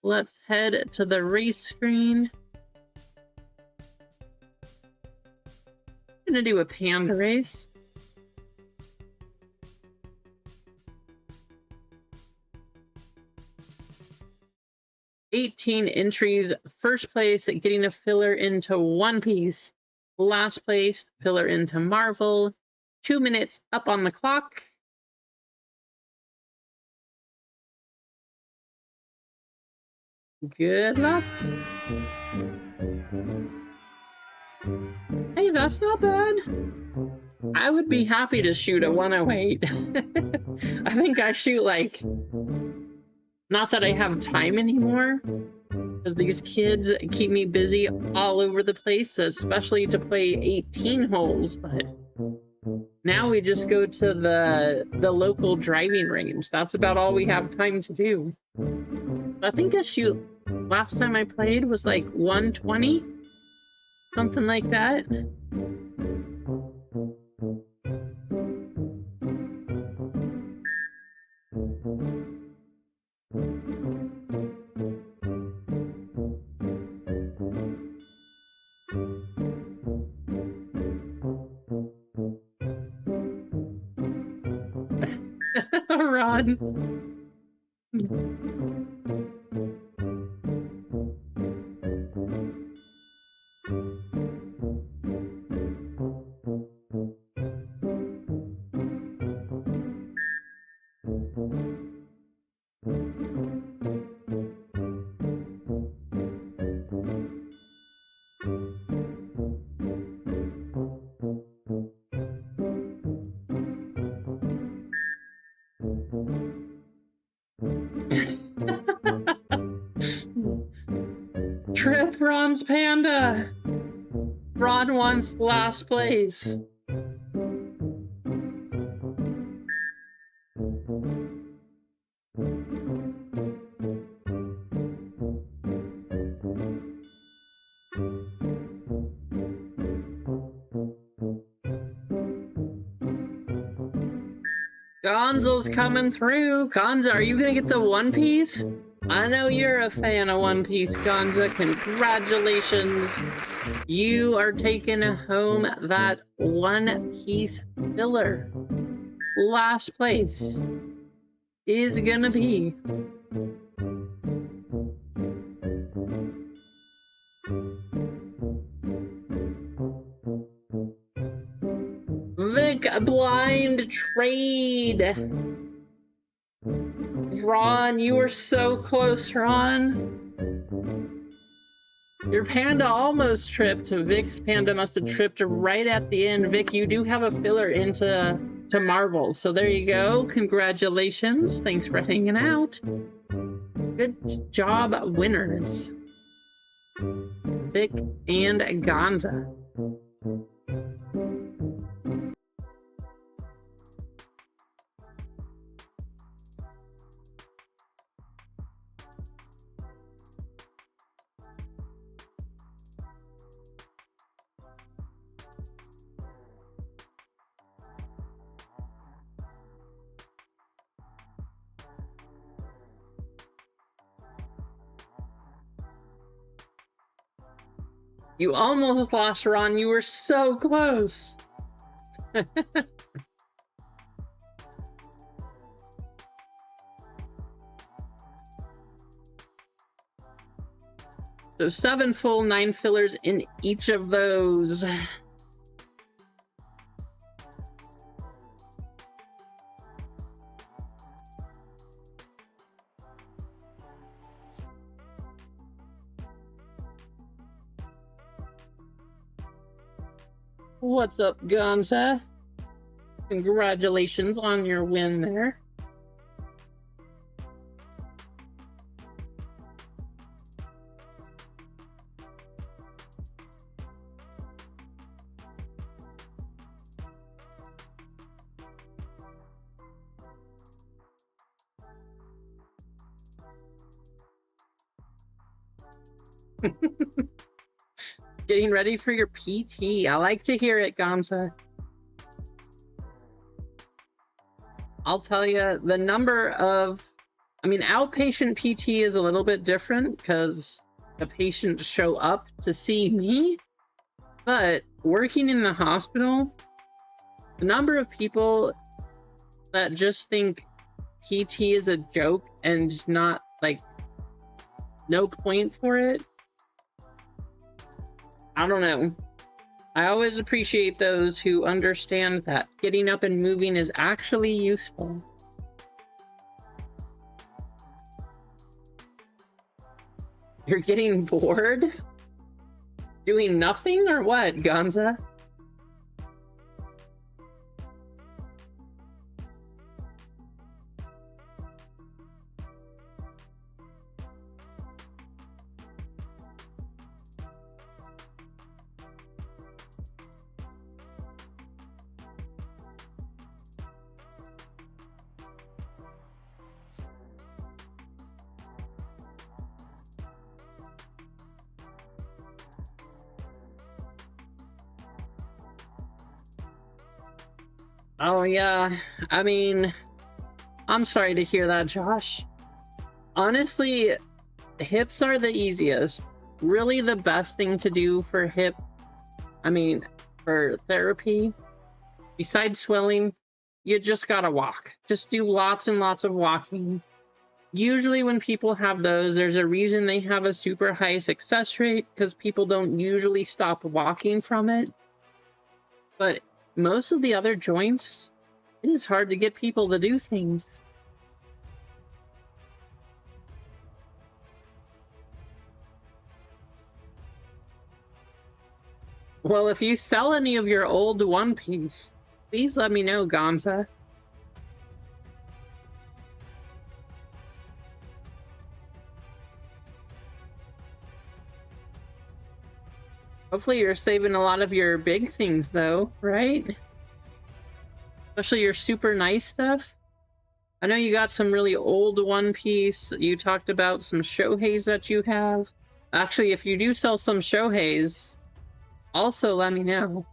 Let's head to the race screen. I'm gonna do a panda race. $18 entries. First place, getting a filler into One Piece. Last place, filler into Marvel. 2 minutes up on the clock. Good luck. Hey, that's not bad. I would be happy to shoot a 108. I think I shoot like... Not that I have time anymore, because these kids keep me busy all over the place, especially to play 18 holes, but now we just go to the local driving range. That's about all we have time to do. I think I shoot, last time I played was like 120, something like that. Run. Trip Ron's Panda. Ron wants last place. Gonzo's coming through. Gonzo, are you gonna get the One Piece? I know you're a fan of One Piece, Gonzo. Congratulations. You are taking home that One Piece filler. Last place is gonna be... Vic Blind Trade. Ron, you were so close, Ron. Your panda almost tripped. Vic's panda must have tripped right at the end. Vic, you do have a filler into Marvel, so there you go. Congratulations. Thanks for hanging out. Good job, winners. Vic and Gonza. You almost lost, Ron. You were so close. So 7 full, 9 fillers in each of those. What's up, Gonza? Congratulations on your win there. Getting ready for your PT. I like to hear it, Gonza. I'll tell you, the number of... I mean, outpatient PT is a little bit different because the patients show up to see me. But working in the hospital, the number of people that just think PT is a joke and not, like, no point for it, I don't know. I always appreciate those who understand that getting up and moving is actually useful. You're getting bored? Doing nothing or what, Gonza? Oh yeah, I mean, I'm sorry to hear that, Josh. Honestly, hips are the easiest. Really the best thing to do for for therapy, besides swelling, you just gotta walk. Just do lots and lots of walking. Usually when people have those, there's a reason they have a super high success rate, because people don't usually stop walking from it. But most of the other joints, it is hard to get people to do things. Well, if you sell any of your old One Piece, please let me know, Gonza. Hopefully you're saving a lot of your big things, though, right? Especially your super nice stuff. I know you got some really old One Piece. You talked about some Shoheis that you have. Actually, if you do sell some Shoheis, also let me know.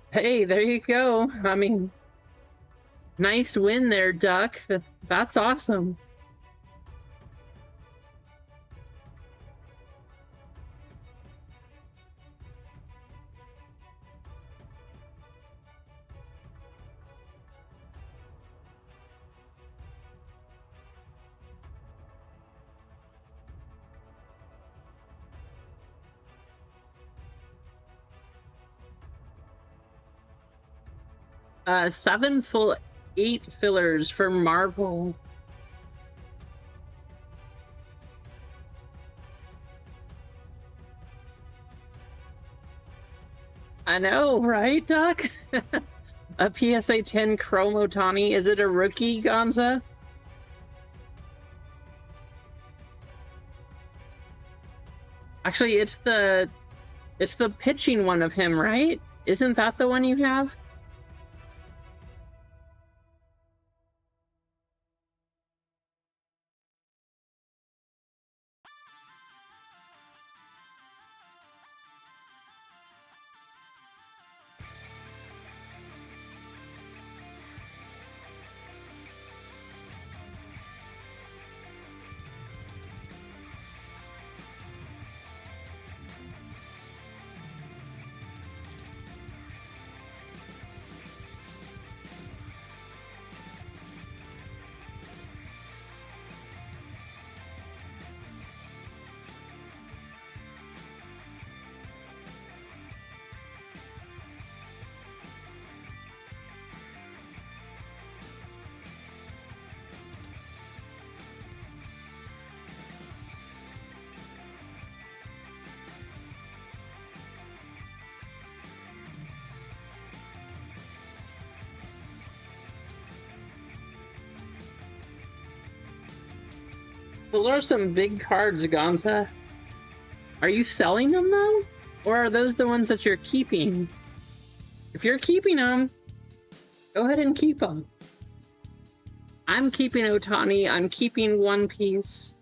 Hey, there you go. I mean, nice win there, Duck. That's awesome. Seven full 8 fillers for Marvel. I know, right, Doc? A PSA 10 Chromotani. Is it a rookie, Gonza? Actually, it's the pitching one of him, right? Isn't that the one you have? Those are some big cards, Gonza. Are you selling them, though? Or are those the ones that you're keeping? If you're keeping them, go ahead and keep them. I'm keeping Otani. I'm keeping One Piece.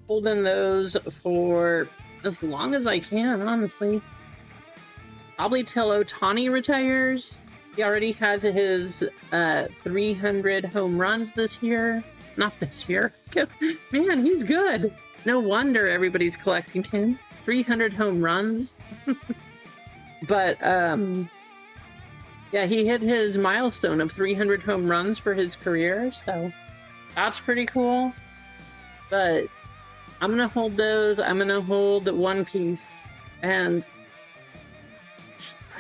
Holding those for as long as I can, honestly. Probably till Otani retires. He already had his 300 home runs this year. Not this year. Man, he's good. No wonder everybody's collecting him. 300 home runs. But, yeah, he hit his milestone of 300 home runs for his career, so that's pretty cool. But I'm gonna hold those. I'm gonna hold One Piece, and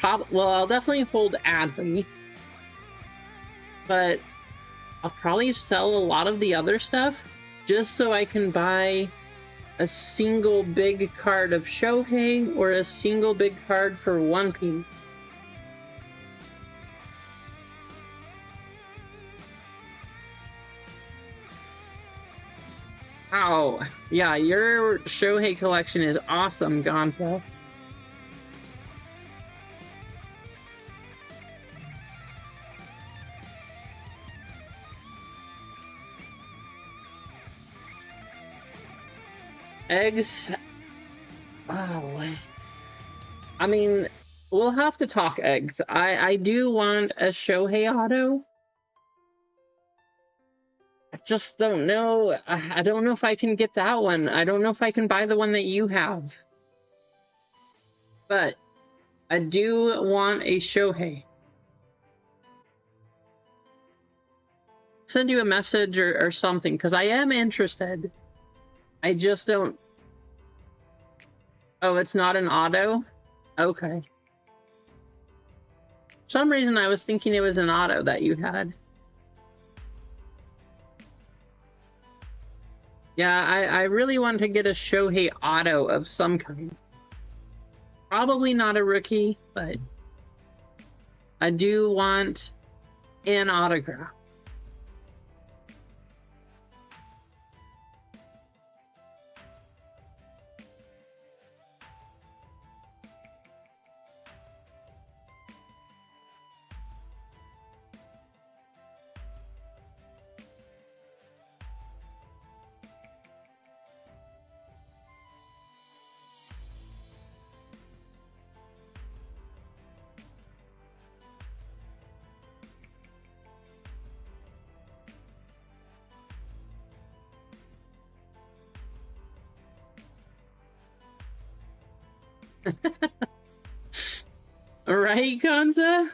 well, I'll definitely hold Adley, but I'll probably sell a lot of the other stuff just so I can buy a single big card of Shohei or a single big card for One Piece. Oh, yeah, your Shohei collection is awesome, Gonzo. Eggs. Oh, I mean, we'll have to talk eggs. I do want a Shohei auto. I just don't know. I don't know if I can get that one. I don't know if I can buy the one that you have. But I do want a Shohei. Send you a message or something, because I am interested. I just don't... Oh, it's not an auto? Okay. For some reason I was thinking it was an auto that you had. Yeah, I really want to get a Shohei auto of some kind. Probably not a rookie, but I do want an autograph. Right, Gonza?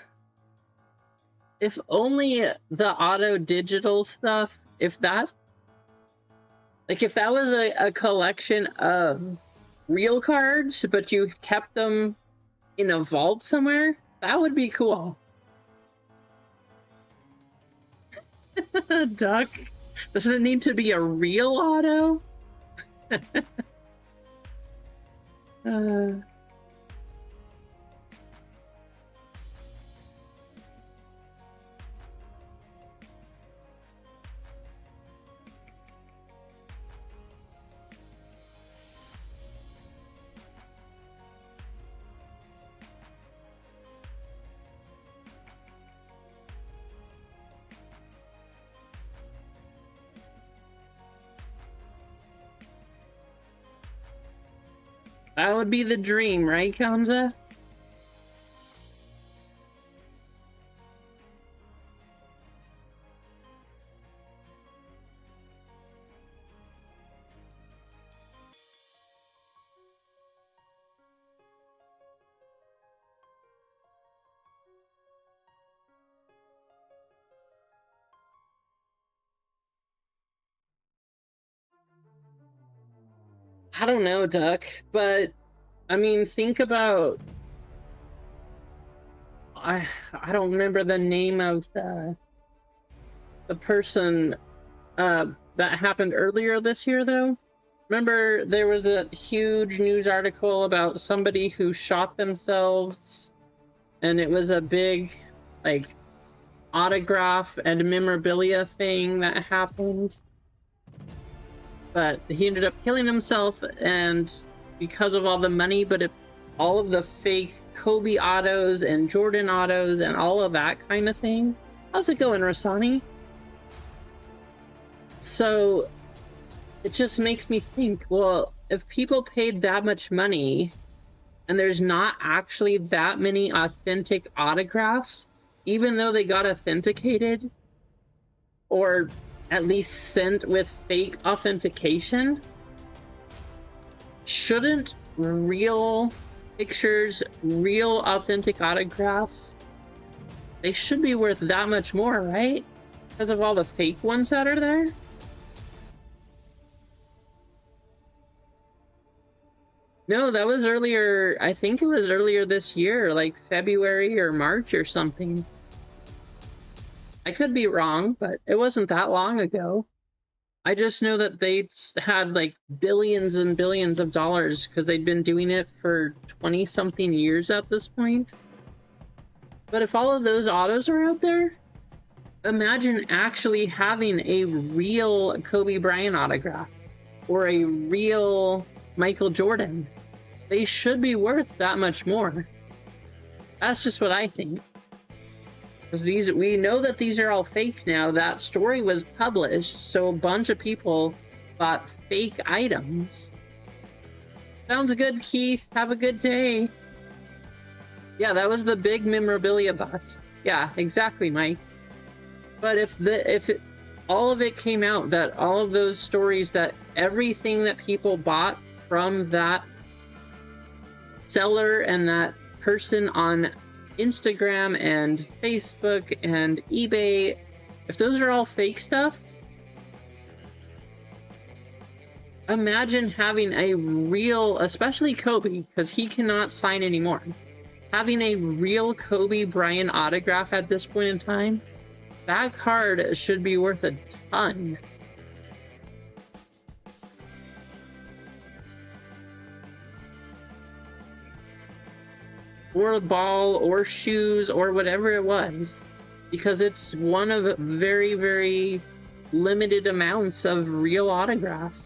If only the auto digital stuff, if that was a collection of real cards, but you kept them in a vault somewhere, that would be cool. Duck, does it need to be a real auto? That would be the dream, right, Kamza? I don't know, Duck, but I mean, think about... I don't remember the name of the person that happened earlier this year, though. Remember, there was a huge news article about somebody who shot themselves, and it was a big, like, autograph and memorabilia thing that happened. But he ended up killing himself, and because of all the money, but all of the fake Kobe autos and Jordan autos and all of that kind of thing. How's it going, Rasani? So it just makes me think, well, if people paid that much money and there's not actually that many authentic autographs, even though they got authenticated or at least sent with fake authentication, shouldn't real pictures, real authentic autographs, they should be worth that much more, right? Because of all the fake ones that are there? No, that was earlier. I think it was earlier this year, like February or March or something. I could be wrong, but it wasn't that long ago. I just know that they had like billions and billions of dollars because they'd been doing it for 20-something years at this point. But if all of those autos are out there, imagine actually having a real Kobe Bryant autograph or a real Michael Jordan. They should be worth that much more. That's just what I think. Because we know that these are all fake now. That story was published, so a bunch of people bought fake items. Sounds good, Keith. Have a good day. Yeah, that was the big memorabilia bust. Yeah, exactly, Mike. But if all of it came out, that all of those stories, that everything that people bought from that seller and that person on Instagram and Facebook and eBay, if those are all fake stuff, imagine having a real, especially Kobe, because he cannot sign anymore, having a real Kobe Bryant autograph at this point in time, that card should be worth a ton. Or a ball, or shoes, or whatever it was. Because it's one of very, very limited amounts of real autographs.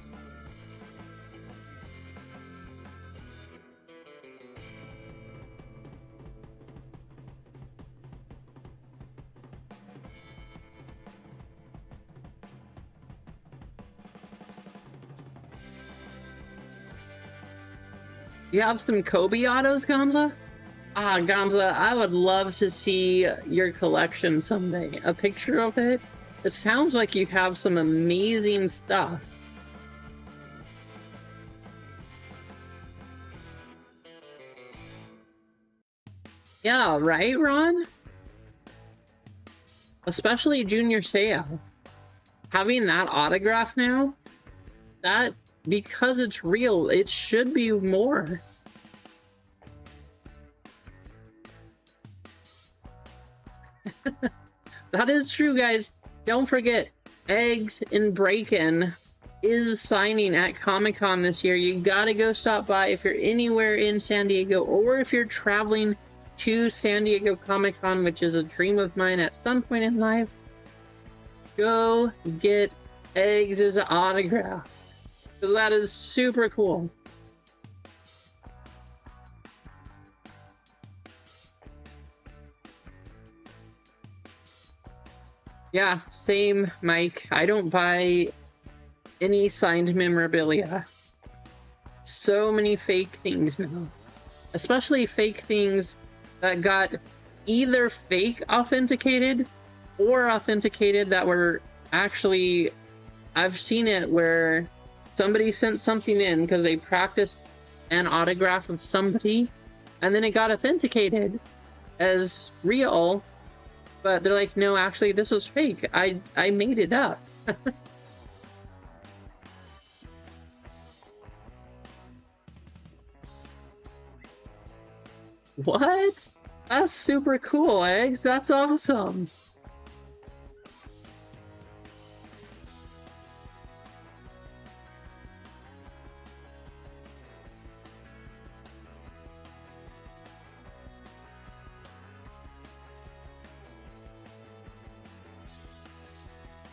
You have some Kobe autos, Gonza? Ah, Gonza, I would love to see your collection someday. A picture of it? It sounds like you have some amazing stuff. Yeah, right, Ron? Especially Junior Seau. Having that autograph now, that, because it's real, it should be more. That is true, guys. Don't forget, Eggs in Breakin' is signing at Comic-Con this year. You gotta go stop by if you're anywhere in San Diego, or if you're traveling to San Diego Comic-Con, which is a dream of mine at some point in life. Go get Eggs' autograph, because that is super cool. Yeah, same, Mike. I don't buy any signed memorabilia. So many fake things now. Especially fake things that got either fake authenticated or authenticated that were actually... I've seen it where somebody sent something in because they practiced an autograph of somebody, and then it got authenticated as real, but they're like, no, actually, this was fake. I made it up. What? That's super cool, Eggs. That's awesome.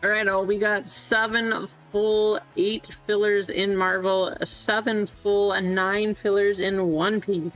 All right, we got 7 full, 8 fillers in Marvel, 7 full, and 9 fillers in One Piece.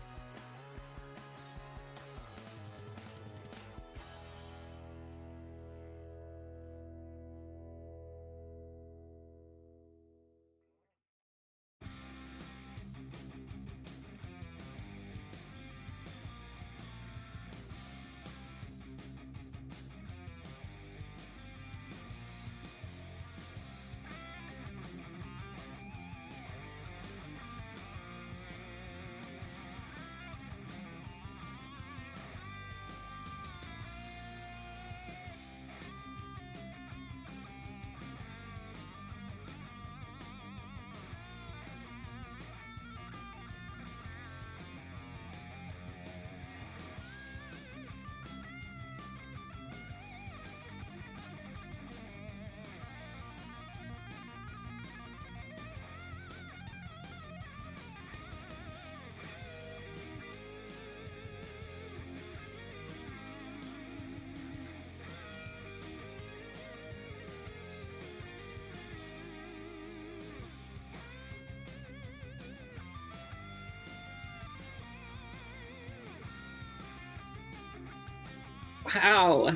Wow.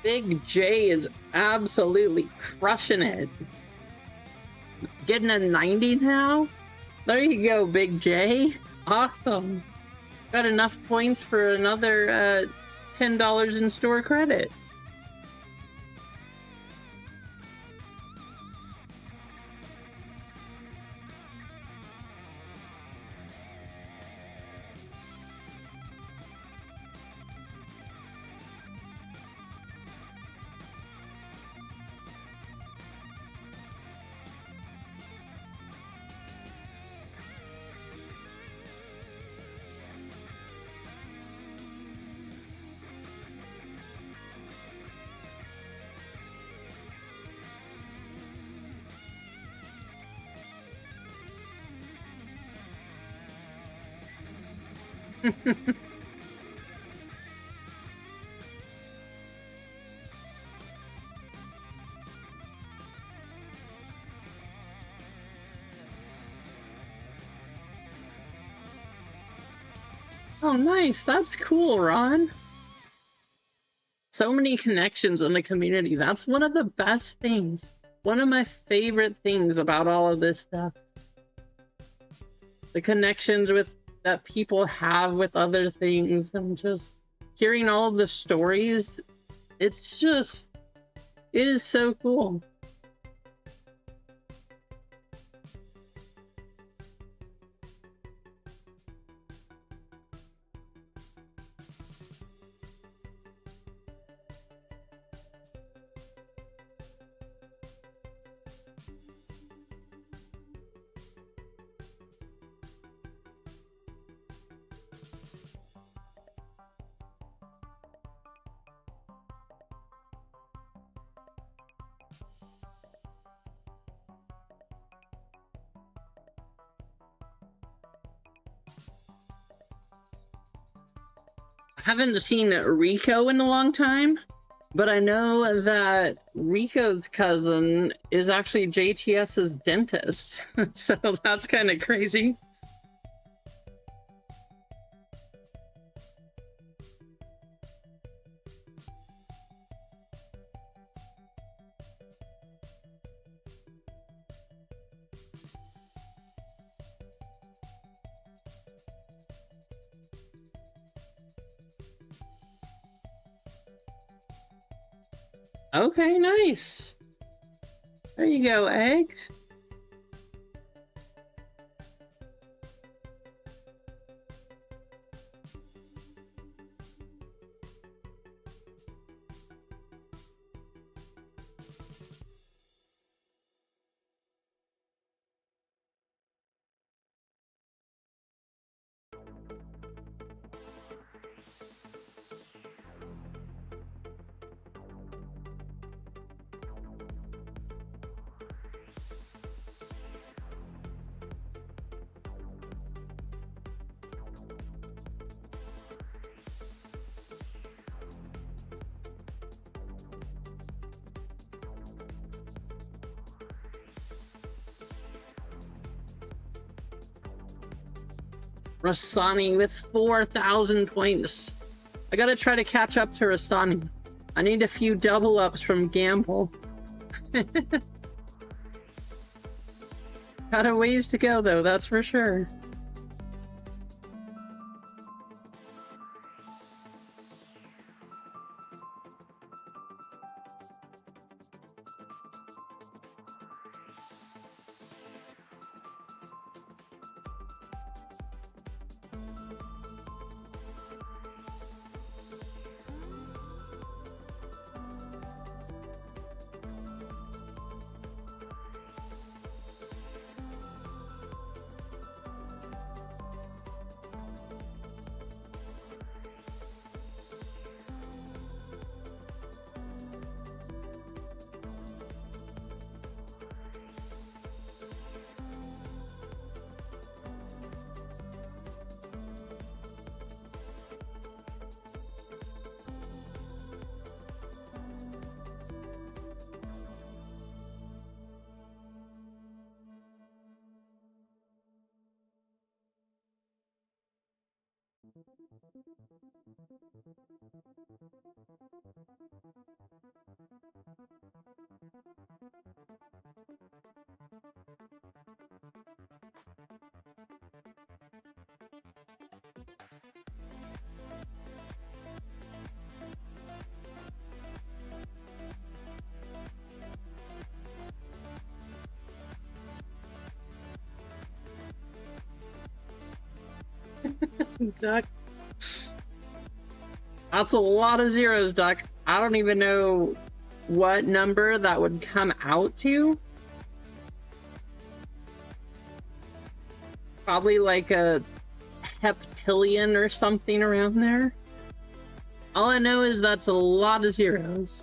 Big J is absolutely crushing it. Getting a 90 now? There you go, Big J. Awesome. Got enough points for another $10 in store credit. Oh, nice. That's cool, Ron. So many connections in the community. That's one of the best things. One of my favorite things about all of this stuff. The connections that people have with other things, and just hearing all of the stories. It is so cool. Haven't seen Rico in a long time, but I know that Rico's cousin is actually JTS's dentist. So that's kind of crazy. Okay, nice. There you go, eggs. Rasani with 4,000 points. I gotta try to catch up to Rasani. I need a few double ups from Gamble. Got a ways to go though, that's for sure. Duck. That's a lot of zeros, Duck. I don't even know what number that would come out to. Probably like a heptillion or something around there. All I know is that's a lot of zeros.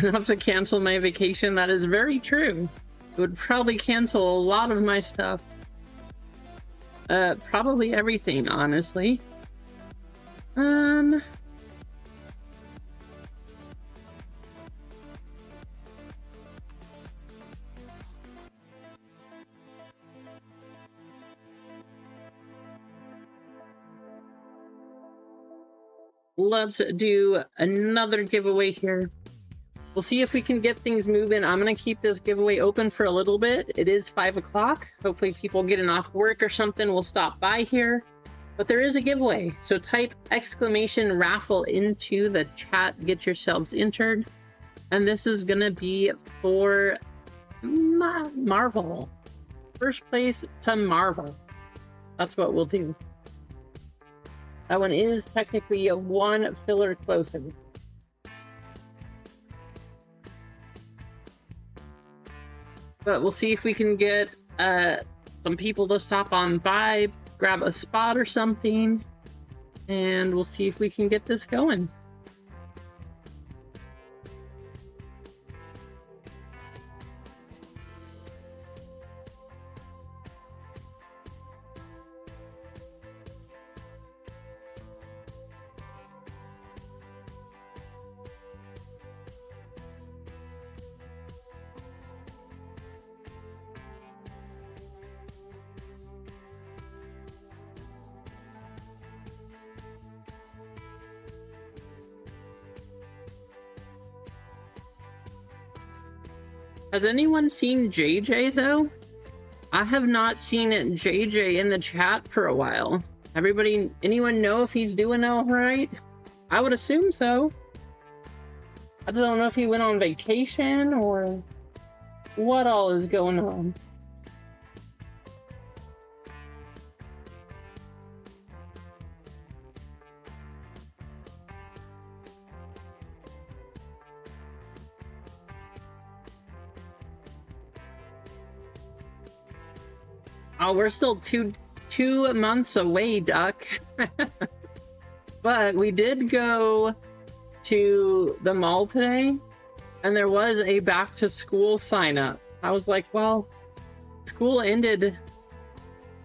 Enough to cancel my vacation. That is very true. It would probably cancel a lot of my stuff. Probably everything, honestly. Let's do another giveaway here. We'll see if we can get things moving. I'm going to keep this giveaway open for a little bit. It is 5 o'clock. Hopefully people getting off work or something will stop by here. But there is a giveaway. So type exclamation raffle into the chat. Get yourselves entered. And this is going to be for Marvel. First place to Marvel. That's what we'll do. That one is technically a one filler closer. But we'll see if we can get some people to stop on by, grab a spot or something, and we'll see if we can get this going. Has anyone seen JJ though? I have not seen JJ in the chat for a while. Anyone know if he's doing all right? I would assume so. I don't know if he went on vacation or what all is going on. Oh, we're still two months away, Duck. But we did go to the mall today, and there was a back to school sign up. I was like, well, school ended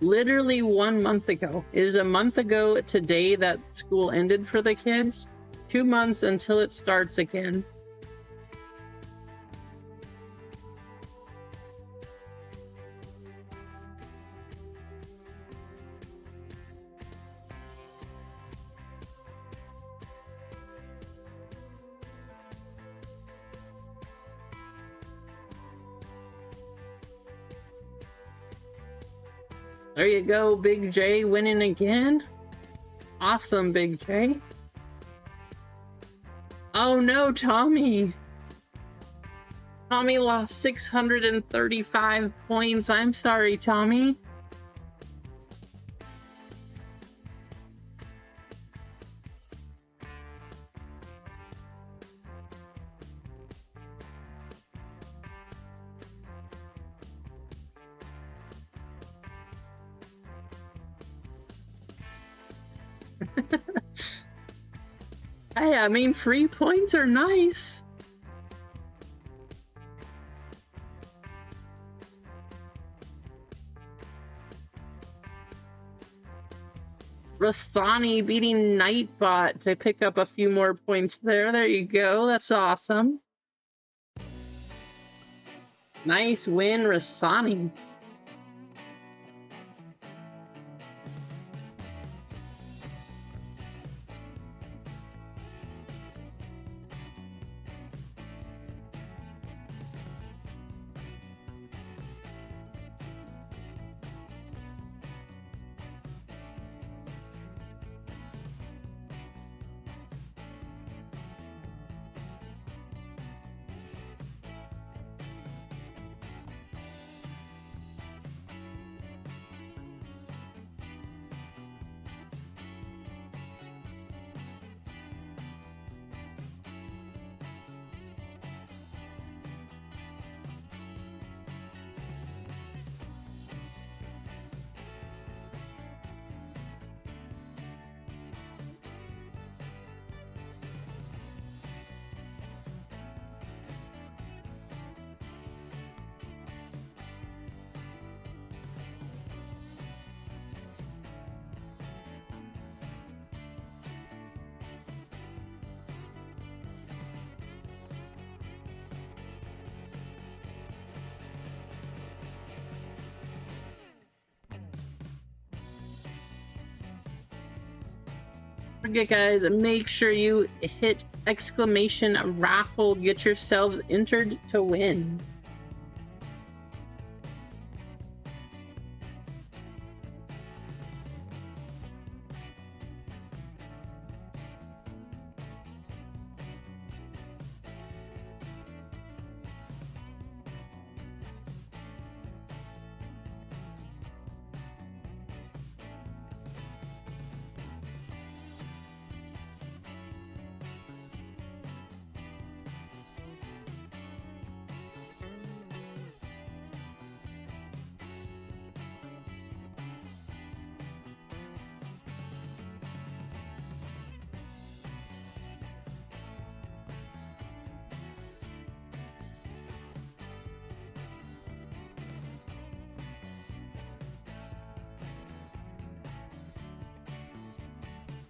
literally 1 month ago. It is a month ago today that school ended for the kids. 2 months until it starts again. There you go, Big J winning again. Awesome, Big J. Oh no, Tommy. Tommy lost 635 points. I'm sorry, Tommy. Hey, I mean, free points are nice. Rasani beating Nightbot to pick up a few more points there. There you go. That's awesome. Nice win, Rasani. Okay, guys, make sure you hit exclamation raffle, get yourselves entered to win.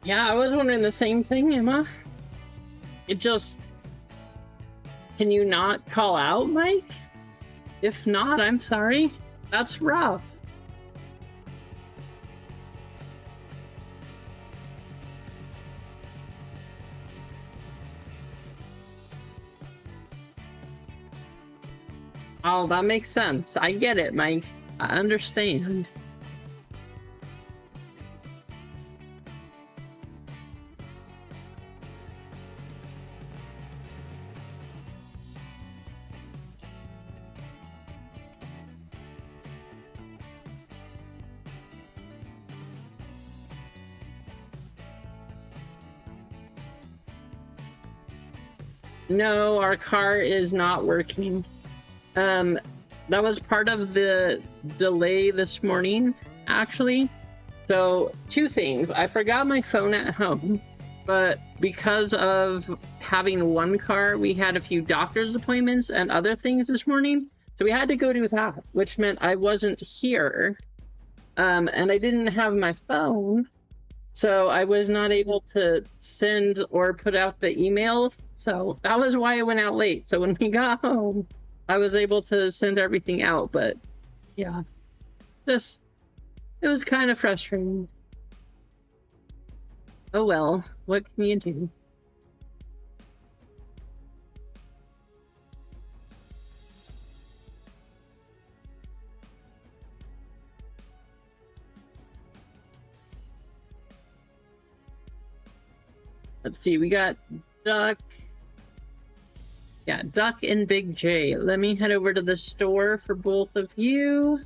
Yeah, I was wondering the same thing, Emma. It just... Can you not call out, Mike? If not, I'm sorry. That's rough. Oh, that makes sense. I get it, Mike. I understand. No, our car is not working. that was part of the delay this morning, actually. So, two things. I forgot my phone at home, but because of having one car, we had a few doctor's appointments and other things this morning. So we had to go do that, which meant I wasn't here. And I didn't have my phone. So I was not able to send or put out the email. So that was why I went out late. So when we got home, I was able to send everything out. But yeah, it was kind of frustrating. Oh well, what can you do? Let's see, we got Duck. Yeah, Duck and Big J. Let me head over to the store for both of you.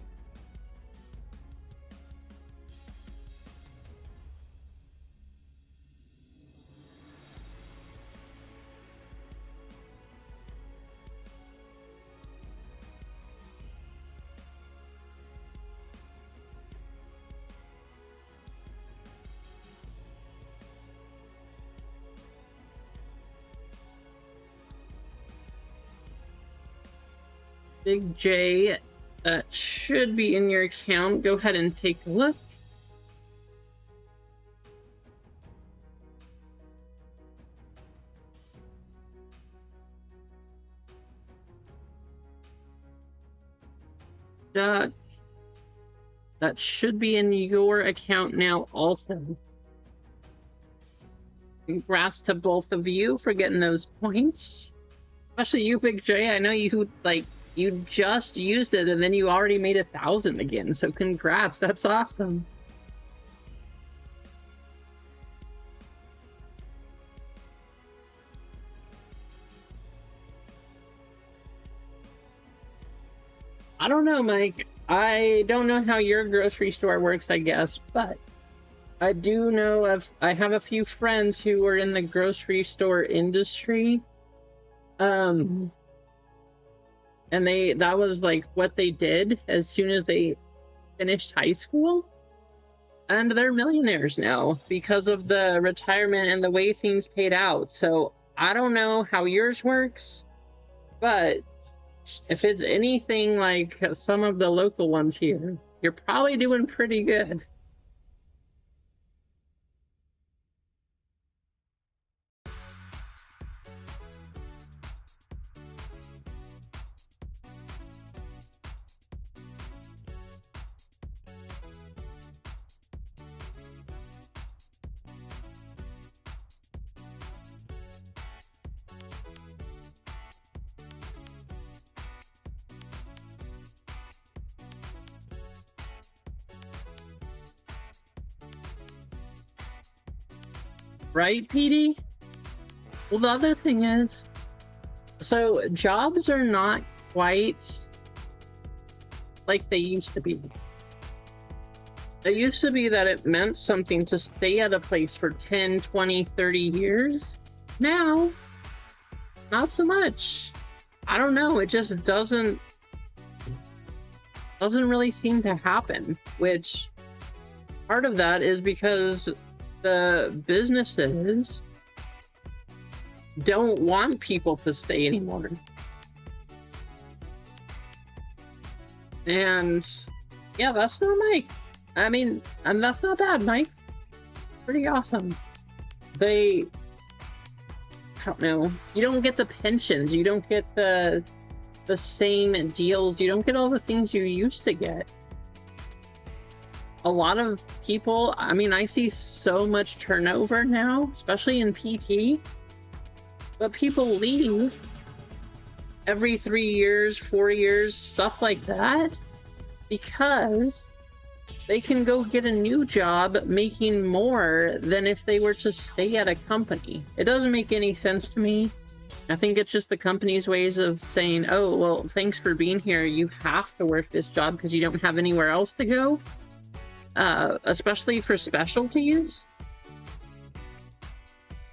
Big J, that should be in your account. Go ahead and take a look. Duck, that should be in your account now also. Congrats to both of you for getting those points. Especially you, Big J. I know you just used it and then you already made 1,000 again. So congrats, that's awesome. I don't know, Mike. I don't know how your grocery store works, I guess, but I do know I have a few friends who are in the grocery store industry. And that was like what they did as soon as they finished high school. And they're millionaires now because of the retirement and the way things paid out. So I don't know how yours works, but if it's anything like some of the local ones here, you're probably doing pretty good. Right, Petey? Well, the other thing is, so jobs are not quite like they used to be. It used to be that it meant something to stay at a place for 10, 20, 30 years. Now, not so much. I don't know, it just doesn't really seem to happen, which part of that is because the businesses don't want people to stay anymore. And yeah, that's not Mike. I mean, and that's not bad, Mike. Pretty awesome. I don't know. You don't get the pensions. You don't get the same deals. You don't get all the things you used to get. A lot of people, I mean, I see so much turnover now, especially in PT, but people leave every 3 years, 4 years, stuff like that, because they can go get a new job making more than if they were to stay at a company. It doesn't make any sense to me. I think it's just the company's ways of saying, oh, well, thanks for being here. You have to work this job because you don't have anywhere else to go. Especially for specialties.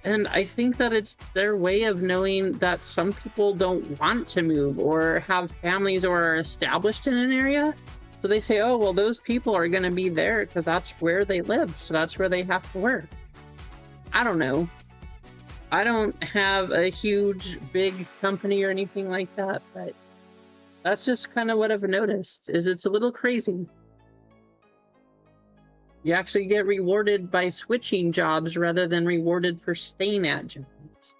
And I think that it's their way of knowing that some people don't want to move or have families or are established in an area. So they say, oh, well, those people are going to be there because that's where they live. So that's where they have to work. I don't know. I don't have a huge, big company or anything like that, but that's just kind of what I've noticed, is it's a little crazy. You actually get rewarded by switching jobs rather than rewarded for staying at jobs.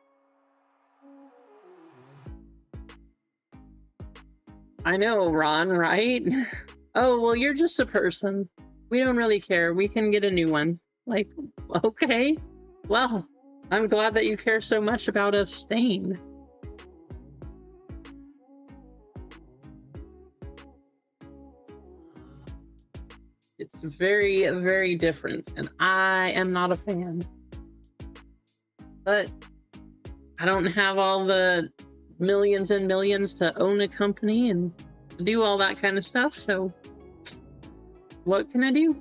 I know, Ron, right? Oh, well, you're just a person. We don't really care. We can get a new one. Like, okay. Well, I'm glad that you care so much about us staying. It's very, very different, and I am not a fan. But I don't have all the millions and millions to own a company and do all that kind of stuff, so what can I do?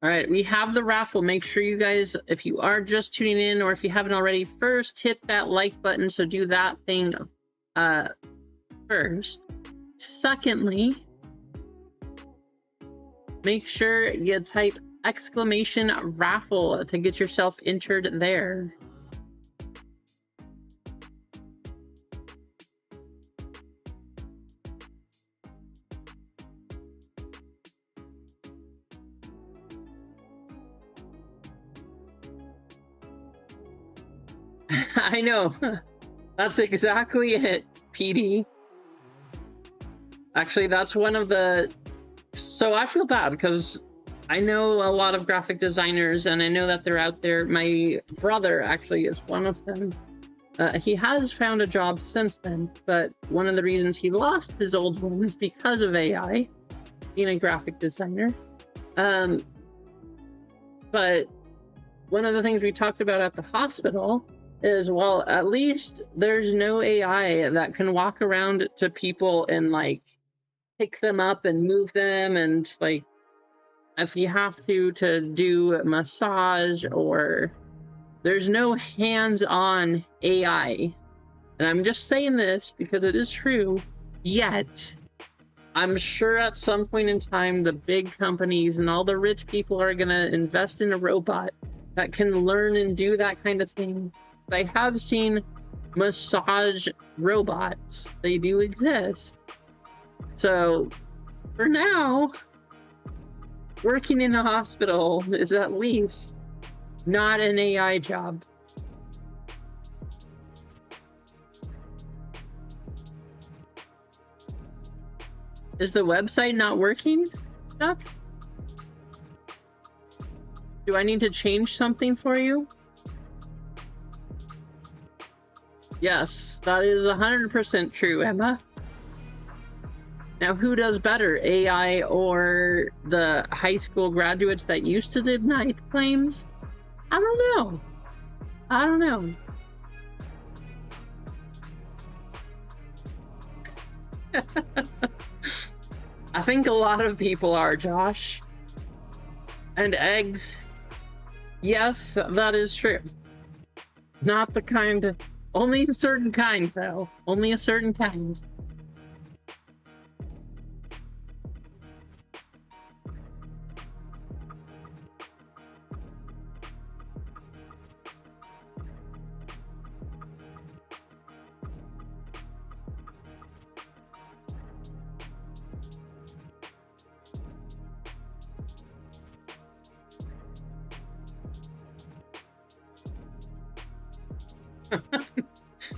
All right, we have the raffle. Make sure you guys, if you are just tuning in or if you haven't already, first hit that like button. So do that thing first. Secondly, make sure you type exclamation raffle to get yourself entered there. I know. That's exactly it, PD. Actually, that's one of the... So I feel bad because I know a lot of graphic designers and I know that they're out there. My brother actually is one of them. He has found a job since then, but one of the reasons he lost his old one is because of AI, being a graphic designer. But one of the things we talked about at the hospital is, well, at least there's no AI that can walk around to people and like pick them up and move them, and like if you have to do a massage, or there's no hands-on AI. And I'm just saying this because it is true, yet I'm sure at some point in time the big companies and all the rich people are going to invest in a robot that can learn and do that kind of thing. I have seen massage robots. They do exist. So for now, working in a hospital is at least not an AI job. Is the website not working, Duck? Do I need to change something for you? Yes, that is 100% true, Emma. Now, who does better, AI or the high school graduates that used to do night claims? I don't know. I don't know. I think a lot of people are, Josh. And eggs. Yes, that is true. Not the kind... Only a certain kind, though. Only a certain kind.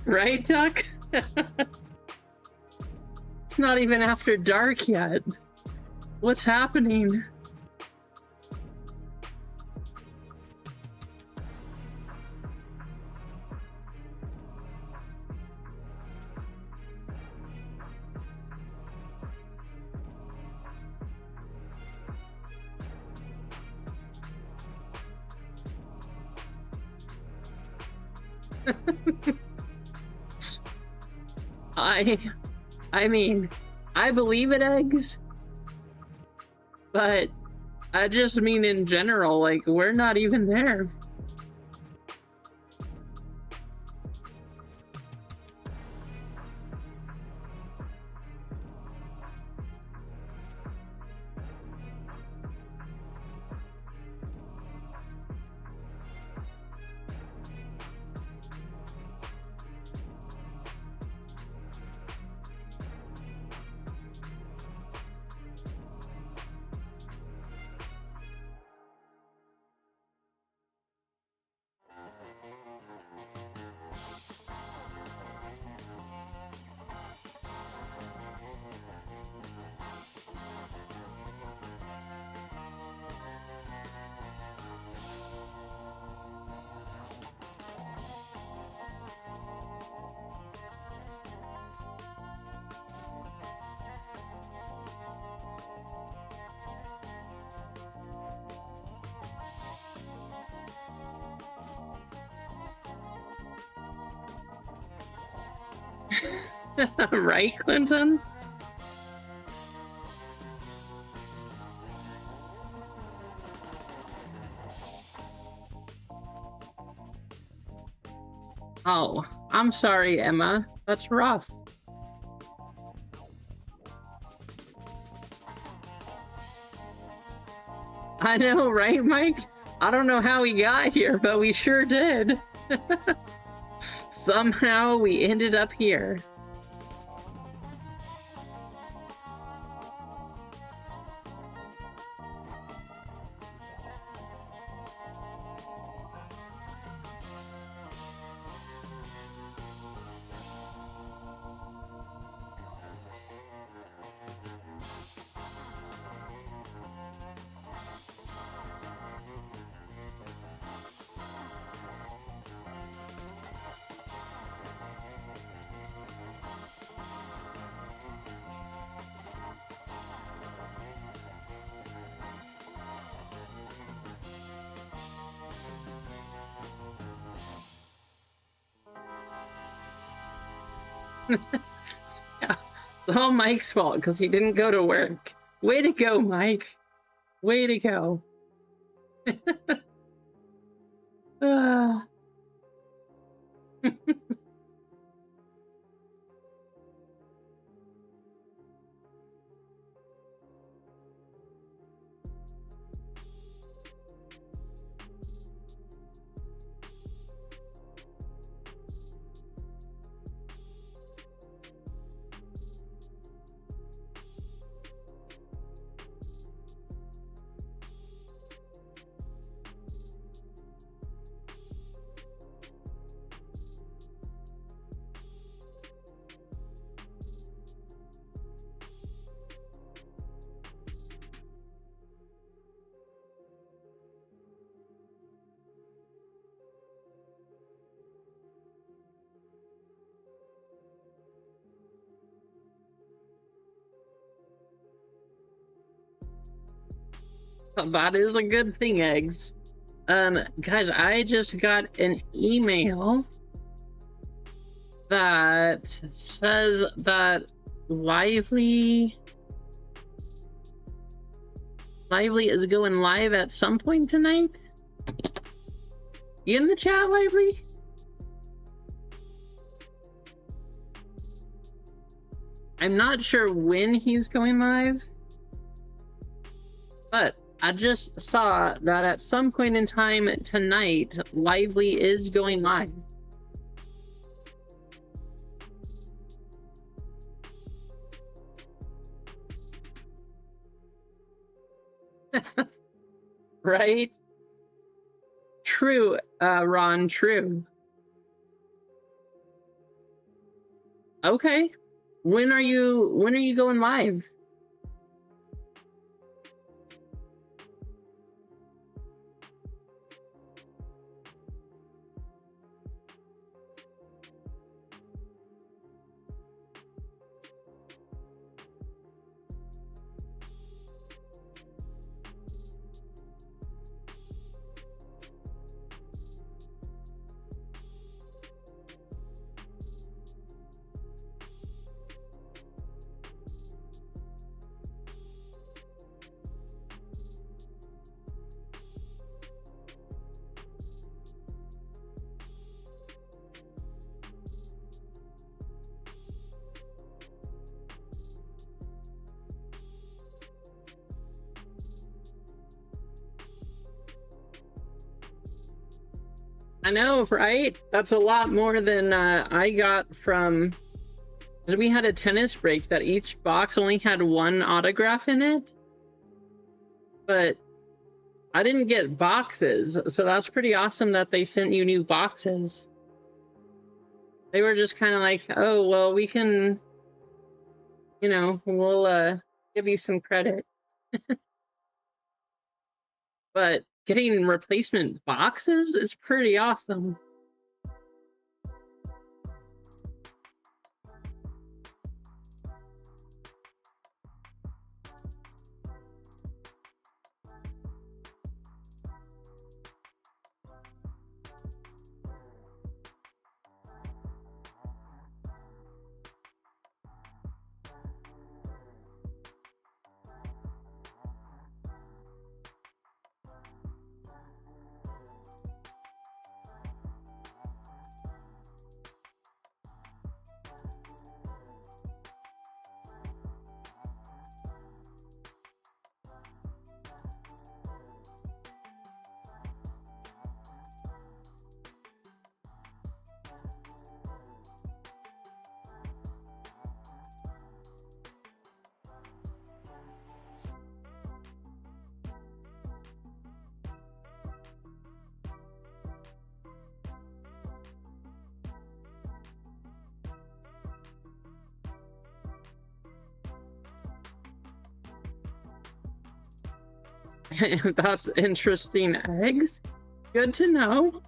Right, Duck? It's not even after dark yet. What's happening? I mean, I believe in eggs, but I just mean in general, like, we're not even there. Right, Clinton? Oh, I'm sorry, Emma. That's rough. I know, right, Mike? I don't know how we got here, but we sure did. Somehow we ended up here. Yeah. It's all Mike's fault because he didn't go to work. Way to go, Mike. Way to go. Ah. That is a good thing, eggs. Guys, I just got an email that says that Lively is going live at some point tonight. You in the chat, Lively? I'm not sure when he's going live, but I just saw that at some point in time tonight, Lively is going live. Right? True, Ron, true. Okay. When are you going live? I know, right? That's a lot more than I got from... Because we had a tennis break that each box only had one autograph in it. But I didn't get boxes, so that's pretty awesome that they sent you new boxes. They were just kind of like, oh, well, we can, you know, we'll give you some credit. But getting replacement boxes is pretty awesome. That's interesting. Eggs? Good to know.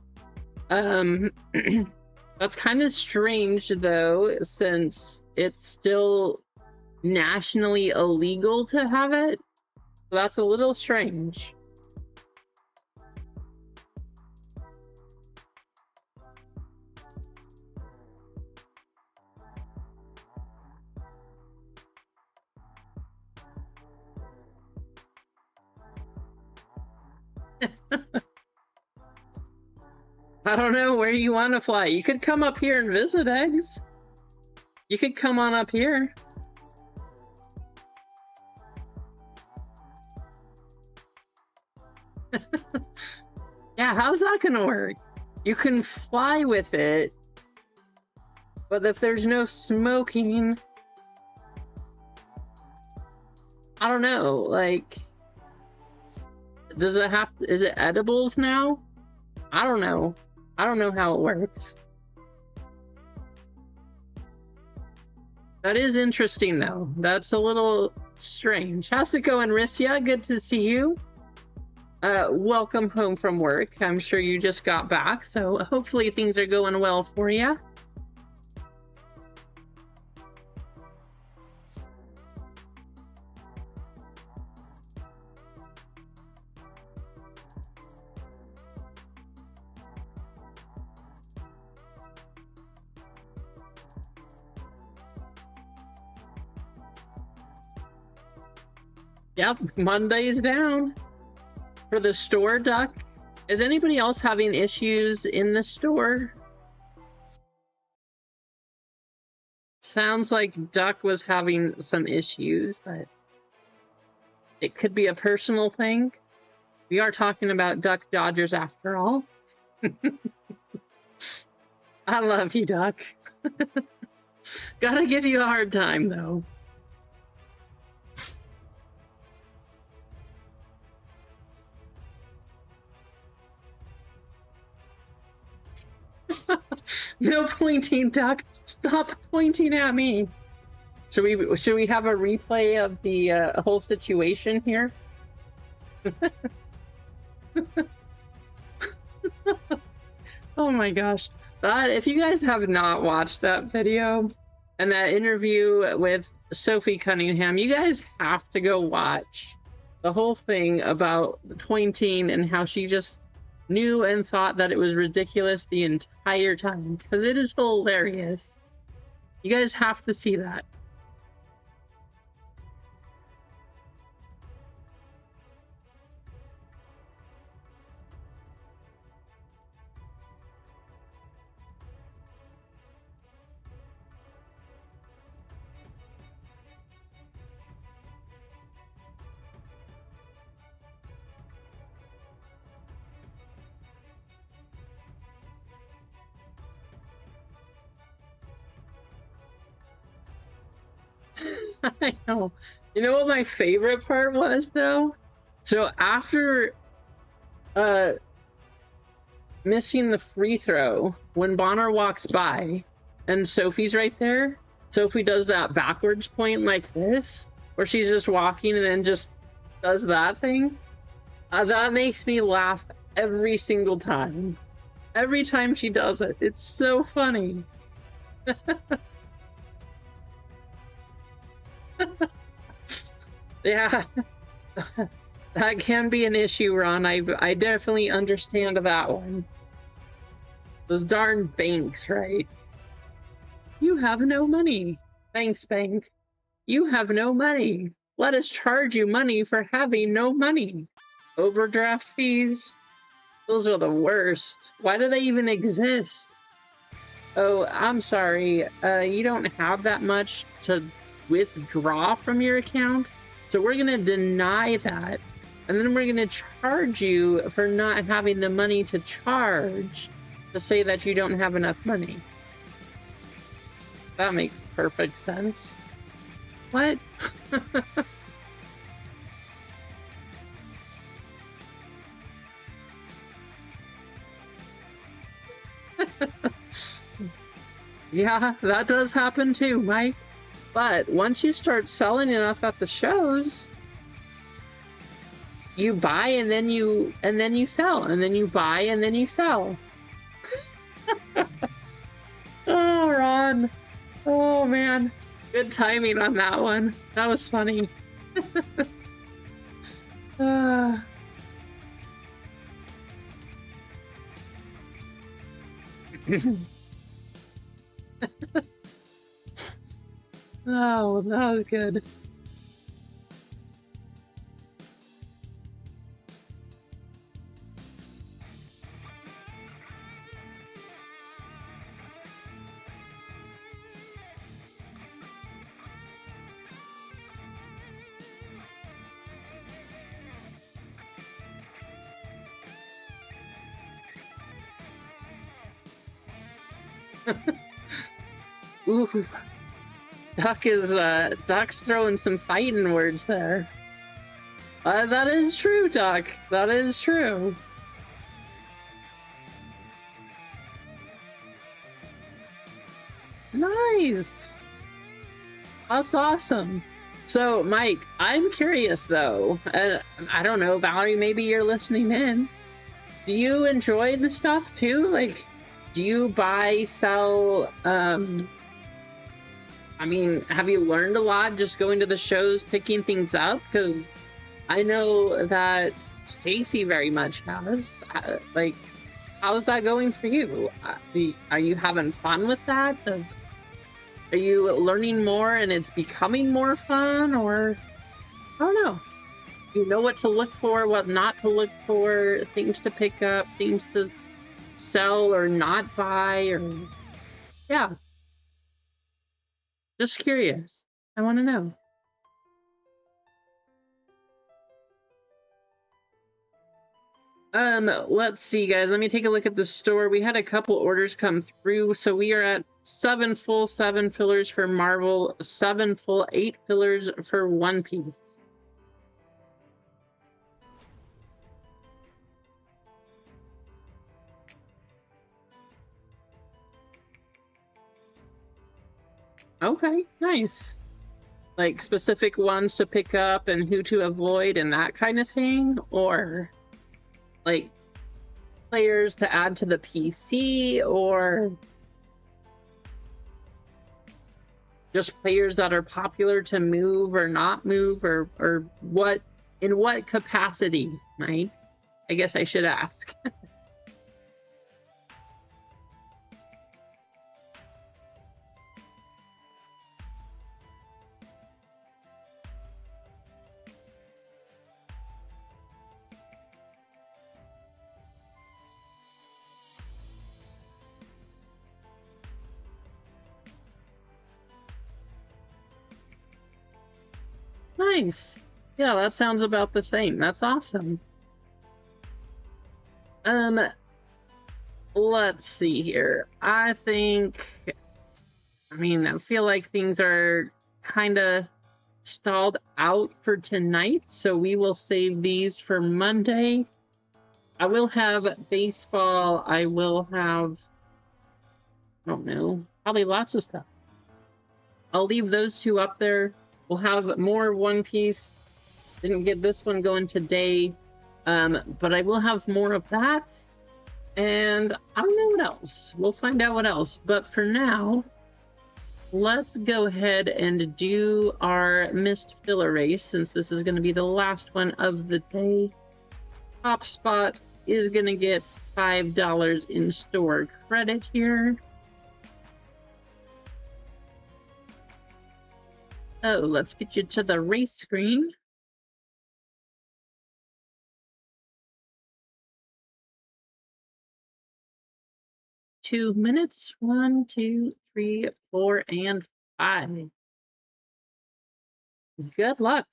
That's kind of strange though, since it's still nationally illegal to have it. So that's a little strange. I don't know where you want to fly. You could come up here and visit, Eggs. You could come on up here. Yeah, how's that gonna work? You can fly with it, but if there's no smoking, I don't know, like, does it have, is it edibles now? I don't know. I don't know how it works. That is interesting, though. That's a little strange. How's it going, Rissia? Good to see you. Welcome home from work. I'm sure you just got back, so hopefully things are going well for you. Yep, Monday's down. For the store, Duck? Is anybody else having issues in the store? Sounds like Duck was having some issues, but it could be a personal thing. We are talking about Duck Dodgers after all. I love you, Duck. Gotta give you a hard time, though. No pointing, Duck. Stop pointing at me. Should we have a replay of the whole situation here? Oh my gosh. If you guys have not watched that video and that interview with Sophie Cunningham, you guys have to go watch the whole thing about pointing and how she just knew and thought that it was ridiculous the entire time, because it is hilarious. You guys have to see that. I know. You know what my favorite part was though? So after missing the free throw, when Bonner walks by and Sophie's right there, Sophie does that backwards point like this, where she's just walking and then just does that thing. That makes me laugh every single time. Every time she does it. It's so funny. Yeah. That can be an issue, Ron. I definitely understand that one. Those darn banks, right? You have no money. Thanks, bank. You have no money. Let us charge you money for having no money. Overdraft fees? Those are the worst. Why do they even exist? Oh, I'm sorry. You don't have that much to withdraw from your account, so we're gonna deny that. And then we're going to charge you for not having the money to charge to say that you don't have enough money. That makes perfect sense. What? Yeah, that does happen too, Mike. But once you start selling enough at the shows, you buy and then you sell, and then you buy and then you sell. Oh, Ron. Oh man, good timing on that one. That was funny. Oh, that was good. Ooh, Duck's throwing some fighting words there. That is true, Duck. That is true. Nice. That's awesome. So, Mike, I'm curious though. I don't know, Valerie, maybe you're listening in. Do you enjoy the stuff too? Like, do you buy, sell, I mean, have you learned a lot just going to the shows, picking things up? Because I know that Stacy very much has. Like, how's that going for you? Are you having fun with that? Are you learning more and it's becoming more fun? Or, I don't know. You know what to look for, what not to look for, things to pick up, things to sell or not buy, or yeah. Just curious. I want to know. Let's see, guys. Let me take a look at the store. We had a couple orders come through, so we are at 7 full 7 fillers for Marvel, 7 full 8 fillers for One Piece. Okay, nice. Like specific ones to pick up and who to avoid and that kind of thing? Or like players to add to the PC, or just players that are popular to move or not move, or what, in what capacity, Mike? I guess I should ask. Nice. Yeah, that sounds about the same. That's awesome. Let's see here. I mean, I feel like things are kind of stalled out for tonight, so we will save these for Monday. I will have baseball. I will have, I don't know, probably lots of stuff. I'll leave those two up there. We'll have more One Piece. Didn't get this one going today, but I will have more of that. And I don't know what else. We'll find out what else. But for now, let's go ahead and do our missed filler race, since this is going to be the last one of the day. Top spot is going to get $5 in store credit here. So let's get you to the race screen. Two minutes. 1, 2, 3, 4, and 5. Good luck.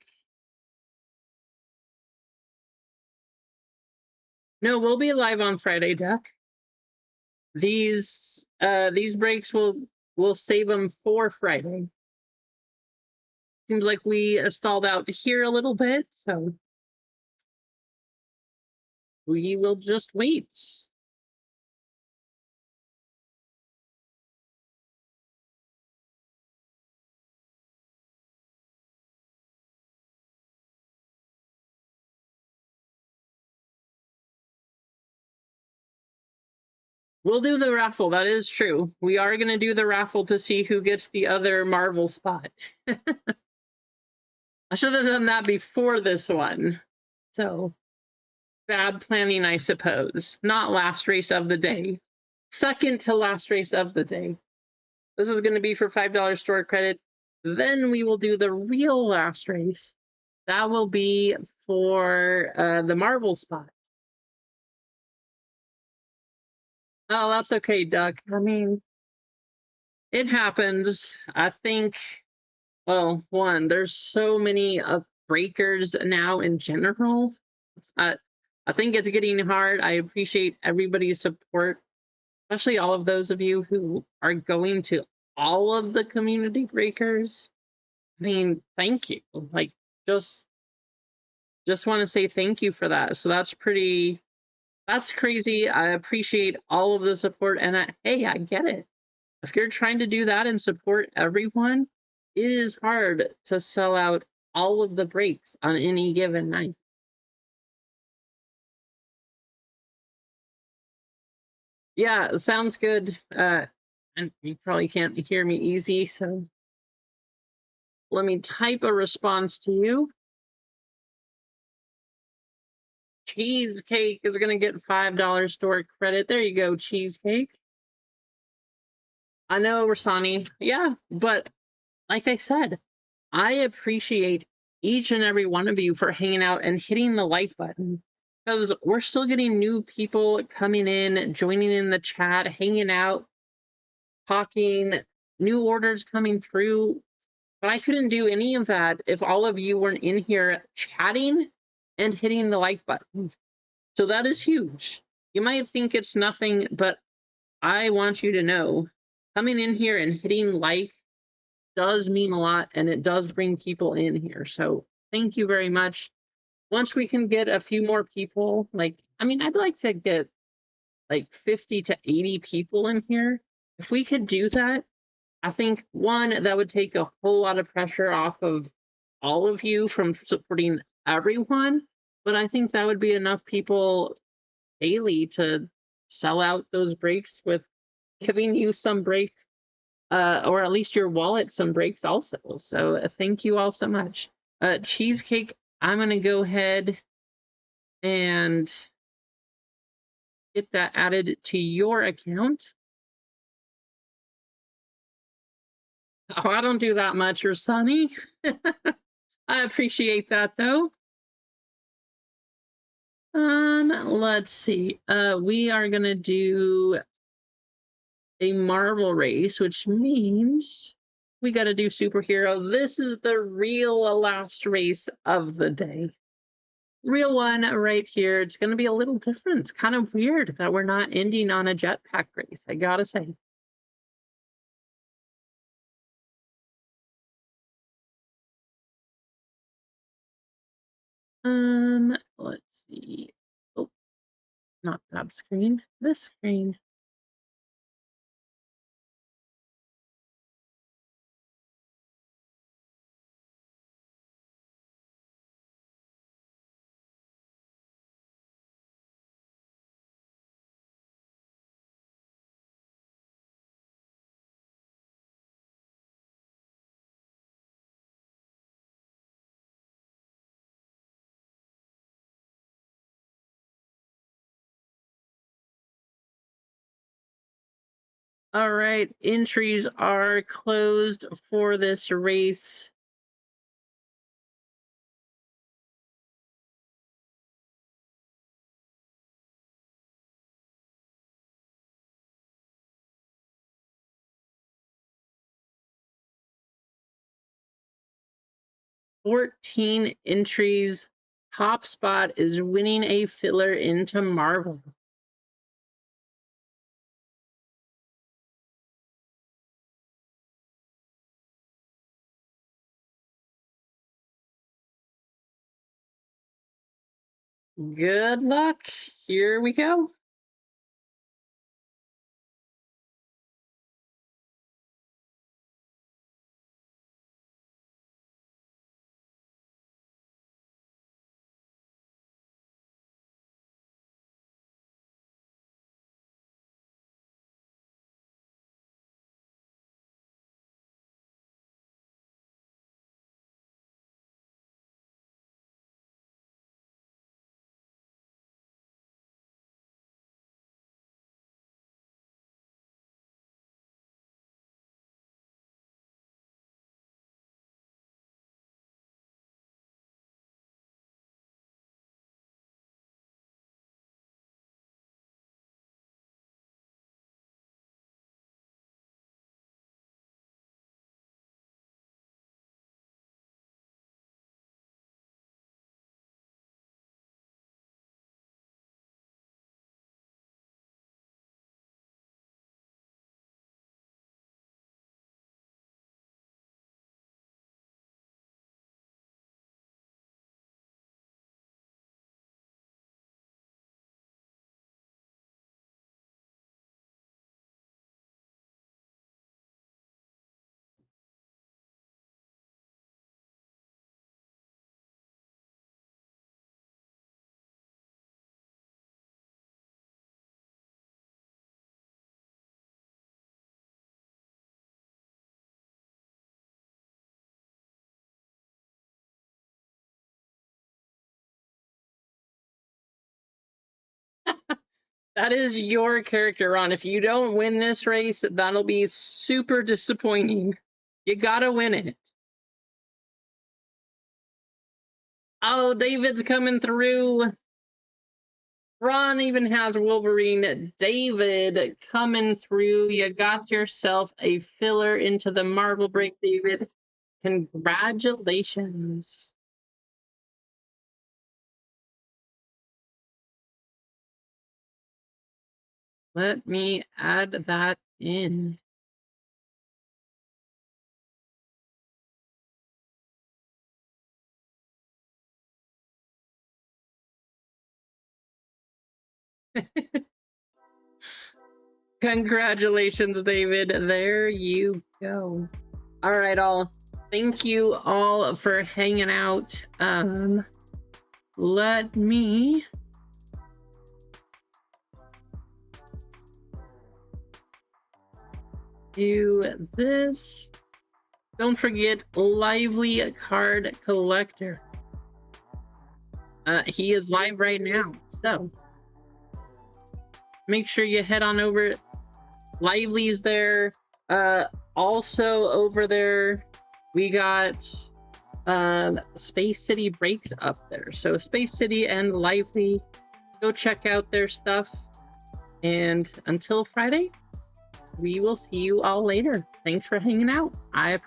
No, we'll be live on Friday, Duck. These breaks we'll save them for Friday. Seems like we stalled out here a little bit, so we will just wait. We'll do the raffle. That is true. We are going to do the raffle to see who gets the other Marvel spot. I should have done that before this one. So, bad planning, I suppose. Not last race of the day. Second to last race of the day. This is going to be for $5 store credit. Then we will do the real last race. That will be for the Marvel spot. Oh, that's okay, Duck. I mean, it happens. I think, well, one, there's so many breakers now in general. I think it's getting hard. I appreciate everybody's support, especially all of those of you who are going to all of the community breakers. I mean, thank you. Like, just want to say thank you for that. So that's crazy. I appreciate all of the support, and hey, I get it. If you're trying to do that and support everyone, it is hard to sell out all of the breaks on any given night. Yeah, sounds good. And you probably can't hear me easy, so let me type a response to you. Cheesecake is going to get $5 store credit. There you go, Cheesecake. I know, Rasani. Yeah, but like I said, I appreciate each and every one of you for hanging out and hitting the like button, because we're still getting new people coming in, joining in the chat, hanging out, talking, new orders coming through. But I couldn't do any of that if all of you weren't in here chatting and hitting the like button. So that is huge. You might think it's nothing, but I want you to know, coming in here and hitting like does mean a lot, and it does bring people in here. So thank you very much. Once we can get a few more people, like, I mean, I'd like to get like 50 to 80 people in here. If we could do that, I think, one, that would take a whole lot of pressure off of all of you from supporting everyone. But I think that would be enough people daily to sell out those breaks, with giving you some breaks, or at least your wallet some breaks also. So thank you all so much. Cheesecake, I'm going to go ahead and get that added to your account. Oh, I don't do that much, or Sunny. I appreciate that, though. Let's see. We are going to do a Marvel race, which means we got to do superhero. This is the real last race of the day. Real one right here. It's going to be a little different. It's kind of weird that we're not ending on a jetpack race, I gotta say. Let's see. Oh, not that screen, this screen. All right, entries are closed for this race. $14 entries. Top spot is winning a filler into Marvel. Good luck. Here we go. That is your character, Ron. If you don't win this race, that'll be super disappointing. You gotta win it. Oh, David's coming through. Ron even has Wolverine. David coming through. You got yourself a filler into the Marvel break, David. Congratulations. Let me add that in. Congratulations, David. There you go. All right, all. Thank you all for hanging out. Let me do this. Don't forget Lively Card Collector. He is live right now, so make sure you head on over. Lively's there. Also over there, we got Space City Breaks up there. So Space City and Lively, go check out their stuff. And until Friday, we will see you all later. Thanks for hanging out. I appreciate it.